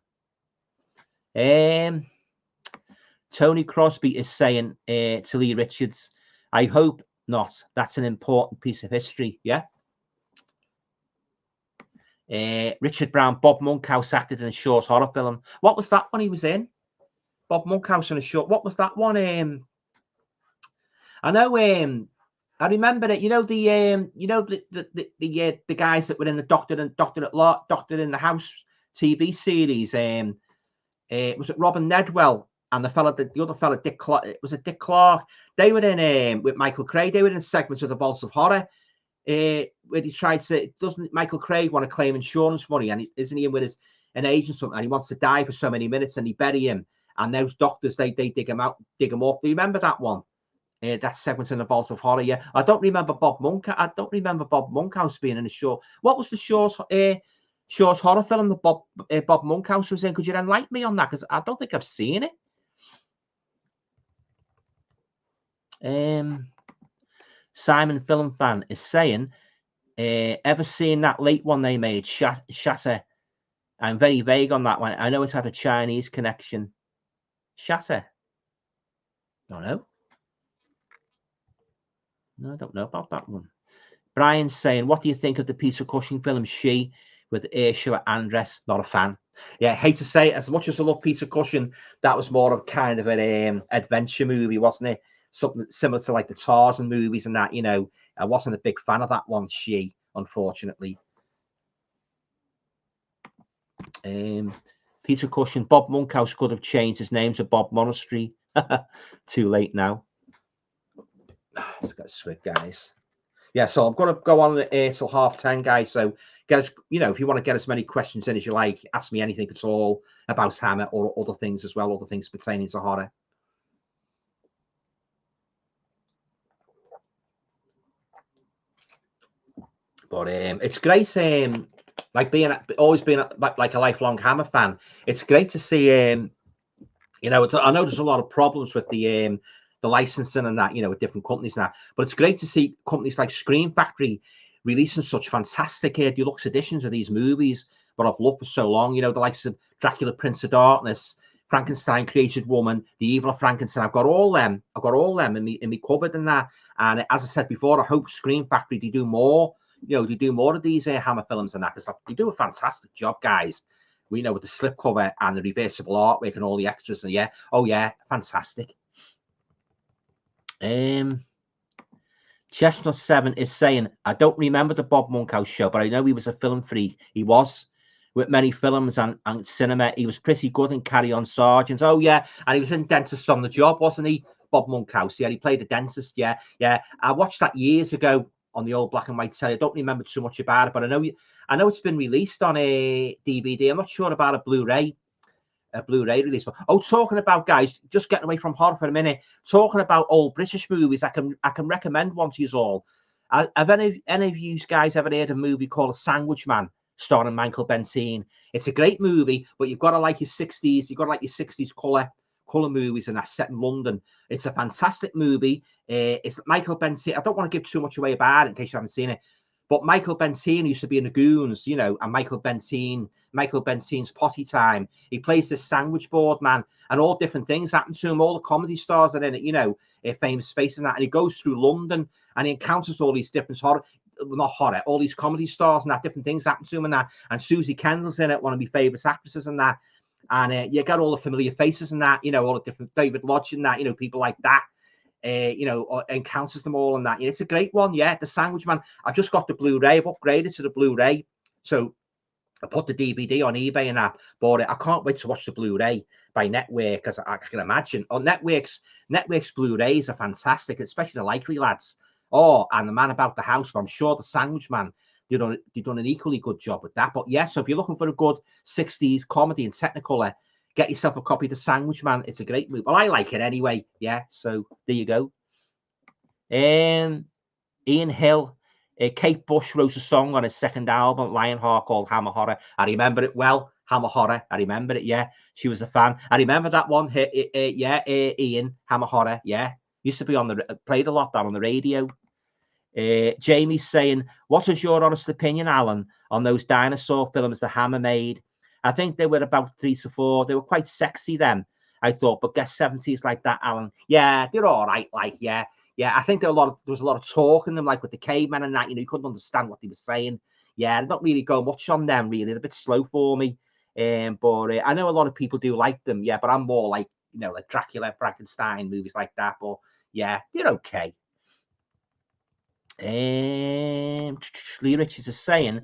S1: Tony Crosby is saying to Lee Richards, I hope not. That's an important piece of history. Yeah. Richard Brown, Bob Monkhouse acted in a short horror film. What was that one he was in? Bob Monkhouse in a short. What was that one? I know. I remember it. You know the guys that were in the Doctor in the House TV series. Was it Robin Nedwell and the other fella Dick Clark? Was it Dick Clark? They were in with Michael Craig. They were in segments of the Vaults of Horror. Where he tried to, doesn't Michael Craig want to claim insurance money, and isn't he in with an agent or something, and he wants to die for so many minutes, and he bury him, and those doctors they dig him up. Do you remember that one? That segment in the Vault of Horror. Yeah, I don't remember Bob Monkhouse being in a show. What was the Shaw's horror film that Bob Monkhouse was in? Could you enlighten me on that? Because I don't think I've seen it. Simon Film Fan is saying, ever seen that late one they made, Shatter? I'm very vague on that one. I know it had a Chinese connection. Shatter? Don't know. No, I don't know about that one. Brian's saying, what do you think of the Peter Cushing film She with Ursula Andress? Not a fan. Yeah, I hate to say it, as much as I love Peter Cushing, that was more of kind of an adventure movie, wasn't it? Something similar to like the Tarzan movies and that, you know. I wasn't a big fan of that one, She, unfortunately. Peter Cushing, Bob Monkhouse could have changed his name to Bob Monastery. Too late now. It's got swift, guys. Yeah, so I'm going to go on till 10:30, guys. So get us, you know, if you want to get as many questions in as you like, ask me anything at all about Hammer or other things as well, other things pertaining to horror. But it's great, like always being like a lifelong Hammer fan. It's great to see You know, I know there's a lot of problems with the licensing and that, you know, with different companies now. But it's great to see companies like Scream Factory releasing such fantastic deluxe editions of these movies that I've loved for so long. You know, the likes of Dracula, Prince of Darkness, Frankenstein, Created Woman, The Evil of Frankenstein. I've got all them. I've got all them in me cupboard and that. And as I said before, I hope Scream Factory they do more. You know, they do more of these Hammer films and that, because they do a fantastic job, guys. We know with the slipcover and the reversible artwork and all the extras. And yeah, oh yeah, fantastic. Chestnut 7 is saying, I don't remember the Bob Monkhouse show, but I know he was a film freak. He was, with many films and cinema. He was pretty good in Carry On Sergeant. Oh, yeah. And he was in Dentist on the Job, wasn't he? Bob Monkhouse. Yeah, he played a dentist. Yeah, yeah. I watched that years ago on the old black and white telly. I don't remember too much about it, but I know it's been released on a DVD. I'm not sure about a Blu-ray release. But talking about, guys, just getting away from horror for a minute, talking about old British movies, I can recommend one to you all. Have any of you guys ever heard of a movie called A Sandwich Man, starring Michael Bentine? It's a great movie, but you've got to like your 60s. You've got to like your 60s color movies, and that's set in London. It's a fantastic movie. It's Michael Bentine. I don't want to give too much away about it in case you haven't seen it. But Michael Bentine used to be in the Goons, you know, and Michael Bentine's Potty Time. He plays this sandwich board man, and all different things happen to him. All the comedy stars are in it, you know, famous faces and that. And he goes through London and he encounters all these different all these comedy stars and that, different things happen to him and that. And Susie Kendall's in it, one of my favourite actresses and that. And you get all the familiar faces and that, you know, all the different David Lodge and that, you know, people like that. You know, encounters them all and that. It's a great one, yeah. The Sandwich Man. I've just got the Blu-ray. I've upgraded to the Blu-ray, so I put the DVD on eBay and that. Bought it. I can't wait to watch the Blu-ray by Network, because I can imagine. On Network's Blu-rays are fantastic, especially the Likely Lads. Oh, and the Man About the House. But I'm sure the Sandwich Man, they've done an equally good job with that. But yeah, so if you're looking for a good 60s comedy and Technicolor, get yourself a copy of The Sandwich Man. It's a great movie. Well, I like it anyway. Yeah, so there you go. Ian Hill. Kate Bush wrote a song on his second album, Lionheart, called Hammer Horror. I remember it well. Hammer Horror. I remember it, yeah. She was a fan. I remember that one. Ian, Hammer Horror, yeah. Used to be played a lot that on the radio. Jamie's saying, what is your honest opinion, Alan, on those dinosaur films the Hammer made? I think they were about 3 to 4. They were quite sexy then, I thought, but guess 70s like that, Alan. Yeah, they're all right, like, yeah. Yeah, I think there was a lot of talk in them, like with the cavemen and that, you know, you couldn't understand what they were saying. Yeah, I don't really go much on them, really. They're a bit slow for me. But I know a lot of people do like them, yeah, but I'm more like, you know, like Dracula, Frankenstein, movies like that. But yeah, they're okay. Lee Richards is saying,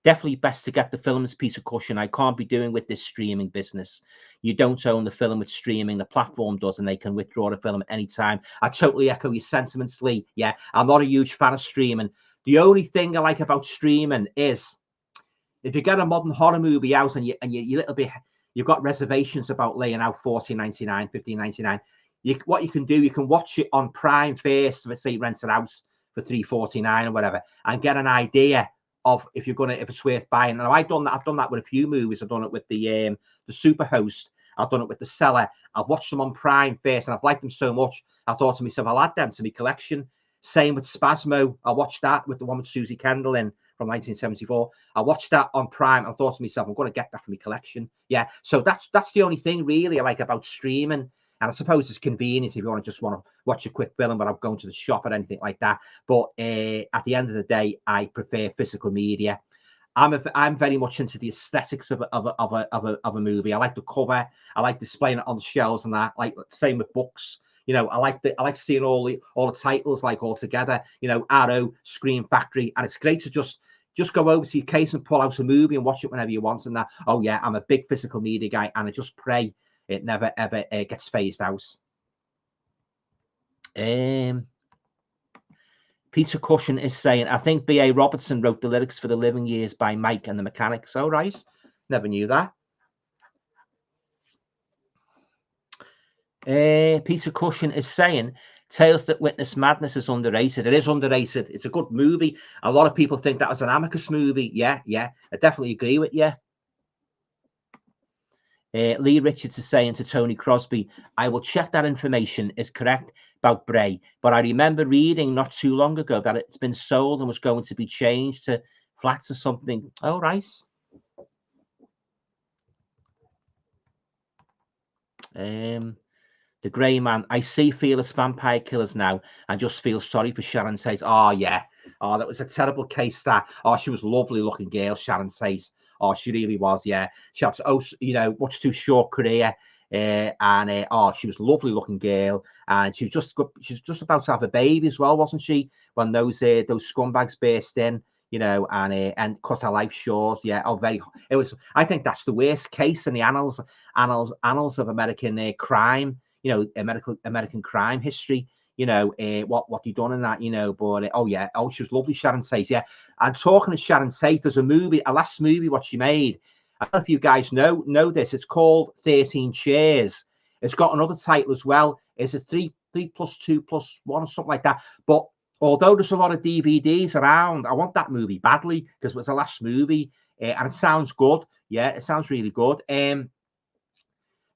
S1: definitely best to get the film as piece of cushion. I can't be doing with this streaming business. You don't own the film with streaming. The platform does, and they can withdraw the film at any time. I totally echo your sentiments, Lee. Yeah, I'm not a huge fan of streaming. The only thing I like about streaming is if you get a modern horror movie out and you little bit, you've got reservations about laying out $14.99, $15.99. What you can do, you can watch it on Prime first. Let's say you rent it out for $3.49 or whatever, and get an idea of if it's worth buying. Now I've done that with a few movies. I've done it with the Superhost. I've done it with The Cellar. I've watched them on Prime first, and I've liked them so much. I thought to myself, I'll add them to my collection. Same with Spasmo. I watched that with the one with Susie Kendall in from 1974. I watched that on Prime. I thought to myself, I'm going to get that for my collection. Yeah. So that's the only thing really I like about streaming. And I suppose it's convenient if you want to watch a quick film without going to the shop or anything like that. But at the end of the day, I prefer physical media. I'm very much into the aesthetics of a movie. I like the cover. I like displaying it on the shelves and that. Like same with books. You know, I like seeing all the titles like all together. You know, Arrow, Scream Factory, and it's great to just go over to your case and pull out a movie and watch it whenever you want. And that. Oh yeah, I'm a big physical media guy, and I just pray it never ever gets phased out. Peter Cushion is saying, I think B.A. Robertson wrote the lyrics for The Living Years by Mike and the Mechanics. Oh, right. Never knew that. Peter Cushion is saying, Tales That Witness Madness is underrated. It is underrated. It's a good movie. A lot of people think that was an Amicus movie. Yeah, I definitely agree with you. Lee Richards is saying to Tony Crosby, I will check that information is correct about Bray, but I remember reading not too long ago that it's been sold and was going to be changed to flats or something. Oh, right. The Grey Man, I see Fearless Vampire Killers now and just feel sorry for Sharon Tate. Oh, yeah. Oh, that was a terrible case, that. Oh, she was a lovely looking girl, Sharon Tate. Oh, she really was, yeah. She had, much too short career. Oh, she was a lovely looking girl, and she was just about to have a baby as well, wasn't she? When those scumbags burst in, and cut her life short. Yeah, it was. I think that's the worst case in the annals of American crime. American crime history. What he done in that. But she was lovely, Sharon Tate. Yeah, and talking to Sharon Tate, there's a last movie what she made. I don't know if you guys know this. It's called 13 Chairs. It's got another title as well. It's a 3 plus 2 plus 1 or something like that. But although there's a lot of DVDs around, I want that movie badly because it was the last movie, and it sounds good. Yeah, it sounds really good.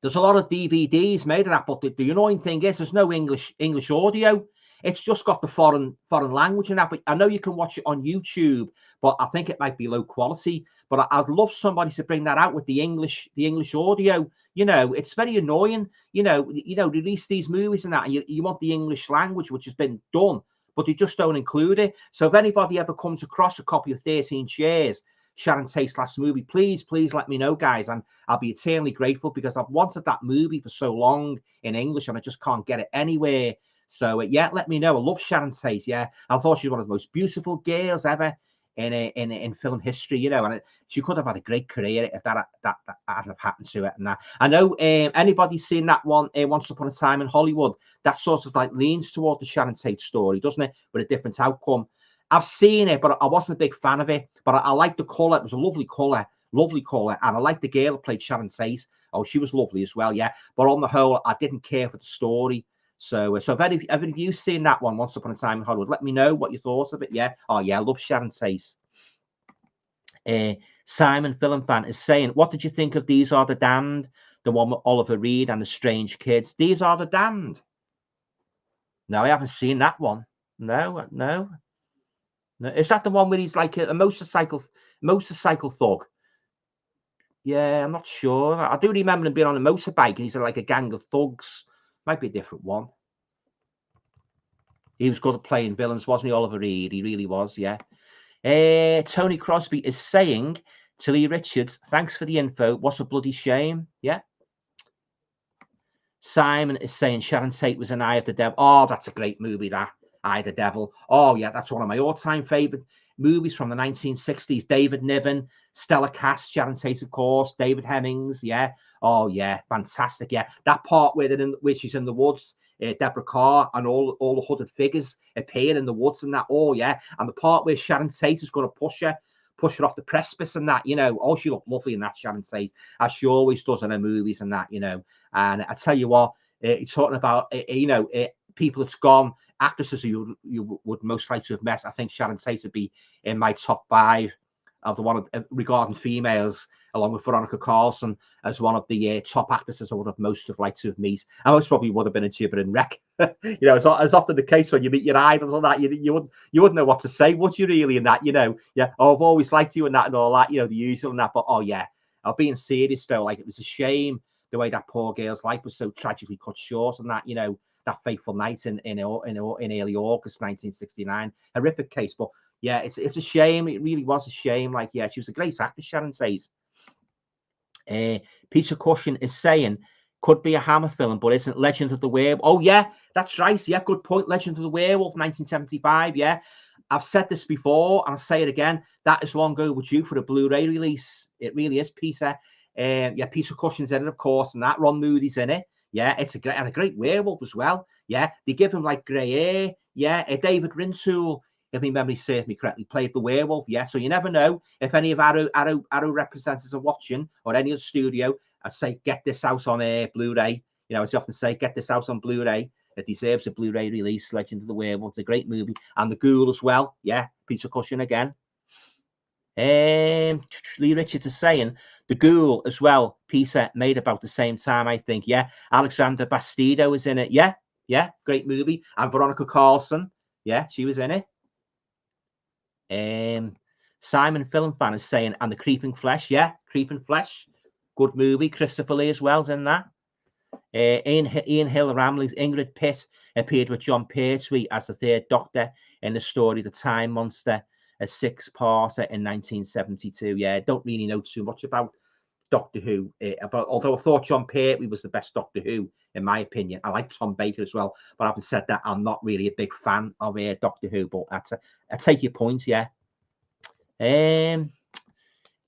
S1: There's a lot of DVDs made of that, but the annoying thing is there's no English audio. It's just got the foreign language in that. But I know you can watch it on YouTube, but I think it might be low quality. But I'd love somebody to bring that out with the English audio. It's very annoying. Release these movies and that, and you want the English language, which has been done, but they just don't include it. So if anybody ever comes across a copy of 13 Chairs, Sharon Tate's last movie, please let me know, guys, and I'll be eternally grateful because I've wanted that movie for so long in English and I just can't get it anywhere. So yeah, let me know. I love Sharon Tate. Yeah, I thought she was one of the most beautiful girls ever in film history. And she could have had a great career if that hadn't have happened to it. And that, I know anybody seen that one, Once Upon a Time in Hollywood, that sort of like leans toward the Sharon Tate story, doesn't it? With a different outcome. I've seen it, but I wasn't a big fan of it. But I liked the colour. It was a lovely colour. And I liked the girl who played Sharon Tate. Oh, she was lovely as well, yeah. But on the whole, I didn't care for the story. So if any of you seen that one, Once Upon a Time in Hollywood, let me know what you thought of it, yeah. Oh, yeah, I love Sharon Tate. Simon Film Fan is saying, what did you think of These Are the Damned? The one with Oliver Reed and the strange kids. These Are the Damned. No, I haven't seen that one. No. Is that the one where he's like a motorcycle thug? Yeah, I'm not sure. I do remember him being on a motorbike and he's like a gang of thugs. Might be a different one. He was good at playing villains, wasn't he, Oliver Reed? He really was, yeah. Tony Crosby is saying to Lee Richards, thanks for the info. What a bloody shame. Yeah. Simon is saying Sharon Tate was an Eye of the Devil. Oh, that's a great movie, that. Eye of the Devil. Oh, yeah, that's one of my all-time favorite movies from the 1960s. David Niven, Stella Cass, Sharon Tate, of course, David Hemmings, yeah. Oh, yeah, fantastic, yeah. That part where she's in the woods, Deborah Carr and all the hooded figures appear in the woods and that, oh, yeah. And the part where Sharon Tate is going to push her off the precipice and that, oh, she looked lovely in that, Sharon Tate, as she always does in her movies and that, And I tell you what, you're talking about, people that's gone, actresses who you would most like to have met. I think Sharon Tate would be in my top 5 of the one regarding females, along with Veronica Carson as one of the top actresses I would have most have liked to have met. I most probably would have been a gibbering wreck. It's often the case when you meet your idols and that, you wouldn't know what to say, would you really? And that, yeah, oh, I've always liked you and that and all that, the usual and that. But oh yeah, I'm being serious though. Like, it was a shame the way that poor girl's life was so tragically cut short, and that, that fateful night in early August 1969, horrific case. But yeah, it's a shame. It really was a shame. Like, yeah, she was a great actress, Sharon Tate. Peter Cushing is saying, could be a Hammer film, but isn't Legend of the Werewolf? Oh yeah, that's right. Yeah, good point. Legend of the Werewolf, 1975. Yeah, I've said this before, and I'll say it again. That is long overdue for a Blu-ray release. It really is, Peter. Yeah, Peter Cushing's in it, of course, and that Ron Moody's in it. Yeah, it's a great werewolf as well. Yeah, they give him like grey hair. Yeah, David Rintoul, if my memory serves me correctly, played the werewolf. Yeah, so you never know if any of Arrow representatives are watching, or any other studio. I'd say get this out on Blu-ray. As you often say, get this out on Blu-ray. It deserves a Blu-ray release. Legend of the Werewolf. It's a great movie, and The Ghoul as well. Yeah, Peter Cushing again. Lee Richards is saying The Ghoul as well. Peter made about the same time, I think. Yeah. Alexander Bastido was in it. Yeah. Yeah. Great movie. And Veronica Carson. Yeah. She was in it. Simon Film Fan is saying, and The Creeping Flesh. Yeah. Creeping Flesh. Good movie. Christopher Lee as well's in that. Ian Hill Ramley's Ingrid Pitt appeared with John Pertwee as the third Doctor in the story The Time Monster, a 6-parter in 1972. Yeah, don't really know too much about Doctor Who, although I thought John Pertwee was the best Doctor Who, in my opinion. I like Tom Baker as well, but having said that, I'm not really a big fan of Doctor Who, but I take your point, yeah.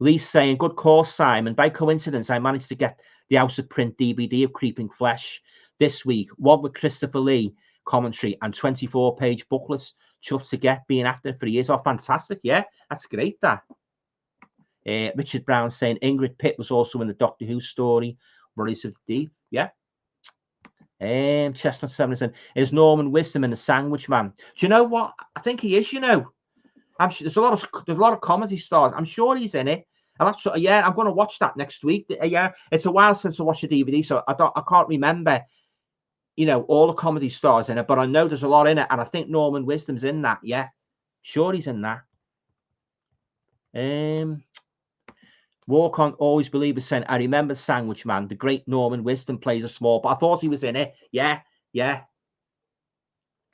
S1: Lee's saying, good call, Simon. By coincidence, I managed to get the out of print DVD of Creeping Flesh this week, one with Christopher Lee commentary and 24-page booklets. Chuffed to get, being active for years. Oh, fantastic. Yeah, that's great, that. Richard Brown saying Ingrid Pitt was also in the Doctor Who story, Worries of the Deep. Yeah. Chestnut 7 saying, is Norman Wisdom in The Sandwich Man? Do you know what? I think he is, you know. I'm sure there's a lot of comedy stars. I'm sure he's in it. And that's yeah, I'm going to watch that next week. Yeah, it's a while since I watched the DVD, so I can't remember, you know, all the comedy stars in it, but I know there's a lot in it, and I think Norman Wisdom's in that. Yeah, sure he's in that. Walk On Always Believe is saying, I remember Sandwich Man. The great Norman Wisdom plays a small, but I thought he was in it. Yeah, yeah.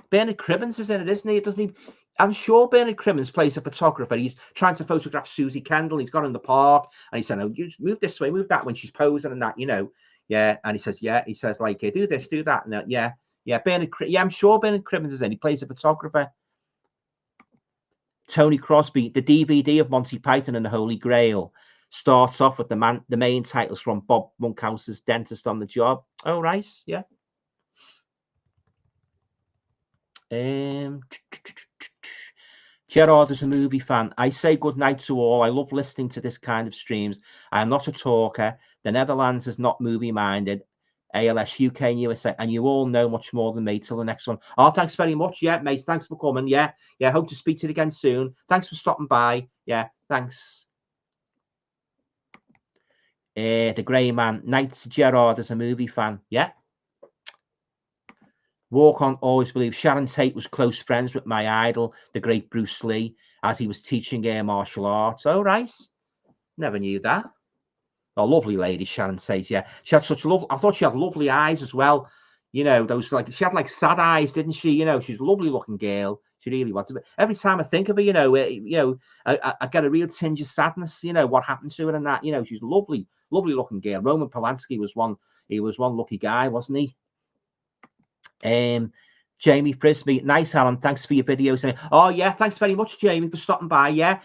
S1: Bernard Cribbins is in it, isn't he? Doesn't he? I'm sure Bernard Cribbins plays a photographer. He's trying to photograph Susie Kendall. He's gone in the park and he's saying, oh, you move this way, move that when she's posing and that, you know. Yeah. And he says, yeah. He says, like, do this, do that. And yeah. Yeah. Yeah, I'm sure Bernard Cribbins is in. He plays a photographer. Tony Crosby, the DVD of Monty Python and the Holy Grail starts off with the main titles from Bob Monkhouse's Dentist on the Job. Oh, right. Yeah. Gerard is a movie fan. I say good night to all. I love listening to this kind of streams. I am not a talker. The Netherlands is not movie minded. ALS, UK and USA. And you all know much more than me. Till the next one. Oh, thanks very much. Yeah, mate. Thanks for coming. Yeah. Yeah. Hope to speak to you again soon. Thanks for stopping by. Yeah. Thanks. The Grey Man. Night to Gerard is a movie fan. Yeah. Walk On Always Believe. Sharon Tate was close friends with my idol, the great Bruce Lee, as he was teaching air martial arts. Oh, right. Never knew that. Oh, lovely lady, Sharon Tate. Yeah. She had such love. I thought she had lovely eyes as well. You know, those like, she had like sad eyes, didn't she? You know, she's a lovely looking girl. She really was. Every time I think of her, you know, I get a real tinge of sadness, you know, what happened to her and that, you know, she's lovely, lovely looking girl. Roman Polanski was one. He was one lucky guy, wasn't he? Jamie Frisbee, nice, Alan. Thanks for your video. Saying, oh yeah, thanks very much, Jamie, for stopping by. Yeah.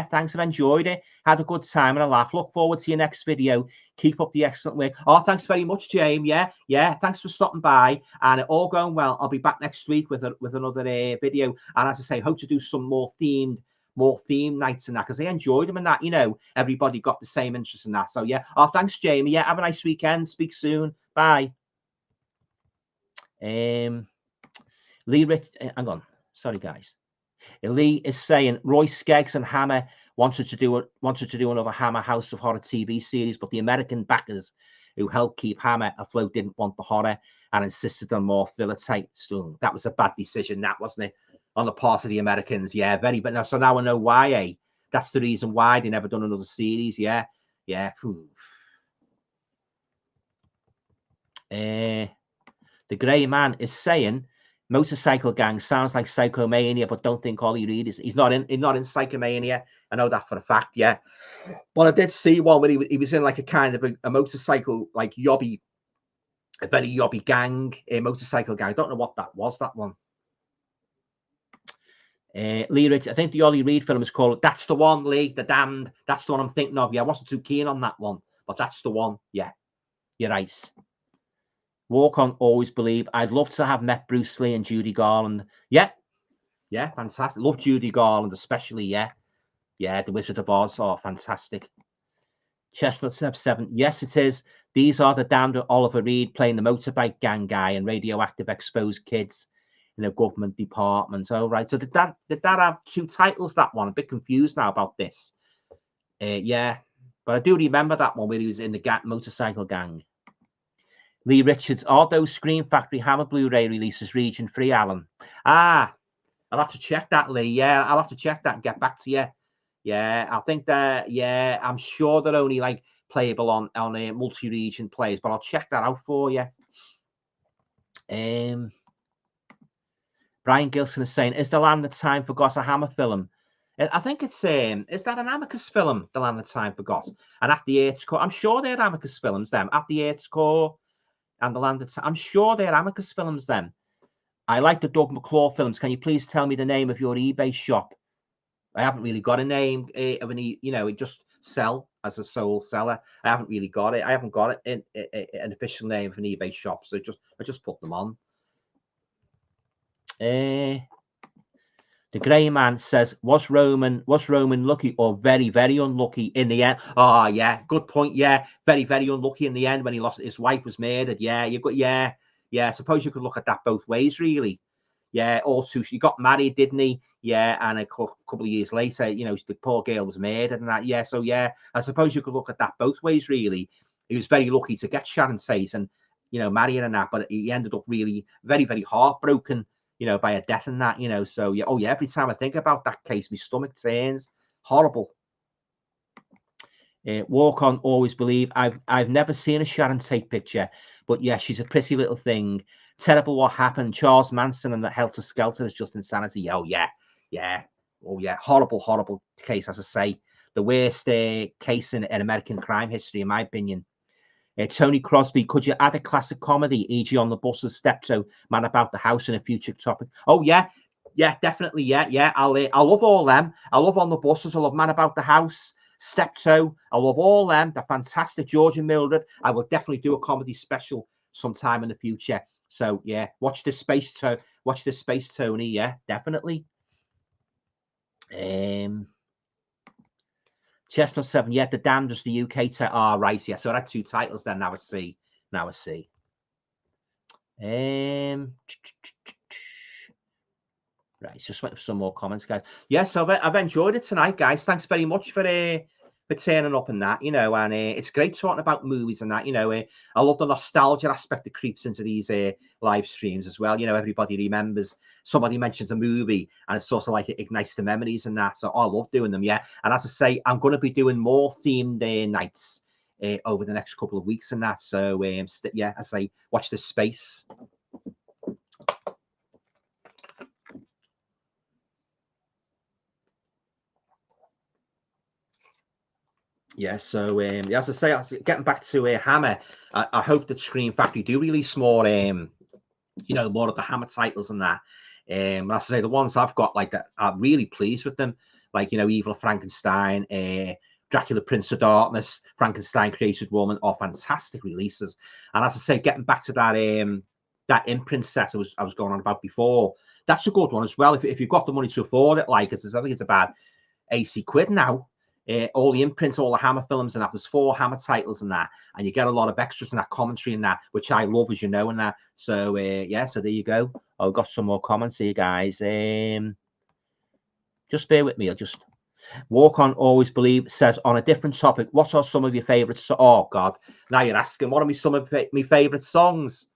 S1: Thanks. I've enjoyed it. Had a good time and a laugh. Look forward to your next video. Keep up the excellent work. Oh, thanks very much, Jamie. Yeah. Thanks for stopping by. And it all going well. I'll be back next week with another video. And as I say, hope to do some more themed nights and that, because I enjoyed them and that, you know, everybody got the same interest in that. So yeah. Oh, thanks, Jamie. Yeah, have a nice weekend. Speak soon. Bye. Lee Rich, hang on, sorry guys. Lee is saying Roy Skeggs and Hammer wanted to do another Hammer House of Horror TV series, but the American backers who helped keep Hammer afloat didn't want the horror and insisted on more thriller type stuff. That was a bad decision, that wasn't it, on the part of the Americans? Yeah, very bad. Now, so now I know why. That's the reason why they never done another series. Yeah. The Grey Man is saying Motorcycle Gang sounds like Psychomania, but don't think Ollie Reed is. He's not in Psychomania. I know that for a fact. Yeah, well, I did see one where he was in like a kind of a motorcycle, like yobby, a very yobby gang, a motorcycle gang. I don't know what that was. That one. Lee Rich, I think the Ollie Reed film is called That's the One, Lee, The Damned. That's the one I'm thinking of. Yeah, I wasn't too keen on that one, but that's the one. Yeah, you're right. Walk On Always Believe. I'd love to have met Bruce Lee and Judy Garland. Yeah, fantastic. Love Judy Garland, especially. Yeah, The Wizard of Oz. Oh, fantastic. Chestnut 7. Yes, it is. These are the damned Oliver Reed playing the motorbike gang guy and radioactive exposed kids in a government department. Oh, right. So did that have two titles, that one? I'm a bit confused now about this. Yeah. But I do remember that one where he was in the motorcycle gang. Lee Richards, are those Scream Factory Hammer Blu-ray releases region free, Alan? Ah, I'll have to check that, Lee. Yeah, I'll have to check that and get back to you. Yeah, I think that, yeah, I'm sure they're only like playable on multi-region players, but I'll check that out for you. Brian Gilson is saying, is The Land That Time Forgot a Hammer film? I think it's, is that an Amicus film, The Land That Time Forgot? And At the Earth's Core, I'm sure they're Amicus films, them. At the Earth's Core and The Land That Time, I'm sure they're Amicus films, them. I like the Doug McClure films. Can you please tell me the name of your eBay shop? I haven't really got a name of any, you know, just sell as a sole seller. I haven't really got it. I haven't got it in an official name of an eBay shop. So I just put them on. The Grey Man says, was Roman lucky or very, very unlucky in the end? Oh, yeah, good point. Yeah, very, very unlucky in the end when he lost, his wife was murdered. Yeah, you've got, yeah. I suppose you could look at that both ways, really. Yeah, also, she got married, didn't he? Yeah, and a couple of years later, you know, the poor girl was murdered and that. Yeah, so yeah, I suppose you could look at that both ways, really. He was very lucky to get Sharon Tate and, you know, marry her and that, but he ended up really very, very heartbroken, you know, by a death and that, you know. So yeah, oh yeah, every time I think about that case, my stomach turns. Horrible. Walk On, Always Believe. I've never seen a Sharon Tate picture, but yeah, she's a pretty little thing. Terrible what happened. Charles Manson and the Helter Skelter is just insanity. Oh yeah. Oh yeah. Horrible case, as I say. The worst case in American crime history, in my opinion. Tony Crosby, could you add a classic comedy, e.g. On the Buses, Steptoe, Man About the House, in a future topic? Oh yeah, definitely, yeah. I love all them. I love On the Buses. I love Man About the House, Steptoe. I love all them. They're fantastic. George and Mildred. I will definitely do a comedy special sometime in the future. So yeah, watch this space, Tony. Yeah, definitely. Chestnut 7, yeah, The Damned was the UK title. Oh, right, yeah. So I had 2 titles then. Now I see. Right, just waiting for some more comments, guys. Yes, so I've enjoyed it tonight, guys. Thanks very much for turning up and that, you know, and it's great talking about movies and that, you know. I love the nostalgia aspect that creeps into these live streams as well. You know, everybody remembers, somebody mentions a movie and it's sort of like it ignites the memories and that. So I love doing them, yeah. And as I say, I'm going to be doing more themed nights over the next couple of weeks and that. So yeah, I say, watch this space. Yeah, so as I say, getting back to Hammer, I hope that Scream Factory do release more, you know, more of the Hammer titles and that. As I say, the ones I've got, like, that, I'm really pleased with them. Like, you know, Evil of Frankenstein, Dracula, Prince of Darkness, Frankenstein, Created Woman are fantastic releases. And as I say, getting back to that imprint set I was going on about before, that's a good one as well. If you've got the money to afford it, like, I think it's about 80 quid now. All the imprints, all the Hammer films and that. There's 4 Hammer titles and that, and you get a lot of extras and that commentary and that, which I love, as you know, and that. So yeah, so there you go. I've got some more comments here, guys. Just bear with me. I'll just Walk On, Always Believe says, on a different topic, what are some of your favorites? Oh God, now you're asking, what are some of my favorite songs?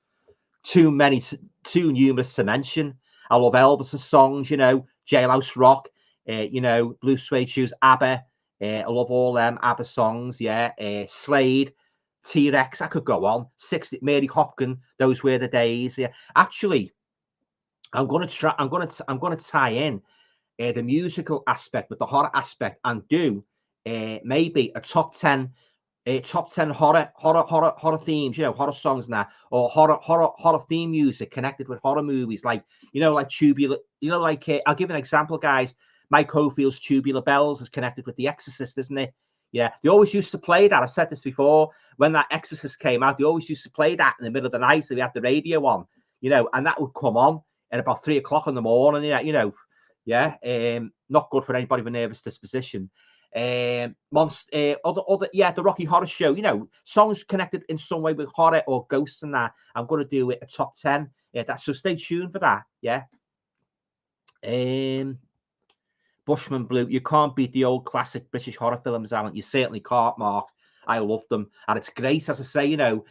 S1: Too numerous to mention. I love Elvis's songs, you know, Jailhouse Rock, you know, Blue Suede Shoes, ABBA. I love all them ABBA songs, yeah. Slade, T-Rex, I could go on. 60, Mary Hopkin, Those Were the Days. Yeah. Actually, I'm gonna tie in the musical aspect with the horror aspect and do maybe a top 10 horror themes, you know, horror songs and that, or horror theme music connected with horror movies, like, you know, like Tubular, you know, like I'll give an example, guys. Mike Oldfield's Tubular Bells is connected with The Exorcist, isn't it? Yeah, they always used to play that. I've said this before. When that Exorcist came out, they always used to play that in the middle of the night. So we had the radio on, you know, and that would come on at about 3 o'clock in the morning. Yeah, you know, yeah, not good for anybody with nervous disposition. The Rocky Horror Show, you know, songs connected in some way with horror or ghosts and that. I'm going to do it a top 10. Yeah, so stay tuned for that. Yeah. Bushman Blue. You can't beat the old classic British horror films, Alan. You certainly can't, Mark. I love them, and it's great, as I say, you know,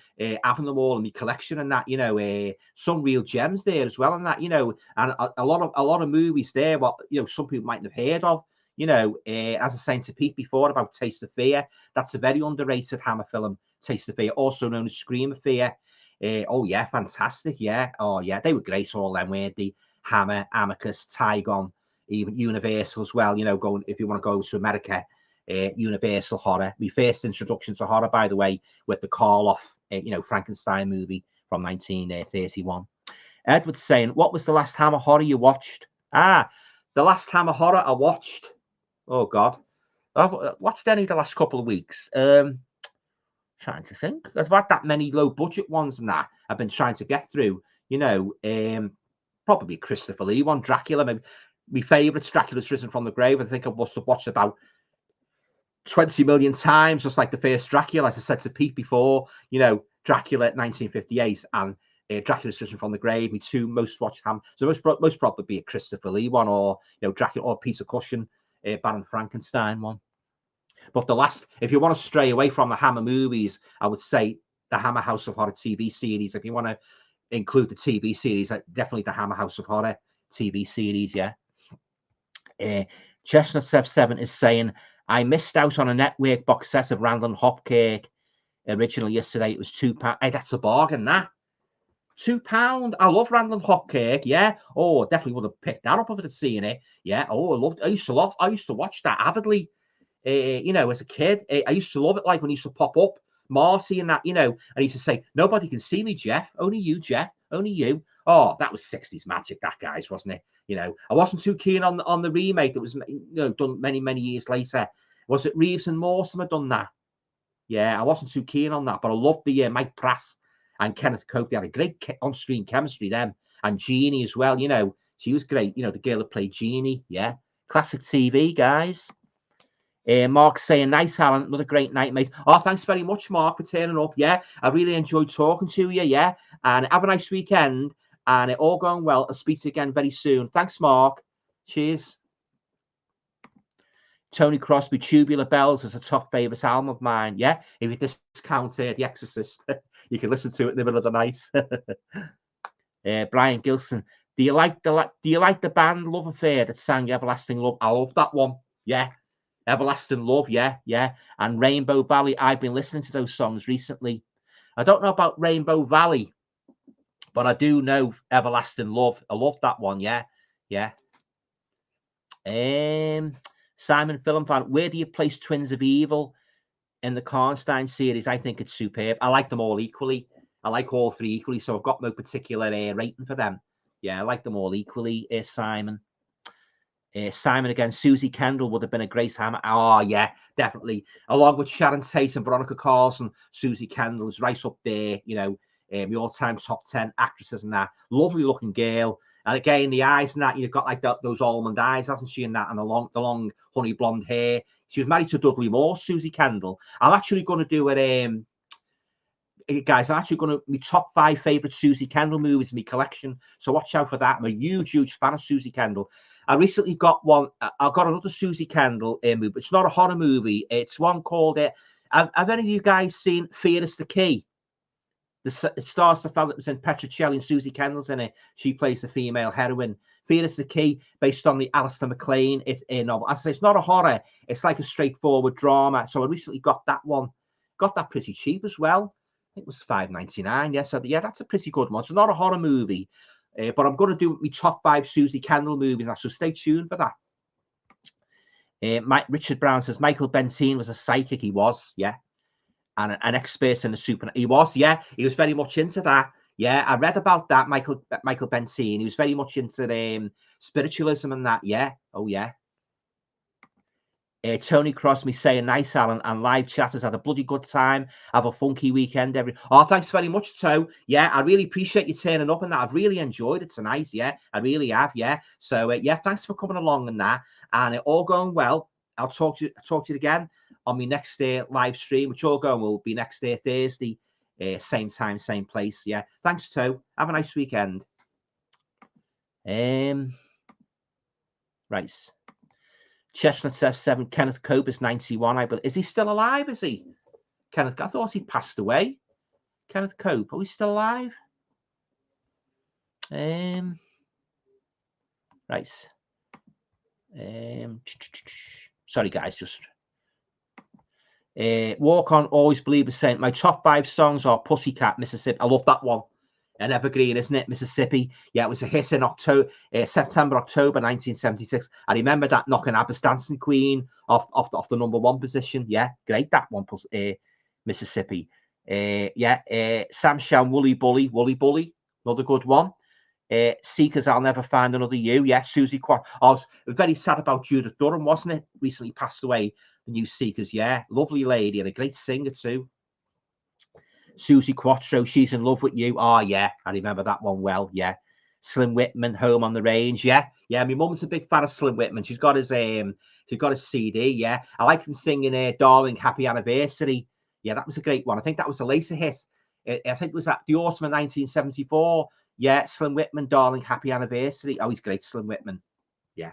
S1: having them all in my collection and that, you know, some real gems there as well, and that, you know, and a lot of movies there, what, you know, some people mightn't have heard of, you know, as I was saying to Pete before about Taste of Fear, that's a very underrated Hammer film, Taste of Fear, also known as Scream of Fear. Oh yeah, fantastic, yeah, oh yeah, they were great, all them, weren't they? Hammer, Amicus, Tygon, even Universal as well, you know, going, if you want to go to America, Universal horror. My first introduction to horror, by the way, with the Karloff, you know, Frankenstein movie from 1931. Edward's saying, what was the last Hammer horror you watched? Ah, the last Hammer horror I watched. Oh God, I've watched any of the last couple of weeks. Trying to think. I've had that many low budget ones and that I've been trying to get through. You know, probably Christopher Lee one, Dracula. Maybe my favourite's Dracula's Risen from the Grave. I think I must have watched about 20 million times, just like the first Dracula, as I said to Pete before, you know, Dracula 1958 and Dracula's Risen from the Grave, my two most watched Hammer. So most probably be a Christopher Lee one, or, you know, Dracula, or Peter Cushing, Baron Frankenstein one. But the last, if you want to stray away from the Hammer movies, I would say the Hammer House of Horror TV series. If you want to include the TV series, definitely the Hammer House of Horror TV series, yeah. Chestnut 7 is saying, I missed out on a network box set of Randall Hopkirk originally yesterday. It was £2. Hey, that's a bargain, that. £2. I love Randall Hopkirk, yeah. Oh, definitely would have picked that up if I'd seen it. Yeah. Oh, I used to watch that avidly. You know, as a kid. I used to love it, like when he used to pop up, Marcy and that, you know, and he used to say, nobody can see me, Jeff. Only you, Jeff. Only you. Oh, that was 60s magic, that guy's, wasn't it? You know, I wasn't too keen on the remake that was, you know, done many years later. Was it Reeves and Mortimer done that? Yeah, I wasn't too keen on that, but I loved the Mike Pratt and Kenneth Cope. They had a great on-screen chemistry, them, and Jeannie as well. You know, she was great. You know, the girl that played Jeannie. Yeah, classic TV, guys. Mark saying, nice, Alan. Another great night, mate. Oh, thanks very much, Mark, for turning up. Yeah, I really enjoyed talking to you. Yeah, and have a nice weekend. And it all going well. I'll speak to you again very soon. Thanks, Mark. Cheers. Tony Crosby, Tubular Bells is a top favourite album of mine. Yeah, if you discount The Exorcist, you can listen to it in the middle of the night. Brian Gilson, do you like the band Love Affair that sang Everlasting Love? I love that one. Yeah, Everlasting Love. Yeah. And Rainbow Valley. I've been listening to those songs recently. I don't know about Rainbow Valley, but I do know Everlasting Love. I love that one. Yeah. Simon Film Fan, where do you place Twins of Evil in the Karnstein series? I think it's superb. I like them all equally. I like all three equally, so I've got no particular rating for them. Yeah, I like them all equally, Simon. Simon again, Susie Kendall would have been a great Hammer. Oh, yeah, definitely. Along with Sharon Tate and Veronica Carson, Susie Kendall is right up there, you know, the all-time top 10 actresses and that. Lovely looking girl. And again, the eyes and that, you've got like those almond eyes, hasn't she, and that, and the long honey blonde hair. She was married to Dudley Moore, Susie Kendall. I'm actually going to do it, guys, I'm actually going to, my top 5 favourite Susie Kendall movies in my collection. So watch out for that. I'm a huge fan of Susie Kendall. I recently got one. I've got another Susie Kendall movie. It's not a horror movie. It's one called, have any of you guys seen Fear is the Key? It stars the fellow that was in Petrocelli and Susie Kendall's in it. She plays the female heroine. Fear is the Key, based on the Alistair MacLean novel. I say it's not a horror. It's like a straightforward drama. So I recently got that one. Got that pretty cheap as well. I think it was $5.99. Yeah, so yeah, that's a pretty good one. It's not a horror movie, but I'm going to do my top 5 Susie Kendall movies now. So stay tuned for that. Richard Brown says Michael Bentine was a psychic. He was, yeah. And an expert in the super. He was, yeah. He was very much into that. Yeah, I read about that, Michael Bentine. He was very much into spiritualism and that. Yeah. Oh, yeah. Tony Crosby saying, nice, Alan, and live chatters had a bloody good time. Have a funky weekend. Oh, thanks very much, To. Yeah, I really appreciate you turning up and that. I've really enjoyed it tonight. Yeah, I really have. Yeah. So, yeah, thanks for coming along and that. And it all going well. I'll talk to you again on my next live stream, which all going will be next Thursday, same time, same place. Yeah. Thanks, To. Have a nice weekend. Right. Chestnut 7, Kenneth Cope is 91. I believe. Is he still alive? Is he? Kenneth, I thought he'd passed away. Kenneth Cope, are we still alive? Right. Sorry, guys, just Walk On, Always Believe the Same. My top 5 songs are Pussycat, Mississippi. I love that one. An evergreen, isn't it? Mississippi. Yeah, it was a hit in September, October 1976. I remember that knocking Abba's Dancing Queen off the #1 position. Yeah, great, that one, Mississippi. Sam Shan, Woolly Bully, another good one. Seekers, I'll Never Find Another You. Yeah, Susie Quat. I was very sad about Judith Durham, wasn't it? Recently passed away, the new Seekers. Yeah, lovely lady and a great singer too. Susie Quattro, She's in Love with You. Oh, yeah, I remember that one well. Yeah. Slim Whitman, Home on the Range. Yeah, my mum's a big fan of Slim Whitman. She's got his CD. Yeah, I like him singing Darling, Happy Anniversary. Yeah, that was a great one. I think that was a later hit. I think it was at the autumn of 1974. Yeah, Slim Whitman, Darling, Happy Anniversary. Oh, he's great, Slim Whitman. Yeah.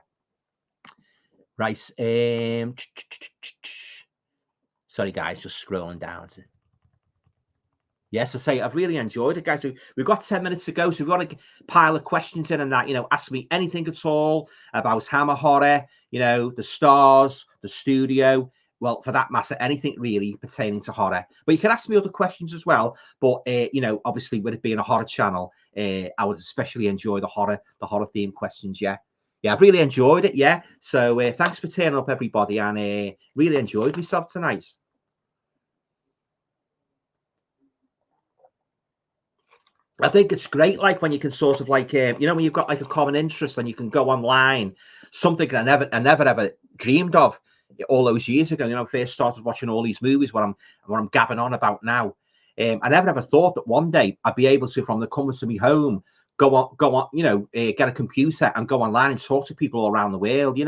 S1: Right. Sorry, guys, just scrolling down. Yes, I say I've really enjoyed it, guys. So we've got 10 minutes to go, so we've got a pile of questions in and that, ask me anything at all about Hammer Horror, the stars, the studio. Well, for that matter, anything really pertaining to horror. But you can ask me other questions as well. But obviously, with it being a horror channel, I would especially enjoy the horror themed questions. Yeah, I've really enjoyed it. Yeah. So thanks for turning up, everybody, and really enjoyed myself tonight. I think it's great, like when you can sort of like, when you've got like a common interest and you can go online, something I never ever dreamed of all those years ago. I first started watching all these movies, what I'm gabbing on about now. I never ever thought that one day I'd be able to, from the comfort of my home, go on, get a computer and go online and talk to people all around the world.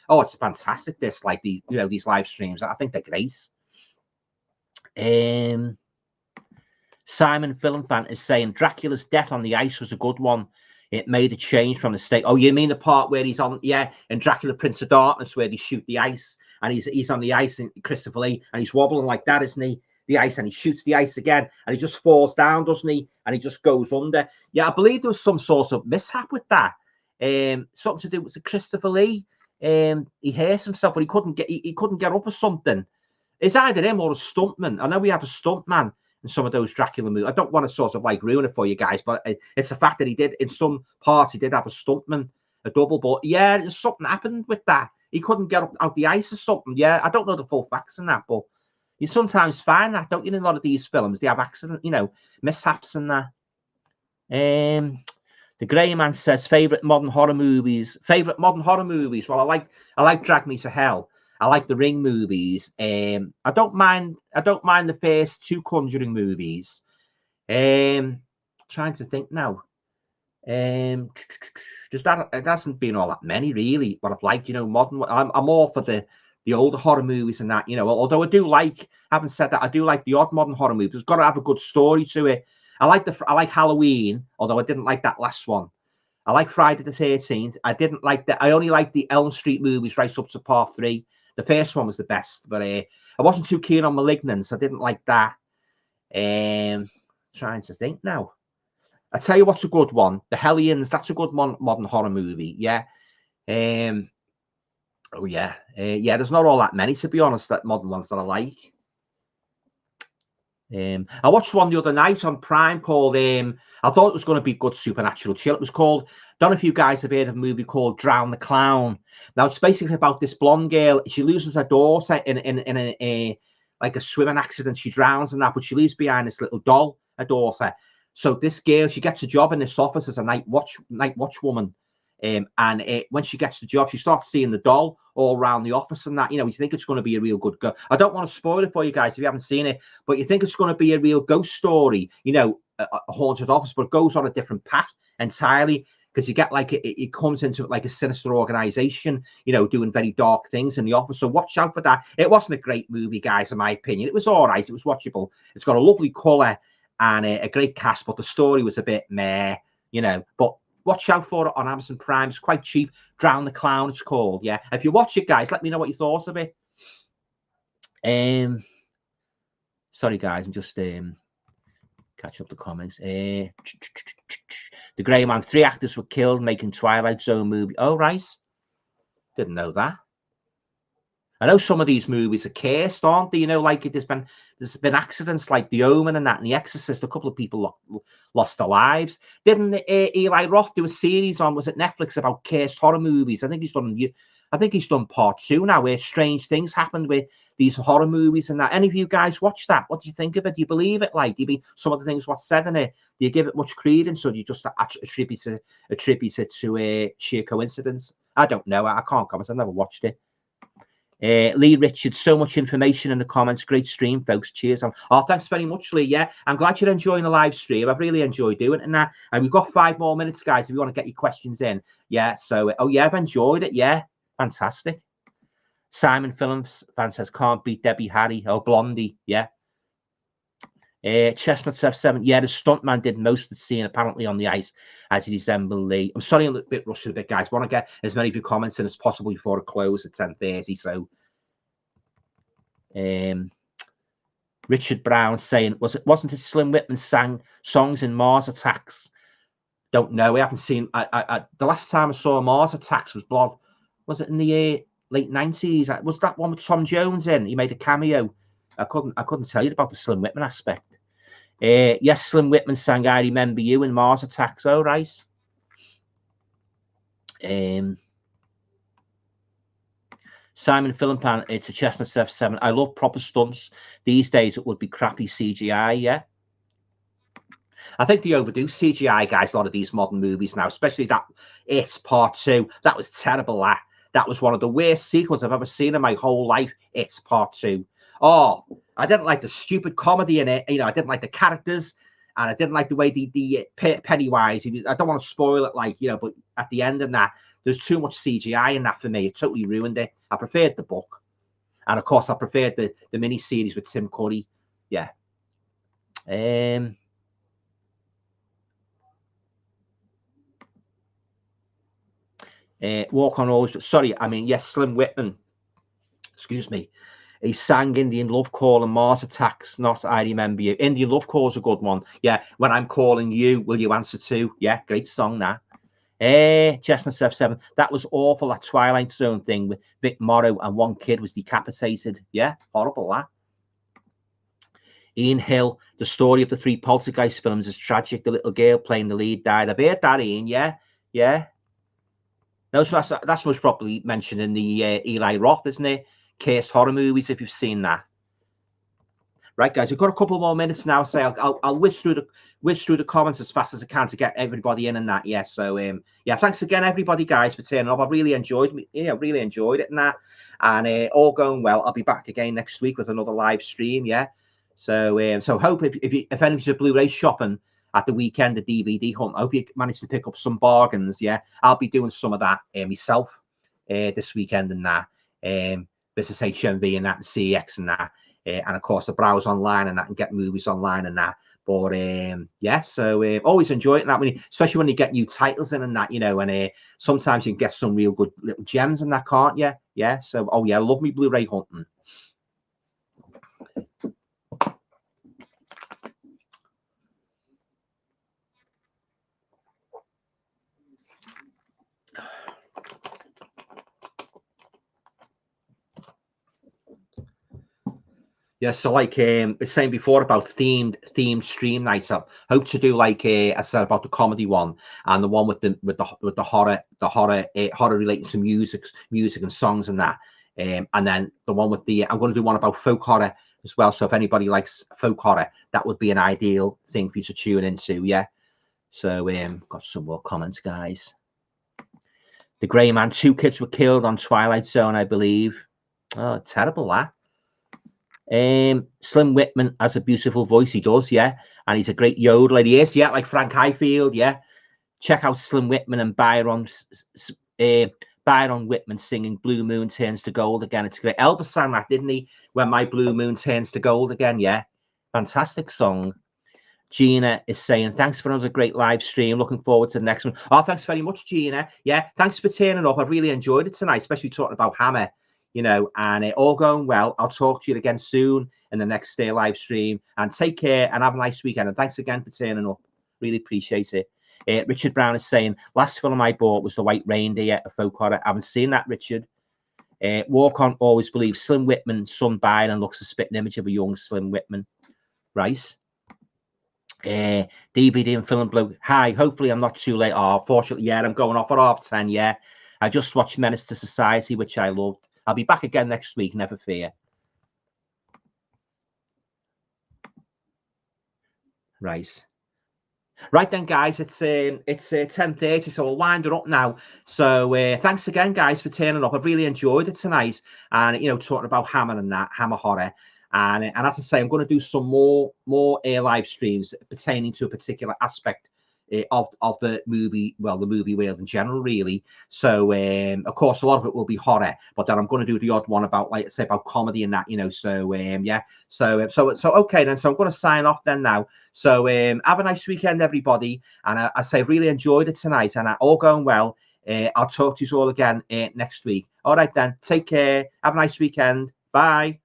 S1: Oh, it's fantastic. This, like these live streams. I think they're great. Simon Filmfan is saying Dracula's death on the ice was a good one. It made a change from the state. Oh, you mean the part where he's on, in Dracula Prince of Darkness, where they shoot the ice and he's on the ice in Christopher Lee and he's wobbling like that, isn't he? The ice, and he shoots the ice again and he just falls down, doesn't he? And he just goes under. Yeah, I believe there was some sort of mishap with that. Something to do with Christopher Lee. He hurt himself, but he couldn't get up or something. It's either him or a stuntman. I know we had a stuntman in some of those Dracula movies. I don't want to sort of like ruin it for you guys, but it's the fact that he did, in some parts, he did have a stuntman, a double, but yeah, something happened with that. He couldn't get up out the ice or something. Yeah, I don't know the full facts in that, but you sometimes find that, don't you, in a lot of these films, they have accident, mishaps and that. The Grey Man says favorite modern horror movies. Well, I like Drag Me to Hell. I like the Ring movies. I don't mind the first 2 Conjuring movies. Trying to think now. It hasn't been all that many really, but I've liked, modern. I'm all for the older horror movies and that, although I do like, having said that, I do like the odd modern horror movie. It's got to have a good story to it. I like Halloween, although I didn't like that last one. I like Friday the 13th. I only like the Elm Street movies right up to part 3. The first one was the best, but I wasn't too keen on Malignance. I didn't like that. Trying to think now. I tell you what's a good one. The Hellions. That's a good modern horror movie. Yeah. There's not all that many, to be honest, that modern ones that I like. I watched one the other night on Prime called I thought it was going to be good supernatural chill. It was called, don't know if you guys have heard of a movie called Drown the Clown. Now it's basically about this blonde girl. She loses her daughter in a swimming accident. She drowns and that, but she leaves behind this little doll, a daughter. So this girl, she gets a job in this office as a night watchwoman. When she gets the job, she starts seeing the doll all around the office and that. You think it's going to be a real good I don't want to spoil it for you guys if you haven't seen it, but you think it's going to be a real ghost story, a haunted office, but it goes on a different path entirely, because you get it comes into like a sinister organization, doing very dark things in the office. So watch out for that. It wasn't a great movie, guys, in my opinion. It was all right. It was watchable. It's got a lovely color and a great cast, but the story was a bit meh, but watch out for it on Amazon Prime. It's quite cheap. Drown the Clown, it's called. Yeah. If you watch it, guys, let me know what you thought of it. Sorry, guys, I'm just catch up the comments. The Grey Man, 3 actors were killed making Twilight Zone movie. Oh, right. Didn't know that. I know some of these movies are cursed, aren't they? You know, like there's been accidents like The Omen and that, and The Exorcist. A couple of people lost their lives. Didn't Eli Roth do a series on, was it Netflix, about cursed horror movies? I think he's done part 2 now, where strange things happened with these horror movies and that. Any of you guys watch that? What do you think of it? Do you believe it? Like, do you some of the things what's said in it? Do you give it much credence, or do you just attribute it to a sheer coincidence? I don't know. I can't comment. I've never watched it. Lee Richards, so much information in the comments. Great stream, folks. Cheers. Oh, thanks very much, Lee. Yeah, I'm glad you're enjoying the live stream. I've really enjoyed doing it. And we've got 5 more minutes, guys, if you want to get your questions in. Yeah, so, oh, yeah, I've enjoyed it. Yeah, fantastic. Simon Films fan says, can't beat Debbie Harry. Oh, Blondie. Yeah. Chestnut F7. Yeah, the stuntman did most of the scene apparently on the ice as he resembled Lee. I'm sorry, I'm a bit rushing a bit, guys. I want to get as many of your comments in as possible before it closes at 10:30. So, Richard Brown saying, wasn't it Slim Whitman sang songs in Mars Attacks? Don't know. I haven't seen. The last time I saw Mars Attacks was it in the late 90s? Was that one with Tom Jones in? He made a cameo. I couldn't tell you about the Slim Whitman aspect. Yes, Slim Whitman sang I Remember You in Mars Attacks. Oh, right. Simon Philippan, it's a Chestnut F7. I love proper stunts. These days, it would be crappy CGI, yeah. I think they overdo CGI, guys, a lot of these modern movies now, especially that It's Part 2. That was terrible, that was one of the worst sequels I've ever seen in my whole life, It's Part 2. Oh, I didn't like the stupid comedy in it. You know, I didn't like the characters, and I didn't like the way the Pennywise. I don't want to spoil it, like, you know, but at the end of that, there's too much CGI in that for me. It totally ruined it. I preferred the book, and of course, I preferred the mini series with Tim Curry. Yeah. Walk on always, but sorry, I mean, yes, Slim Whitman. Excuse me. He sang Indian Love Call and Mars Attacks, not I Remember You. Indian Love Call is a good one. Yeah, When I'm Calling You, Will You Answer To? Yeah, great song now. Chestnut F7. That was awful, that Twilight Zone thing with Vic Morrow and one kid was decapitated. Yeah, horrible, that. Ian Hill, the story of the 3 Poltergeist films is tragic. The little girl playing the lead died. I've heard that, Ian. Yeah, yeah. No, so that's most probably mentioned in the Eli Roth, isn't it? Cursed horror movies, if you've seen that. Right, guys, we've got a couple more minutes now, so I'll whiz through the comments as fast as I can to get everybody in and that. Yeah, so yeah, thanks again, everybody, guys, for turning up. I really enjoyed it and that, and all going well. I'll be back again next week with another live stream. Yeah, so so hope if any of you Blu-ray shopping at the weekend, the DVD hunt, I hope you manage to pick up some bargains. Yeah, I'll be doing some of that myself this weekend and that. Business HMV and that, and CEX and that, and of course, I browse online and that, and get movies online and that. But yeah, so always enjoy it. And that, especially when you get new titles in and that, you know, and sometimes you can get some real good little gems in that, can't you? Yeah. So, oh yeah, I love me Blu-ray hunting. Yeah, so like I was saying before about themed stream nights. I hope to do, like I said, about the comedy one and the one with the horror relating to music and songs and that. And then the one with I'm going to do one about folk horror as well. So if anybody likes folk horror, that would be an ideal thing for you to tune into. Yeah. So got some more comments, guys. The Grey Man, 2 kids were killed on Twilight Zone, I believe. Oh, terrible, that. Slim Whitman has a beautiful voice. He does, yeah, and he's a great yodeler. He is, yeah, like Frank Highfield. Yeah, check out Slim Whitman and Byron Whitman singing "Blue Moon Turns to Gold Again." It's great. Elvis sang that, didn't he? When my blue moon turns to gold again. Yeah, fantastic song. Gina is saying, thanks for another great live stream. Looking forward to the next one. Oh, thanks very much, Gina. Yeah, thanks for turning up. I really enjoyed it tonight, especially talking about Hammer, you know, and all going well. I'll talk to you again soon in the next live stream. And take care and have a nice weekend. And thanks again for turning up. Really appreciate it. Richard Brown is saying, last film I bought was The White Reindeer, a folk horror. I haven't seen that, Richard. Walk On always believes Slim Whitman, son Byron, looks a spitting image of a young Slim Whitman. Right. DVD and Film Blue. Hi, hopefully I'm not too late. Oh, fortunately, yeah, I'm going off at 10:30. Yeah, I just watched Menace to Society, which I loved. I'll be back again next week, never fear. Right then, guys, it's 10:30, so we'll wind it up now. So thanks again, guys, for turning up. I've really enjoyed it tonight, and you know, talking about Hammer and that Hammer horror. And as I say, I'm going to do some more live streams pertaining to a particular aspect of the movie, well, the movie world in general, really. So of course, a lot of it will be horror, but then I'm going to do the odd one about, like I say, about comedy and that, you know. So yeah, so okay then. So I'm going to sign off then now. So have a nice weekend, everybody, and I say really enjoyed it tonight, and all going well. I'll talk to you all again next week. All right then, take care. Have a nice weekend. Bye.